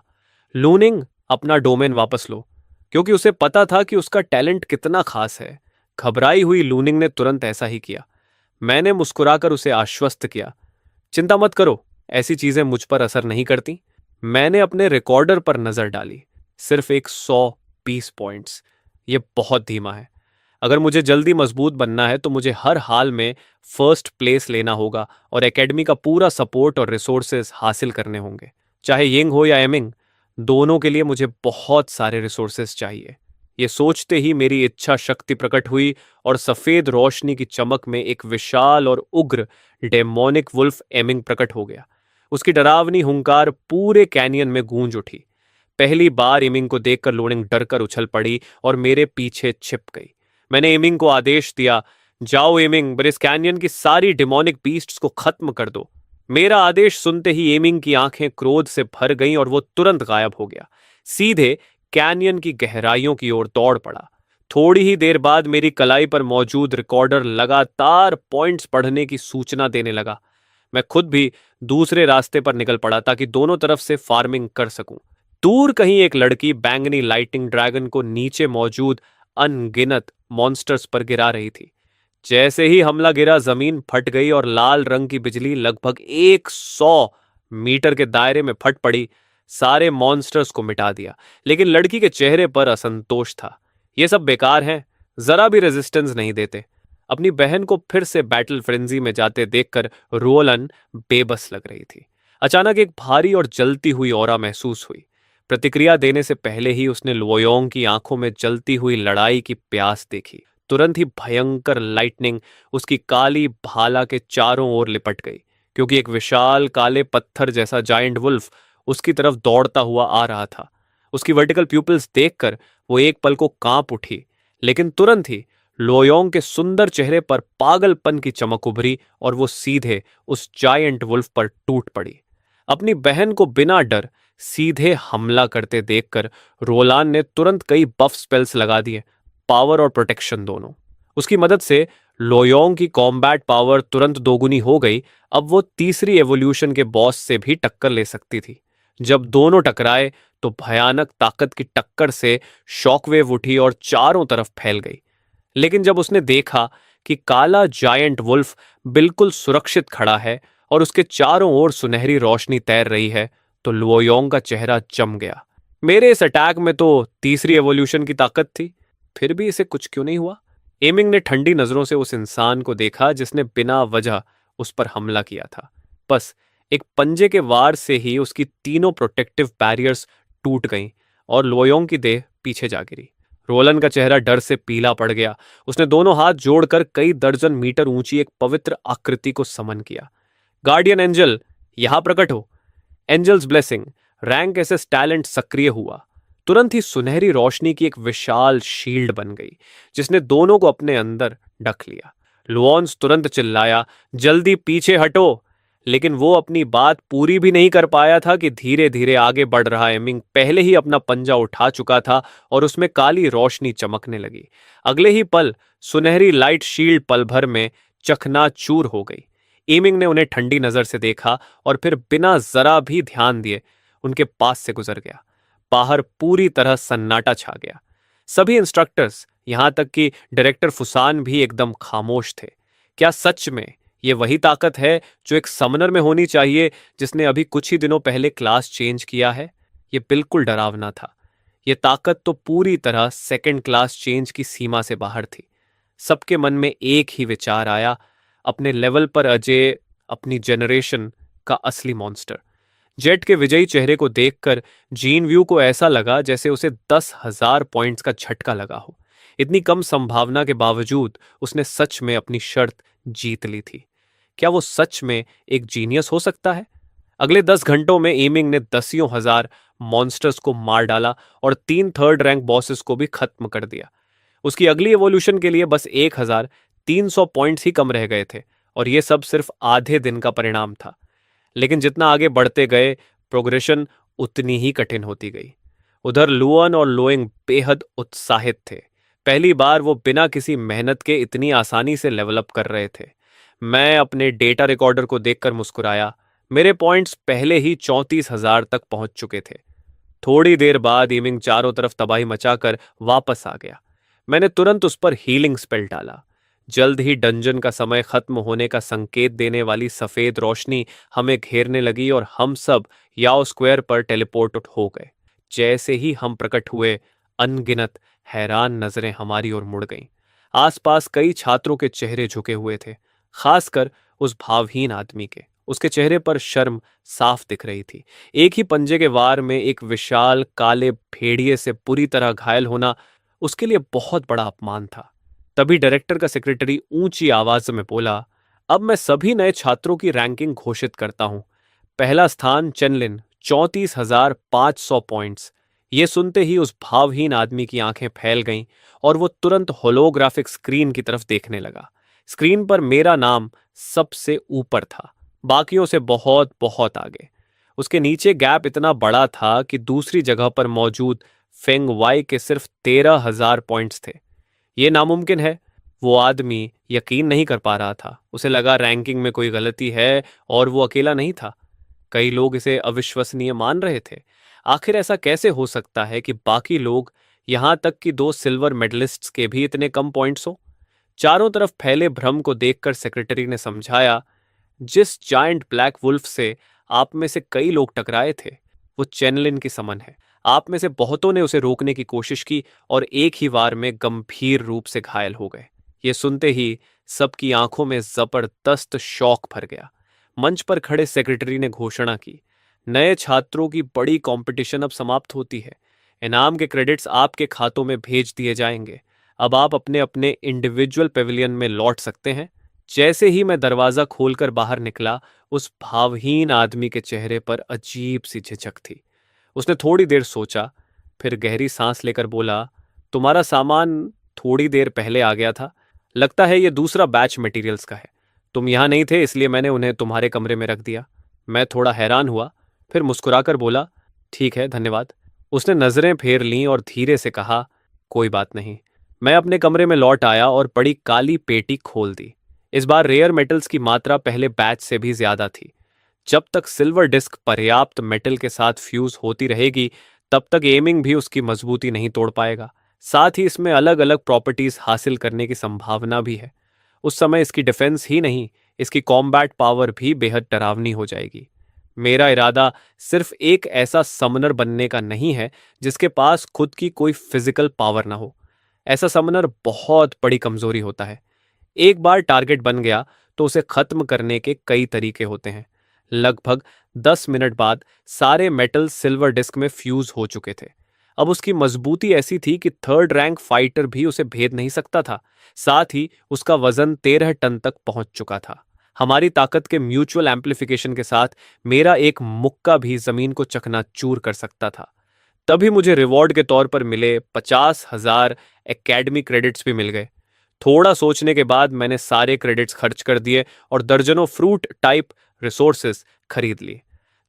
A: लूनिंग, अपना डोमेन वापस लो, क्योंकि उसे पता था कि उसका टैलेंट कितना खास है। घबराई हुई लूनिंग ने तुरंत ऐसा ही किया। मैंने मुस्कुराकर उसे आश्वस्त किया, चिंता मत करो, ऐसी चीजें मुझ पर असर नहीं करती। मैंने अपने रिकॉर्डर पर नजर डाली, सिर्फ एक 120 पॉइंट्स। ये बहुत धीमा है। अगर मुझे जल्दी मजबूत बनना है तो मुझे हर हाल में फर्स्ट प्लेस लेना होगा और एकेडमी का पूरा सपोर्ट और रिसोर्सेज हासिल करने होंगे। चाहे यिंग हो या एमिंग, दोनों के लिए मुझे बहुत सारे रिसोर्सेज चाहिए। ये सोचते ही मेरी इच्छा शक्ति प्रकट हुई और सफेद रोशनी की चमक में एक विशाल और उग्र डेमोनिक वुल्फ एमिंग प्रकट हो गया। उसकी डरावनी हुंकार पूरे कैनियन में गूंज उठी। पहली बार एमिंग को देखकर लोनिंग डरकर उछल पड़ी और मेरे पीछे छिप गई। मैंने एमिंग को आदेश दिया, जाओ एमिंग, ब्रिस कैनियन की सारी डिमोनिक बीस्ट्स को खत्म कर दो। मेरा आदेश सुनते ही एमिंग की आंखें क्रोध से भर गईं और वो तुरंत गायब हो गया, सीधे कैनियन की गहराइयों की ओर दौड़ पड़ा। थोड़ी ही देर बाद मेरी कलाई पर मौजूद रिकॉर्डर लगातार पॉइंट्स पढ़ने की सूचना देने लगा। मैं खुद भी दूसरे रास्ते पर निकल पड़ा ताकि दोनों तरफ से फार्मिंग कर सकूं। दूर कहीं एक लड़की बैंगनी लाइटिंग ड्रैगन को नीचे मौजूद अनगिनत मॉन्स्टर्स पर गिरा रही थी। जैसे ही हमला गिरा, जमीन फट गई और लाल रंग की बिजली लगभग 100 मीटर के दायरे में फट पड़ी। सारे मॉन्स्टर्स को मिटा दिया, लेकिन लड़की के चेहरे पर असंतोष था। ये सब बेकार हैं, जरा भी रेजिस्टेंस नहीं देते। अपनी बहन को फिर से बैटल फ्रेंजी में जाते देखकर रोलन बेबस लग रही थी। अचानक एक भारी और जलती हुई ऑरा महसूस हुई। प्रतिक्रिया देने से पहले ही उसने लुओयोंग की आंखों में जलती हुई लड़ाई की प्यास देखी। तुरंत ही भयंकर लाइटनिंग उसकी काली भाला के चारों ओर लिपट गई, क्योंकि एक विशाल काले पत्थर जैसा जायंट वुल्फ उसकी तरफ दौड़ता हुआ आ रहा था। उसकी वर्टिकल प्यूपिल्स देखकर वो एक पल को कांप उठी, लेकिन तुरंत ही लोयोंग के सुंदर चेहरे पर पागलपन की चमक उभरी और वो सीधे उस जायंट वुल्फ पर टूट पड़ी। अपनी बहन को बिना डर सीधे हमला करते देखकर रोलान ने तुरंत कई बफ स्पेल्स लगा दिए, पावर और प्रोटेक्शन दोनों। उसकी मदद से लोयोंग की कॉम्बैट पावर तुरंत दोगुनी हो गई। अब वो तीसरी एवोल्यूशन के बॉस से भी टक्कर ले सकती थी। जब दोनों टकराए तो भयानक ताकत की टक्कर से शॉकवेव उठी और चारों तरफ फैल गई। लेकिन जब उसने देखा कि काला जायंट वुल्फ बिल्कुल सुरक्षित खड़ा है और उसके चारों ओर सुनहरी रोशनी तैर रही है, तो लुओयोंग का चेहरा जम गया। मेरे इस अटैक में तो तीसरी एवोल्यूशन की ताकत थी, फिर भी इसे कुछ क्यों नहीं हुआ? एमिंग ने ठंडी नजरों से उस इंसान को देखा जिसने बिना वजह उस पर हमला किया था। बस एक पंजे के वार से ही उसकी तीनों प्रोटेक्टिव बैरियर्स टूट गईं और लुओयोंग की देह पीछे जा गिरी। रोलन का चेहरा डर से पीला पड़ गया। उसने दोनों हाथ जोड़कर कई दर्जन मीटर ऊंची एक पवित्र आकृति को समन किया। गार्डियन एंजल, यहां प्रकट हो। Angels blessing, rank SS talent सक्रिय हुआ। तुरंत ही सुनहरी रोशनी की एक विशाल शील्ड बन गई, जिसने दोनों को अपने अंदर ढक लिया। लुओन्स तुरंत चिल्लाया, जल्दी पीछे हटो। लेकिन वो अपनी बात पूरी भी नहीं कर पाया था कि धीरे धीरे आगे बढ़ रहा एमिंग पहले ही अपना पंजा उठा चुका था और उसमें काली रोशनी चमकने लगी। अगले ही पल सुनहरी लाइट शील्ड पल भर में चकनाचूर हो गई। एमिंग ने उन्हें ठंडी नजर से देखा और फिर बिना जरा भी ध्यान दिए उनके पास से गुजर गया। बाहर पूरी तरह सन्नाटा छा गया। सभी इंस्ट्रक्टर्स, यहां तक कि डायरेक्टर फुसान भी एकदम खामोश थे। क्या सच में ये वही ताकत है जो एक समनर में होनी चाहिए, जिसने अभी कुछ ही दिनों पहले क्लास चेंज किया है? ये बिल्कुल डरावना था। ये ताकत तो पूरी तरह सेकंड क्लास चेंज की सीमा से बाहर थी। सबके मन में एक ही विचार आया, अपने लेवल पर अजय, अपनी जनरेशन का असली मॉन्स्टर। जेट के विजयी चेहरे को देखकर जीन व्यू को ऐसा लगा जैसे उसे 10,000 पॉइंट्स का झटका लगा हो। इतनी कम संभावना के बावजूद उसने सच में अपनी शर्त जीत ली थी। क्या वो सच में एक जीनियस हो सकता है? अगले 10 घंटों में एमिंग ने दसियों हजार मॉन्स्टर्स को मार डाला और 3 थर्ड रैंक बॉसेस को भी खत्म कर दिया। उसकी अगली एवोल्यूशन के लिए बस 1,300 पॉइंट्स ही कम रह गए थे और ये सब सिर्फ आधे दिन का परिणाम था। लेकिन जितना आगे बढ़ते गए, प्रोग्रेशन उतनी ही कठिन होती गई। उधर लुअन और लोइंग बेहद उत्साहित थे। पहली बार वो बिना किसी मेहनत के इतनी आसानी से लेवल अप कर रहे थे। मैं अपने डेटा रिकॉर्डर को देखकर मुस्कुराया। मेरे पॉइंट्स पहले ही 34,000 तक पहुंच चुके थे। थोड़ी देर बाद ईमिंग चारों तरफ तबाही मचाकर वापस आ गया। मैंने तुरंत उस पर हीलिंग स्पेल डाला। जल्द ही डंजन का समय खत्म होने का संकेत देने वाली सफेद रोशनी हमें घेरने लगी और हम सब याओ स्क्वायर पर टेलीपोर्ट हो गए। जैसे ही हम प्रकट हुए, अनगिनत हैरान नजरें हमारी ओर मुड़ गईं। आसपास कई छात्रों के चेहरे झुके हुए थे, खासकर उस भावहीन आदमी के। उसके चेहरे पर शर्म साफ दिख रही थी। एक ही पंजे के वार में एक विशाल काले भेड़िए से बुरी तरह घायल होना उसके लिए बहुत बड़ा अपमान था। तभी डायरेक्टर का सेक्रेटरी ऊंची आवाज में बोला, अब मैं सभी नए छात्रों की रैंकिंग घोषित करता हूं। पहला स्थान चेनलिन, 34,500 पॉइंट्स। ये सुनते ही उस भावहीन आदमी की आंखें फैल गईं और वो तुरंत होलोग्राफिक स्क्रीन की तरफ देखने लगा। स्क्रीन पर मेरा नाम सबसे ऊपर था, बाकियों से बहुत बहुत आगे। उसके नीचे गैप इतना बड़ा था कि दूसरी जगह पर मौजूद फेंग वाई के सिर्फ 13,000 पॉइंट्स थे। ये नामुमकिन है। वो आदमी यकीन नहीं कर पा रहा था। उसे लगा रैंकिंग में कोई गलती है और वो अकेला नहीं था। कई लोग इसे अविश्वसनीय मान रहे थे। आखिर ऐसा कैसे हो सकता है कि बाकी लोग, यहां तक कि दो सिल्वर मेडलिस्ट्स के भी इतने कम पॉइंट्स हो? चारों तरफ फैले भ्रम को देखकर सेक्रेटरी ने समझाया, जिस जायंट ब्लैक वुल्फ से आप में से कई लोग टकराए थे, वो चैनलिन की समन है। आप में से बहुतों ने उसे रोकने की कोशिश की और एक ही वार में गंभीर रूप से घायल हो गए। ये सुनते ही सबकी आंखों में जबरदस्त शौक भर गया। मंच पर खड़े सेक्रेटरी ने घोषणा की, नए छात्रों की बड़ी कंपटीशन अब समाप्त होती है। इनाम के क्रेडिट्स आपके खातों में भेज दिए जाएंगे। अब आप अपने अपने इंडिविजुअल पेविलियन में लौट सकते हैं। जैसे ही मैं दरवाजा खोलकर बाहर निकला, उस भावहीन आदमी के चेहरे पर अजीब सी झिझक थी। उसने थोड़ी देर सोचा, फिर गहरी सांस लेकर बोला, तुम्हारा सामान थोड़ी देर पहले आ गया था। लगता है ये दूसरा बैच मटेरियल्स का है। तुम यहां नहीं थे, इसलिए मैंने उन्हें तुम्हारे कमरे में रख दिया। मैं थोड़ा हैरान हुआ, फिर मुस्कुराकर बोला, ठीक है, धन्यवाद। उसने नजरें फेर लीं और धीरे से कहा, कोई बात नहीं। मैं अपने कमरे में लौट आया और बड़ी काली पेटी खोल दी। इस बार रेयर मेटल्स की मात्रा पहले बैच से भी ज्यादा थी। जब तक सिल्वर डिस्क पर्याप्त मेटल के साथ फ्यूज होती रहेगी, तब तक एमिंग भी उसकी मजबूती नहीं तोड़ पाएगा। साथ ही इसमें अलग अलग प्रॉपर्टीज हासिल करने की संभावना भी है। उस समय इसकी डिफेंस ही नहीं, इसकी कॉम्बैट पावर भी बेहद डरावनी हो जाएगी। मेरा इरादा सिर्फ एक ऐसा समनर बनने का नहीं है जिसके पास खुद की कोई फिजिकल पावर ना हो। ऐसा समनर बहुत बड़ी कमजोरी होता है। एक बार टारगेट बन गया तो उसे खत्म करने के कई तरीके होते हैं। लगभग 10 मिनट बाद सारे मेटल सिल्वर डिस्क में फ्यूज हो चुके थे। अब उसकी मजबूती ऐसी थी कि थर्ड रैंक फाइटर भी उसे भेद नहीं सकता था। साथ ही उसका वजन 13 टन तक पहुंच चुका था। हमारी ताकत के म्यूचुअल एम्पलीफिकेशन के साथ मेरा एक मुक्का भी जमीन को चकनाचूर कर सकता था। तभी मुझे रिवॉर्ड के तौर पर मिले 50,000 एकेडमी क्रेडिट्स भी मिल गए। थोड़ा सोचने के बाद मैंने सारे क्रेडिट्स खर्च कर दिए और दर्जनों फ्रूट टाइप रिसोर्सेज खरीद लिए।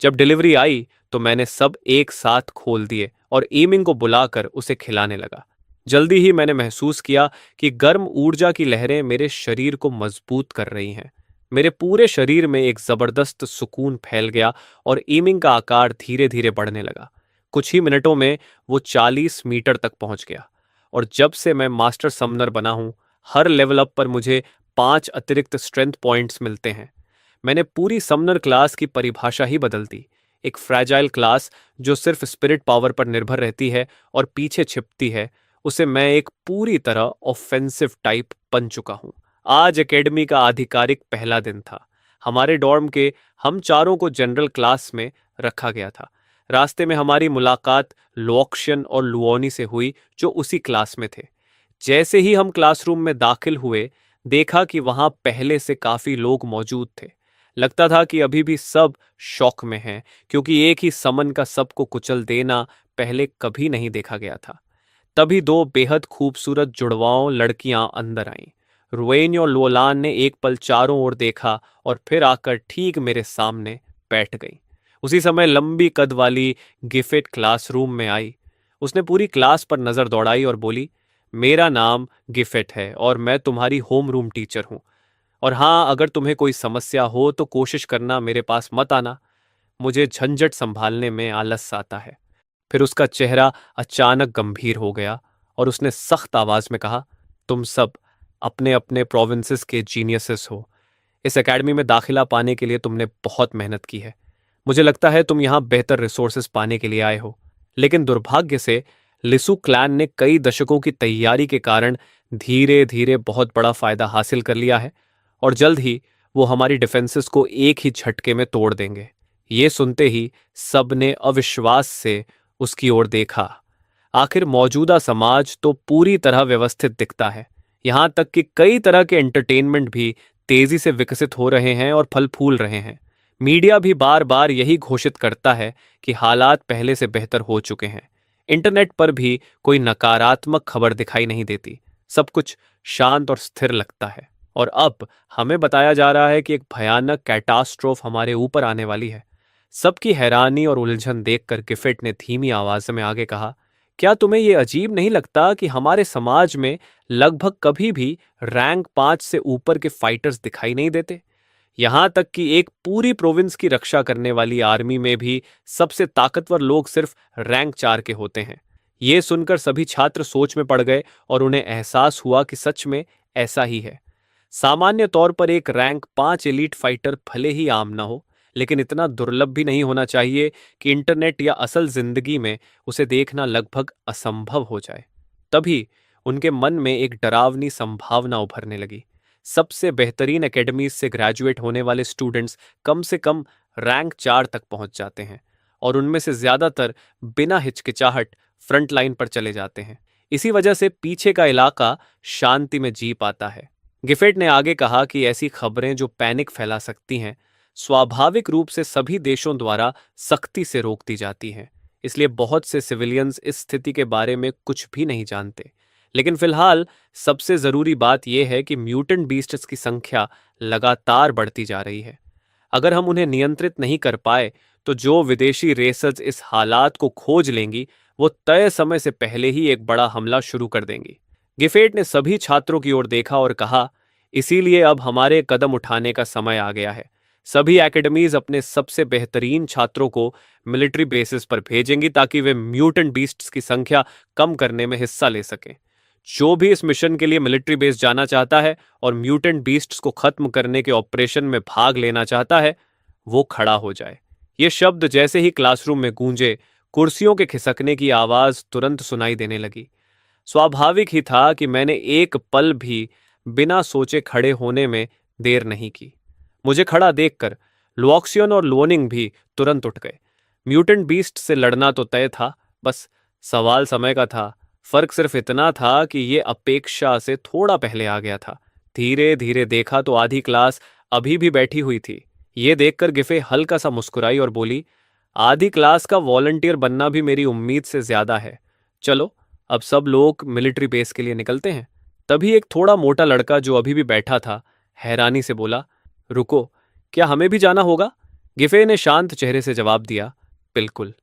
A: जब डिलीवरी आई तो मैंने सब एक साथ खोल दिए और एमिंग को बुलाकर उसे खिलाने लगा। जल्दी ही मैंने महसूस किया कि गर्म ऊर्जा की लहरें मेरे शरीर को मजबूत कर रही हैं। मेरे पूरे शरीर में एक जबरदस्त सुकून फैल गया और एमिंग का आकार धीरे धीरे बढ़ने लगा। कुछ ही मिनटों में वो 40 मीटर तक पहुंच गया। और जब से मैं मास्टर समनर बना हूं, हर लेवल अप पर मुझे 5 अतिरिक्त स्ट्रेंथ पॉइंट्स मिलते हैं। मैंने पूरी समनर क्लास की परिभाषा ही बदल दी। एक फ्रैजाइल क्लास जो सिर्फ स्पिरिट पावर पर निर्भर रहती है और पीछे छिपती है, उसे मैं एक पूरी तरह ऑफेंसिव टाइप बन चुका हूं। आज एकेडमी का आधिकारिक पहला दिन था। हमारे डॉर्म के हम चारों को जनरल क्लास में रखा गया था। रास्ते में हमारी मुलाकात लुओक्शियन और लुओनी से हुई, जो उसी क्लास में थे। जैसे ही हम क्लासरूम में दाखिल हुए, देखा कि वहां पहले से काफी लोग मौजूद थे। लगता था कि अभी भी सब शौक में हैं, क्योंकि एक ही समन का सबको कुचल देना पहले कभी नहीं देखा गया था। तभी दो बेहद खूबसूरत जुड़वाओं लड़कियां अंदर आईं। रुवेन और लोलान ने एक पल चारों ओर देखा और फिर आकर ठीक मेरे सामने बैठ गई। उसी समय लंबी कद वाली गिफिट क्लासरूम में आई। उसने पूरी क्लास पर नजर दौड़ाई और बोली, मेरा नाम गिफिट है और मैं तुम्हारी होम रूम टीचर हूं। और हाँ, अगर तुम्हें कोई समस्या हो तो कोशिश करना मेरे पास मत आना, मुझे झंझट संभालने में आलस आता है। फिर उसका चेहरा अचानक गंभीर हो गया और उसने सख्त आवाज में कहा, तुम सब अपने अपने प्रोविंसेस के जीनियसेस हो। इस एकेडमी में दाखिला पाने के लिए तुमने बहुत मेहनत की है। मुझे लगता है तुम यहाँ बेहतर रिसोर्सेज पाने के लिए आए हो। लेकिन दुर्भाग्य से लिसु क्लैन ने कई दशकों की तैयारी के कारण धीरे धीरे बहुत बड़ा फायदा हासिल कर लिया है और जल्द ही वो हमारी डिफेंसेस को एक ही झटके में तोड़ देंगे। ये सुनते ही सबने अविश्वास से उसकी ओर देखा। आखिर मौजूदा समाज तो पूरी तरह व्यवस्थित दिखता है। यहां तक कि कई तरह के एंटरटेनमेंट भी तेजी से विकसित हो रहे हैं और फल फूल रहे हैं। मीडिया भी बार बार यही घोषित करता है कि हालात पहले से बेहतर हो चुके हैं। इंटरनेट पर भी कोई नकारात्मक खबर दिखाई नहीं देती। सब कुछ शांत और स्थिर लगता है। और अब हमें बताया जा रहा है कि एक भयानक कैटास्ट्रोफ हमारे ऊपर आने वाली है। सबकी हैरानी और उलझन देखकर गिफिट ने धीमी आवाज में आगे कहा, क्या तुम्हें यह अजीब नहीं लगता कि हमारे समाज में लगभग कभी भी रैंक 5 से ऊपर के फाइटर्स दिखाई नहीं देते? यहां तक कि एक पूरी प्रोविंस की रक्षा करने वाली आर्मी में भी सबसे ताकतवर लोग सिर्फ रैंक 4 के होते हैं। ये सुनकर सभी छात्र सोच में पड़ गए और उन्हें एहसास हुआ कि सच में ऐसा ही है। सामान्य तौर पर एक रैंक 5 एलीट फाइटर भले ही आम ना हो, लेकिन इतना दुर्लभ भी नहीं होना चाहिए कि इंटरनेट या असल जिंदगी में उसे देखना लगभग असंभव हो जाए। तभी उनके मन में एक डरावनी संभावना उभरने लगी। सबसे बेहतरीन एकेडमीज से ग्रेजुएट होने वाले स्टूडेंट्स कम से कम रैंक 4 तक पहुंच जाते हैं और उनमें से ज्यादातर बिना हिचकिचाहट फ्रंट लाइन पर चले जाते हैं। इसी वजह से पीछे का इलाका शांति में जी पाता है। गिफेट ने आगे कहा कि ऐसी खबरें जो पैनिक फैला सकती हैं, स्वाभाविक रूप से सभी देशों द्वारा सख्ती से रोक दी जाती हैं। इसलिए बहुत से सिविलियंस इस स्थिति के बारे में कुछ भी नहीं जानते। लेकिन फिलहाल सबसे जरूरी बात यह है कि म्यूटेंट बीस्ट्स की संख्या लगातार बढ़ती जा रही है। अगर हम उन्हें नियंत्रित नहीं कर पाए तो जो विदेशी रेसर्स इस हालात को खोज लेंगी वो तय समय से पहले ही एक बड़ा हमला शुरू कर देंगी। गिफेट ने सभी छात्रों की ओर देखा और कहा, इसीलिए अब हमारे कदम उठाने का समय आ गया है। सभी एकेडमीज अपने सबसे बेहतरीन छात्रों को मिलिट्री बेसिस पर भेजेंगी ताकि वे म्यूटेंट बीस्ट्स की संख्या कम करने में हिस्सा ले सकें। जो भी इस मिशन के लिए मिलिट्री बेस जाना चाहता है और म्यूटेंट बीस्ट्स को खत्म करने के ऑपरेशन में भाग लेना चाहता है, वो खड़ा हो जाए। ये शब्द जैसे ही क्लासरूम में गूंजे, कुर्सियों के खिसकने की आवाज तुरंत सुनाई देने लगी। स्वाभाविक ही था कि मैंने एक पल भी बिना सोचे खड़े होने में देर नहीं की। मुझे खड़ा देखकर लुओक्सियन और लोनिंग भी तुरंत उठ गए। म्यूटेंट बीस्ट से लड़ना तो तय था, बस सवाल समय का था। फर्क सिर्फ इतना था कि ये अपेक्षा से थोड़ा पहले आ गया था। धीरे धीरे देखा तो आधी क्लास अभी भी बैठी हुई थी। ये देखकर गिफे हल्का सा मुस्कुराई और बोली, आधी क्लास का वॉलंटियर बनना भी मेरी उम्मीद से ज्यादा है। चलो अब सब लोग मिलिट्री बेस के लिए निकलते हैं। तभी एक थोड़ा मोटा लड़का जो अभी भी बैठा था हैरानी से बोला, रुको, क्या हमें भी जाना होगा? गिफे ने शांत चेहरे से जवाब दिया, बिल्कुल।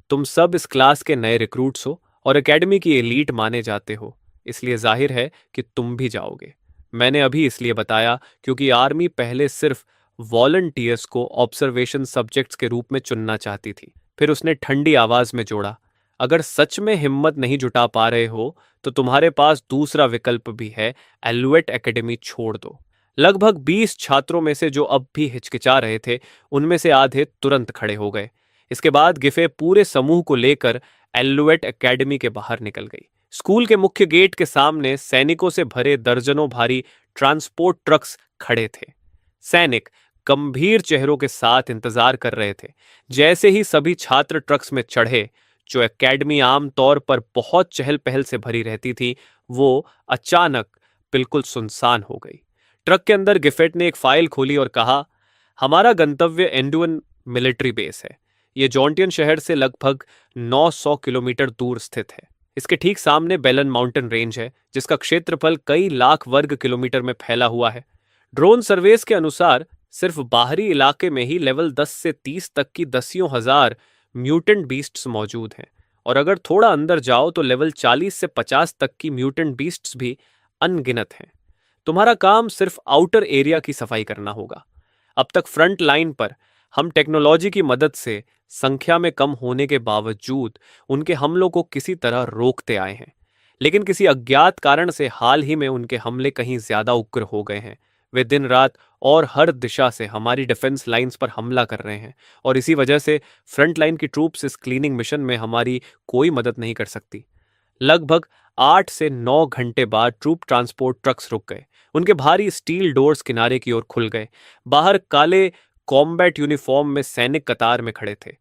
A: तुम सब इस क्लास के नए रिक्रूट्स हो और एकेडमी की एलीट माने जाते हो, इसलिए जाहिर है कि तुम भी जाओगे। मैंने अभी इसलिए बताया क्योंकि आर्मी पहले सिर्फ वॉलंटियर्स को ऑब्जर्वेशन सब्जेक्ट्स के रूप में चुनना चाहती थी। फिर उसने ठंडी आवाज में जोड़ा, अगर सच में हिम्मत नहीं जुटा पा रहे हो तो तुम्हारे पास दूसरा विकल्प भी है, एलुएट एकेडमी छोड़ दो। लगभग 20 छात्रों में से जो अब भी हिचकिचा रहे थे, उनमें से आधे तुरंत खड़े हो गए। इसके बाद गिफे पूरे समूह को लेकर एलुएट एकेडमी के बाहर निकल गई। स्कूल के मुख्य गेट के सामने सैनिकों से भरे दर्जनों भारी ट्रांसपोर्ट ट्रक्स खड़े थे। सैनिक गंभीर चेहरों के साथ इंतजार कर रहे थे। जैसे ही सभी छात्र ट्रक्स में चढ़े, जो एकेडमी आमतौर पर बहुत चहल पहल से भरी रहती थी, वो अचानक बिल्कुल सुनसान हो गई। ट्रक के अंदर गिफेट ने एक फाइल खोली और कहा, हमारा गंतव्य एंडुअन मिलिट्री बेस है। ये जॉन्टियन शहर से लगभग 900 किलोमीटर दूर स्थित है। इसके ठीक सामने बेलन माउंटेन रेंज है, जिसका क्षेत्रफल कई लाख वर्ग किलोमीटर में फैला हुआ है। ड्रोन सर्वेस के अनुसार सिर्फ बाहरी इलाके में ही लेवल 10 से 30 तक की दसियों हजार म्यूटेंट बीस्ट्स मौजूद हैं, और अगर थोड़ा अंदर जाओ तो लेवल 40 से 50 तक की म्यूटेंट बीस्ट्स भी अनगिनत हैं। तुम्हारा काम सिर्फ आउटर एरिया की सफाई करना होगा। अब तक फ्रंट लाइन पर हम टेक्नोलॉजी की मदद से संख्या में कम होने के बावजूद उनके हमलों को किसी तरह रोकते आए हैं, लेकिन किसी अज्ञात कारण से हाल ही में उनके हमले कहीं ज्यादा उग्र हो गए हैं। वे दिन रात और हर दिशा से हमारी डिफेंस लाइंस पर हमला कर रहे हैं, और इसी वजह से फ्रंट लाइन की ट्रूप्स इस क्लीनिंग मिशन में हमारी कोई मदद नहीं कर सकती। लगभग 8 से 9 घंटे बाद ट्रूप ट्रांसपोर्ट ट्रक्स रुक गए। उनके भारी स्टील डोर्स किनारे की ओर खुल गए। बाहर काले कॉम्बैट यूनिफॉर्म में सैनिक कतार में खड़े थे,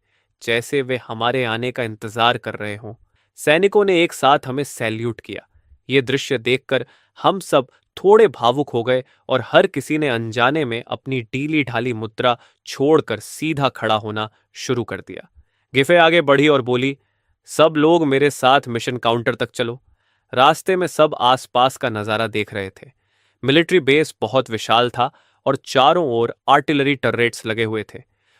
A: जैसे वे हमारे आने का इंतजार कर रहे हों। सैनिकों ने एक साथ हमें सैल्यूट किया। ये दृश्य देखकर हम सब थोड़े भावुक हो गए, और हर किसी ने अनजाने में अपनी ढीली ढाली मुद्रा छोड़कर सीधा खड़ा होना शुरू कर दिया। गिफे आगे बढ़ी और बोली, सब लोग मेरे साथ मिशन काउंटर तक चलो। रास्ते में सब आसपास का नजारा देख रहे थे। मिलिट्री बेस बहुत विशाल था और चारों ओर आर्टिलरी टर्रेट्स लगे हुए थे।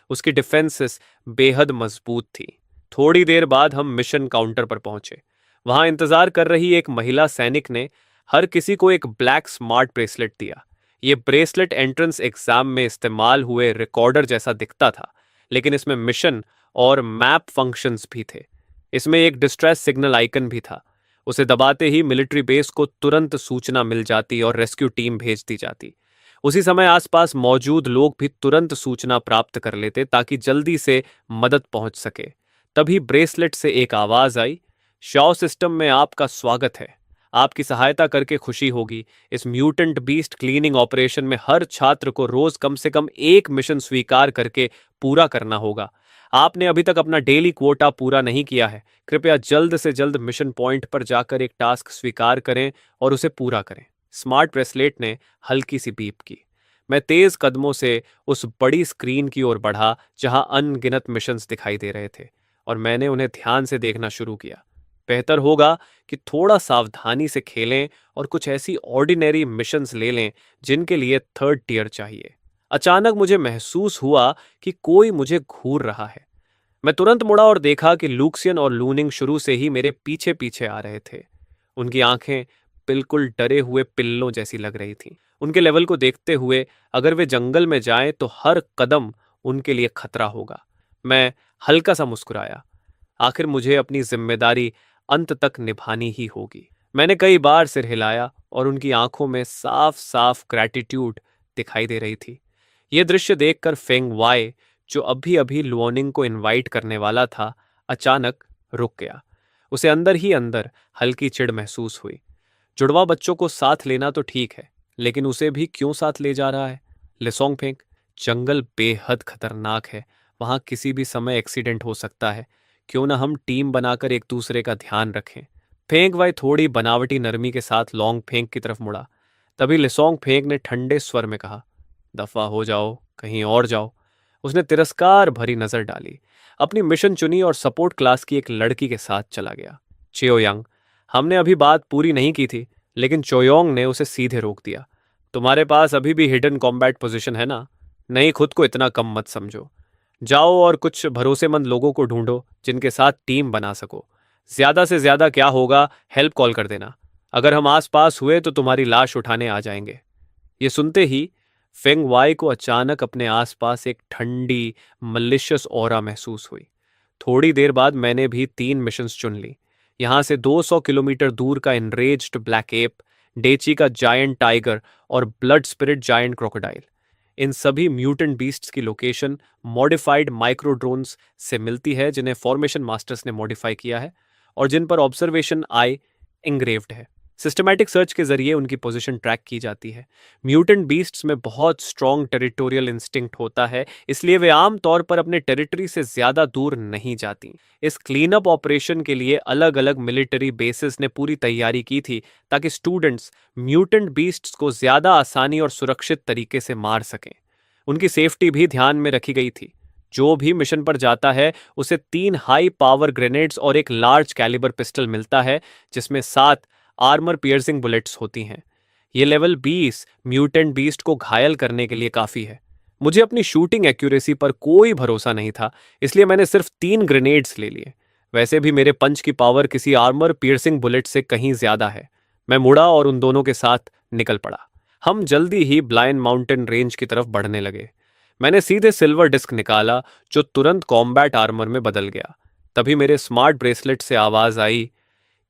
A: उसकी डिफेंसेस बेहद मजबूत थी। थोड़ी देर बाद हम मिशन काउंटर पर पहुंचे। वहां इंतजार कर रही एक महिला सैनिक ने हर किसी को एक ब्लैक स्मार्ट ब्रेसलेट दिया। ये ब्रेसलेट एंट्रेंस एग्जाम में इस्तेमाल हुए रिकॉर्डर जैसा दिखता था, लेकिन इसमें मिशन और मैप फंक्शंस भी थे। इसमें एक डिस्ट्रेस सिग्नल आइकन भी था। उसे दबाते ही मिलिट्री बेस को तुरंत सूचना मिल जाती और रेस्क्यू टीम भेज दी जाती। उसी समय आसपास मौजूद लोग भी तुरंत सूचना प्राप्त कर लेते ताकि जल्दी से मदद पहुंच सके। तभी ब्रेसलेट से एक आवाज आई, शॉ सिस्टम में आपका स्वागत है। आपकी सहायता करके खुशी होगी। इस म्यूटेंट बीस्ट क्लीनिंग ऑपरेशन में हर छात्र को रोज कम से कम एक मिशन स्वीकार करके पूरा करना होगा। आपने अभी तक अपना डेली क्वोटा पूरा नहीं किया है। कृपया जल्द से जल्द मिशन पॉइंट पर जाकर एक टास्क स्वीकार करें और उसे पूरा करें। स्मार्ट ब्रेसलेट ने हल्की सी बीप की। मैं तेज कदमों से उस बड़ी स्क्रीन की ओर बढ़ा जहां अनगिनत मिशंस दिखाई दे रहे थे, और मैंने उन्हें ध्यान से देखना शुरू किया। बेहतर होगा कि थोड़ा सावधानी से खेलें और कुछ ऐसी ऑर्डिनरी मिशंस ले लें जिनके लिए थर्ड टियर चाहिए। अचानक मुझे महसूस हुआ कि कोई मुझे घूर रहा है। मैं तुरंत मुड़ा और देखा कि लूक्सियन और लूनिंग शुरू से ही मेरे पीछे पीछे आ रहे थे। उनकी आंखें बिल्कुल डरे हुए पिल्लों जैसी लग रही थीं। उनके लेवल को देखते हुए अगर वे जंगल में जाएं तो हर कदम उनके लिए खतरा होगा। मैं हल्का सा मुस्कुराया। आखिर मुझे अपनी जिम्मेदारी अंत तक निभानी ही होगी। मैंने कई बार सिर हिलाया और उनकी आंखों में साफ साफ ग्रैटिट्यूड दिखाई दे रही थी। यह दृश्य देखकर फेंग वाई, जो अभी अभी लुओनिंग को इनवाइट करने वाला था, अचानक रुक गया। उसे अंदर ही अंदर हल्की चिढ़ महसूस हुई। जुड़वा बच्चों को साथ लेना तो ठीक है, लेकिन उसे भी क्यों साथ ले जा रहा है? लिसोंग फेंग, जंगल बेहद खतरनाक है। वहां किसी भी समय एक्सीडेंट हो सकता है। क्यों ना हम टीम बनाकर एक दूसरे का ध्यान रखें। फेंग वाई थोड़ी बनावटी नरमी के साथ लॉन्ग फेंग की तरफ मुड़ा। तभी लिसोंग फेंग ने ठंडे स्वर में कहा, दफा हो जाओ, कहीं और जाओ। उसने तिरस्कार भरी नजर डाली, अपनी मिशन चुनी और सपोर्ट क्लास की एक लड़की के साथ चला गया, चियोयांग। हमने अभी बात पूरी नहीं की थी, लेकिन चोयोंग ने उसे सीधे रोक दिया। तुम्हारे पास अभी भी हिडन कॉम्बैट पोजीशन है ना? नहीं, खुद को इतना कम मत समझो। जाओ और कुछ भरोसेमंद लोगों को ढूंढो जिनके साथ टीम बना सको। ज्यादा से ज्यादा क्या होगा, हेल्प कॉल कर देना। अगर हम आस पास हुए तो तुम्हारी लाश उठाने आ जाएंगे। ये सुनते ही फेंग वाई को अचानक अपने आसपास एक ठंडी मलिशियस ऑरा महसूस हुई। थोड़ी देर बाद मैंने भी 3 मिशंस चुन ली। यहां से 200 किलोमीटर दूर का एनरेज्ड ब्लैक एप, डेची का जायंट टाइगर और ब्लड स्पिरिट जायंट क्रोकोडाइल। इन सभी म्यूटेंट बीस्ट्स की लोकेशन मॉडिफाइड माइक्रो ड्रोन्स से मिलती है, जिन्हें फॉर्मेशन मास्टर्स ने मॉडिफाई किया है और जिन पर ऑब्जर्वेशन आई इंग्रेव्ड है। सिस्टमैटिक सर्च के जरिए उनकी पोजीशन ट्रैक की जाती है। म्यूटेंट बीस्ट्स में बहुत स्ट्रॉन्ग टेरिटोरियल इंस्टिंक्ट होता है, इसलिए वे आमतौर पर अपने टेरिटरी से ज्यादा दूर नहीं जाती। इस क्लीनअप ऑपरेशन के लिए अलग अलग मिलिट्री बेसिस ने पूरी तैयारी की थी ताकि स्टूडेंट्स म्यूटेंट बीस्ट्स को ज्यादा आसानी और सुरक्षित तरीके से मार सकें। उनकी सेफ्टी भी ध्यान में रखी गई थी। जो भी मिशन पर जाता है उसे 3 हाई पावर ग्रेनेड्स और एक लार्ज कैलिबर पिस्टल मिलता है जिसमें 7 आर्मर पियर्सिंग बुलेट्स होती हैं। ये लेवल 20 म्यूटेंट बीस्ट को घायल करने के लिए काफी है। मुझे अपनी शूटिंग एक्यूरेसी पर कोई भरोसा नहीं था, इसलिए मैंने सिर्फ 3 ग्रेनेड्स ले लिए। वैसे भी मेरे पंच की पावर किसी आर्मर पियर्सिंग बुलेट से कहीं ज्यादा है। मैं मुड़ा और उन दोनों के साथ निकल पड़ा। हम जल्दी ही ब्लाइन माउंटेन रेंज की तरफ बढ़ने लगे। मैंने सीधे सिल्वर डिस्क निकाला जो तुरंत कॉम्बैट आर्मर में बदल गया। तभी मेरे स्मार्ट ब्रेसलेट से आवाज आई,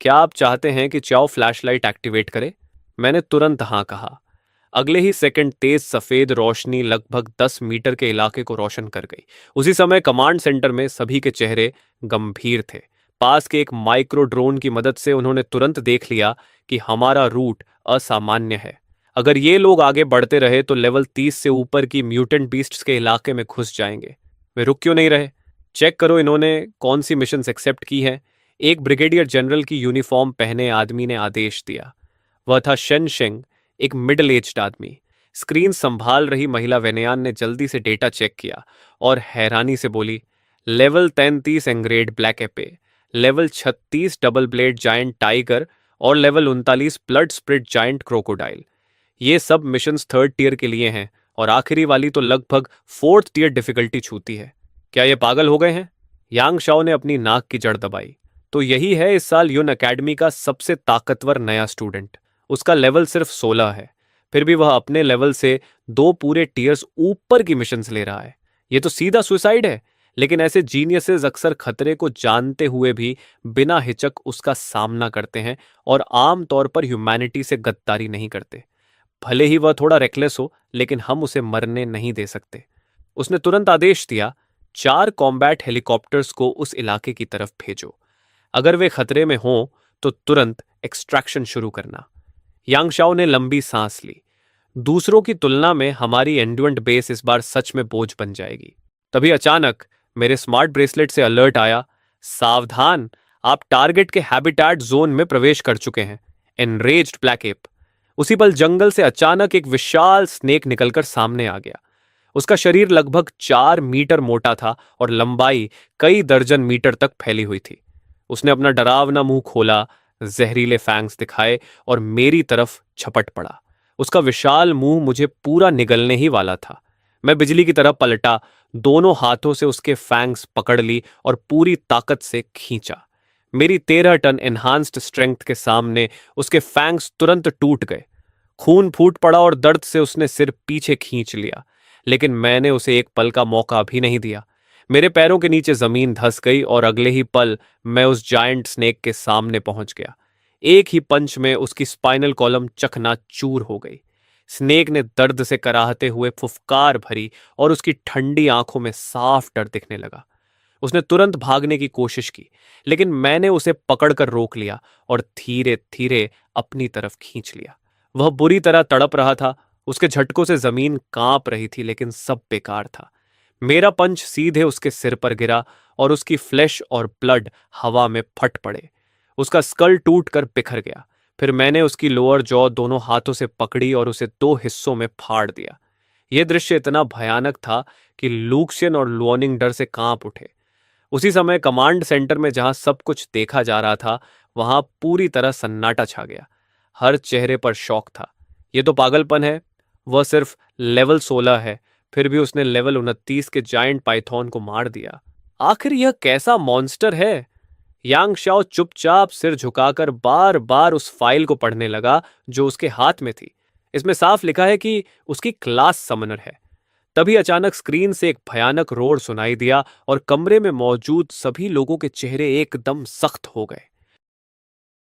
A: क्या आप चाहते हैं कि चाओ फ्लैशलाइट एक्टिवेट करे? मैंने तुरंत हाँ कहा। अगले ही सेकंड तेज सफेद रोशनी लगभग 10 मीटर के इलाके को रोशन कर गई। उसी समय कमांड सेंटर में सभी के चेहरे गंभीर थे। पास के एक माइक्रो ड्रोन की मदद से उन्होंने तुरंत देख लिया कि हमारा रूट असामान्य है। अगर ये लोग आगे बढ़ते रहे तो लेवल 30 से ऊपर की म्यूटेंट बीस्ट्स के इलाके में घुस जाएंगे। वे रुक क्यों नहीं रहे? चेक करो इन्होंने कौन सी मिशंस एक्सेप्ट की हैं। एक ब्रिगेडियर जनरल की यूनिफॉर्म पहने आदमी ने आदेश दिया। वह था शेन शेंग, एक मिडिल एज्ड आदमी। स्क्रीन संभाल रही महिला वेनयान ने जल्दी से डेटा चेक किया और हैरानी से बोली, level 33 enraged black ape, level 36 double blade giant tiger और level 39 blood spirit giant crocodile. ये सब मिशंस 3rd टियर के लिए हैं और आखिरी वाली तो लगभग 4th टियर डिफिकल्टी छूती है। क्या ये पागल हो गए हैं? यांग शाओ ने अपनी नाक की जड़ दबाई। तो यही है इस साल यून एकेडमी का सबसे ताकतवर नया स्टूडेंट। उसका लेवल सिर्फ 16 है, फिर भी वह अपने लेवल से 2 पूरे टीयर्स ऊपर की मिशंस ले रहा है। ये तो सीधा सुसाइड है। लेकिन ऐसे जीनियसेस अक्सर खतरे को जानते हुए भी बिना हिचक उसका सामना करते हैं और आमतौर पर ह्यूमैनिटी से गद्दारी नहीं करते। भले ही वह थोड़ा रेकलेस हो, लेकिन हम उसे मरने नहीं दे सकते। उसने तुरंत आदेश दिया, 4 कॉम्बैट हेलीकॉप्टर्स को उस इलाके की तरफ भेजो। अगर वे खतरे में हों तो तुरंत एक्सट्रैक्शन शुरू करना। यांगशाओ ने लंबी सांस ली। दूसरों की तुलना में हमारी एंडुएंट बेस इस बार सच में बोझ बन जाएगी। तभी अचानक मेरे स्मार्ट ब्रेसलेट से अलर्ट आया, सावधान, आप टारगेट के हैबिटेट जोन में प्रवेश कर चुके हैं। Enraged black app. उसी पल जंगल से अचानक एक विशाल स्नेक निकलकर सामने आ गया। उसका शरीर लगभग 4 मीटर मोटा था और लंबाई कई दर्जन मीटर तक फैली हुई थी। उसने अपना डरावना मुंह खोला, जहरीले फैंग्स दिखाए और मेरी तरफ झपट पड़ा। उसका विशाल मुंह मुझे पूरा निगलने ही वाला था। मैं बिजली की तरह पलटा, दोनों हाथों से उसके फैंग्स पकड़ ली और पूरी ताकत से खींचा। मेरी 13 टन एनहांस्ड स्ट्रेंथ के सामने उसके फैंग्स तुरंत टूट गए। खून फूट पड़ा और दर्द से उसने सिर पीछे खींच लिया, लेकिन मैंने उसे एक पल का मौका भी नहीं दिया। मेरे पैरों के नीचे जमीन धंस गई और अगले ही पल मैं उस जायंट स्नेक के सामने पहुंच गया। एक ही पंच में उसकी स्पाइनल कॉलम चकनाचूर हो गई। स्नेक ने दर्द से कराहते हुए फुफकार भरी और उसकी ठंडी आंखों में साफ डर दिखने लगा। उसने तुरंत भागने की कोशिश की, लेकिन मैंने उसे पकड़कर रोक लिया और धीरे धीरे अपनी तरफ खींच लिया। वह बुरी तरह तड़प रहा था। उसके झटकों से जमीन कांप रही थी, लेकिन सब बेकार था। मेरा पंच सीधे उसके सिर पर गिरा और उसकी फ्लैश और ब्लड हवा में फट पड़े। उसका स्कल टूटकर बिखर गया। फिर मैंने उसकी लोअर जॉ दोनों हाथों से पकड़ी और उसे 2 हिस्सों में फाड़ दिया। यह दृश्य इतना भयानक था कि लूक्शियन और लुओनिंग डर से कांप उठे। उसी समय कमांड सेंटर में जहां सब कुछ देखा जा रहा था, वहां पूरी तरह सन्नाटा छा गया। हर चेहरे पर शौक था। यह तो पागलपन है। वह सिर्फ लेवल 16 है, फिर भी उसने लेवल 29 के जायंट पाइथन को मार दिया। आखिर यह कैसा मॉन्स्टर है? यांग शाओ चुपचाप सिर झुकाकर बार बार उस फाइल को पढ़ने लगा जो उसके हाथ में थी। इसमें साफ लिखा है कि उसकी क्लास समनर है। तभी अचानक स्क्रीन से एक भयानक रोर सुनाई दिया और कमरे में मौजूद सभी लोगों के चेहरे एकदम सख्त हो गए।